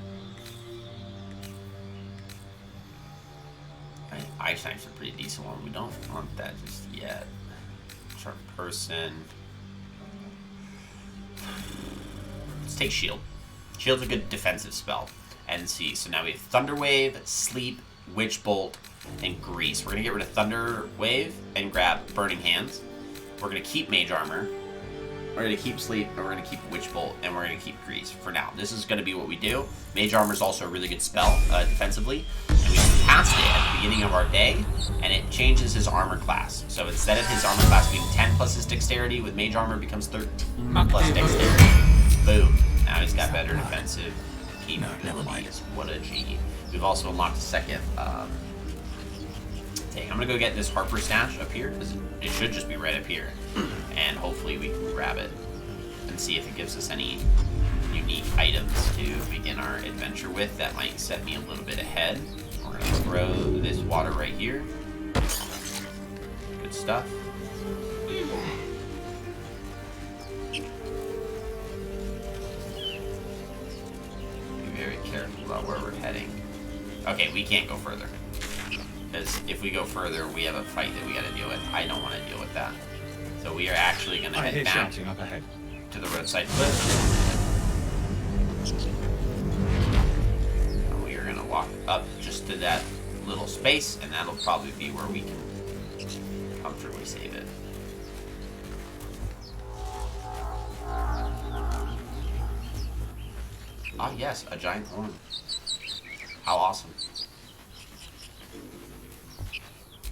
Ice Knife's a pretty decent one. We don't want that just yet. Sharp Person. Let's take Shield. Shield's a good defensive spell. And see, so now we have Thunder Wave, Sleep, Witch Bolt, and Grease. We're going to get rid of Thunder Wave and grab Burning Hands. We're going to keep Mage Armor. We're going to keep Sleep, and we're going to keep Witch Bolt, and we're going to keep Grease for now. This is going to be what we do. Mage Armor is also a really good spell defensively. And we cast it at the beginning of our day, and it changes his armor class. So instead of his armor class being 10 plus his dexterity, with Mage Armor becomes 13 plus dexterity. Boom. Now he's got better defensive capabilities. What a G. We've also unlocked a second take. I'm gonna go get this Harper stash up here, because it should just be right up here. And hopefully we can grab it and see if it gives us any unique items to begin our adventure with that might set me a little bit ahead. We're gonna throw this water right here. Good stuff. Be very careful about where we're heading. Okay, we can't go further. Because if we go further, we have a fight that we gotta deal with. I don't want to deal with that. So we are actually gonna head back up ahead. to the roadside cliff. And we are gonna walk up just to that little space, and that'll probably be where we can comfortably save it. Ah, yes, a giant horn. How awesome.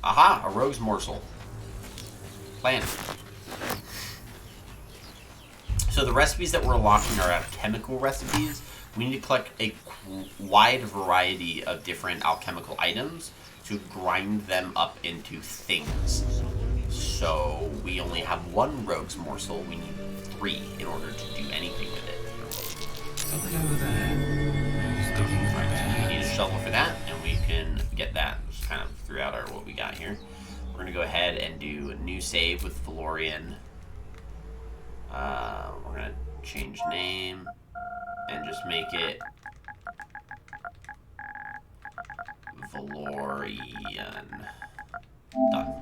Aha, a rogue's morsel. Plant. So the recipes that we're unlocking are alchemical recipes. We need to collect a wide variety of different alchemical items to grind them up into things. So we only have one rogue's morsel. We need 3 in order to do anything with it. Something over there. He's digging right there. We need a shovel for that, and we can get that just kind of throughout our what we got here. We're gonna go ahead and do a new save with Valorian. We're gonna change name and just make it Valorian. Done.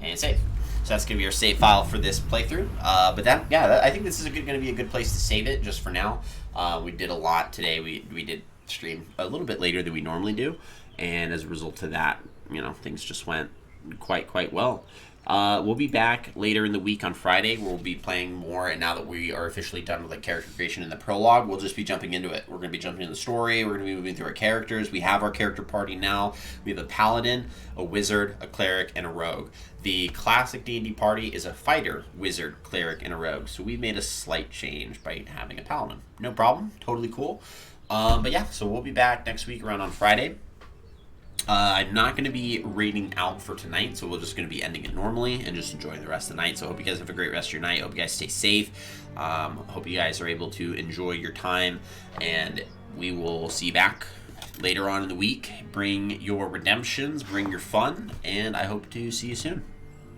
And save. So that's gonna be our save file for this playthrough. But I think this is gonna be a good place to save it just for now. We did a lot today. We did stream a little bit later than we normally do, and as a result of that, you know, things just went quite well. We'll be back later in the week on Friday. We'll be playing more, and now that we are officially done with like character creation in the prologue, we'll just be jumping into it. We're going to be jumping into the story. We're going to be moving through our characters. We have our character party now. We have a paladin, a wizard, a cleric, and a rogue. The classic D&D party is a fighter, wizard, cleric, and a rogue. So we made a slight change by having a paladin. No problem. Totally cool. But yeah, so we'll be back next week around on Friday. I'm not going to be raiding out for tonight, so we're just going to be ending it normally and just enjoying the rest of the night. So I hope you guys have a great rest of your night. I hope you guys stay safe. Hope you guys are able to enjoy your time, and we will see you back later on in the week. Bring your redemptions, bring your fun, and I hope to see you soon.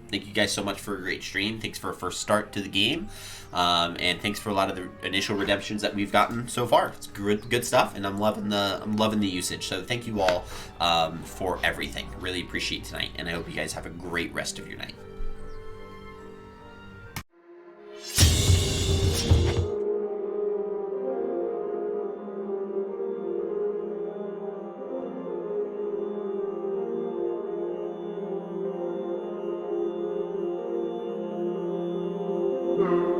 Thank you guys so much for a great stream. Thanks for a first start to the game. And thanks for a lot of the initial redemptions that we've gotten so far. It's good stuff, and I'm loving the usage. So thank you all for everything. Really appreciate tonight, and I hope you guys have a great rest of your night. Thank you.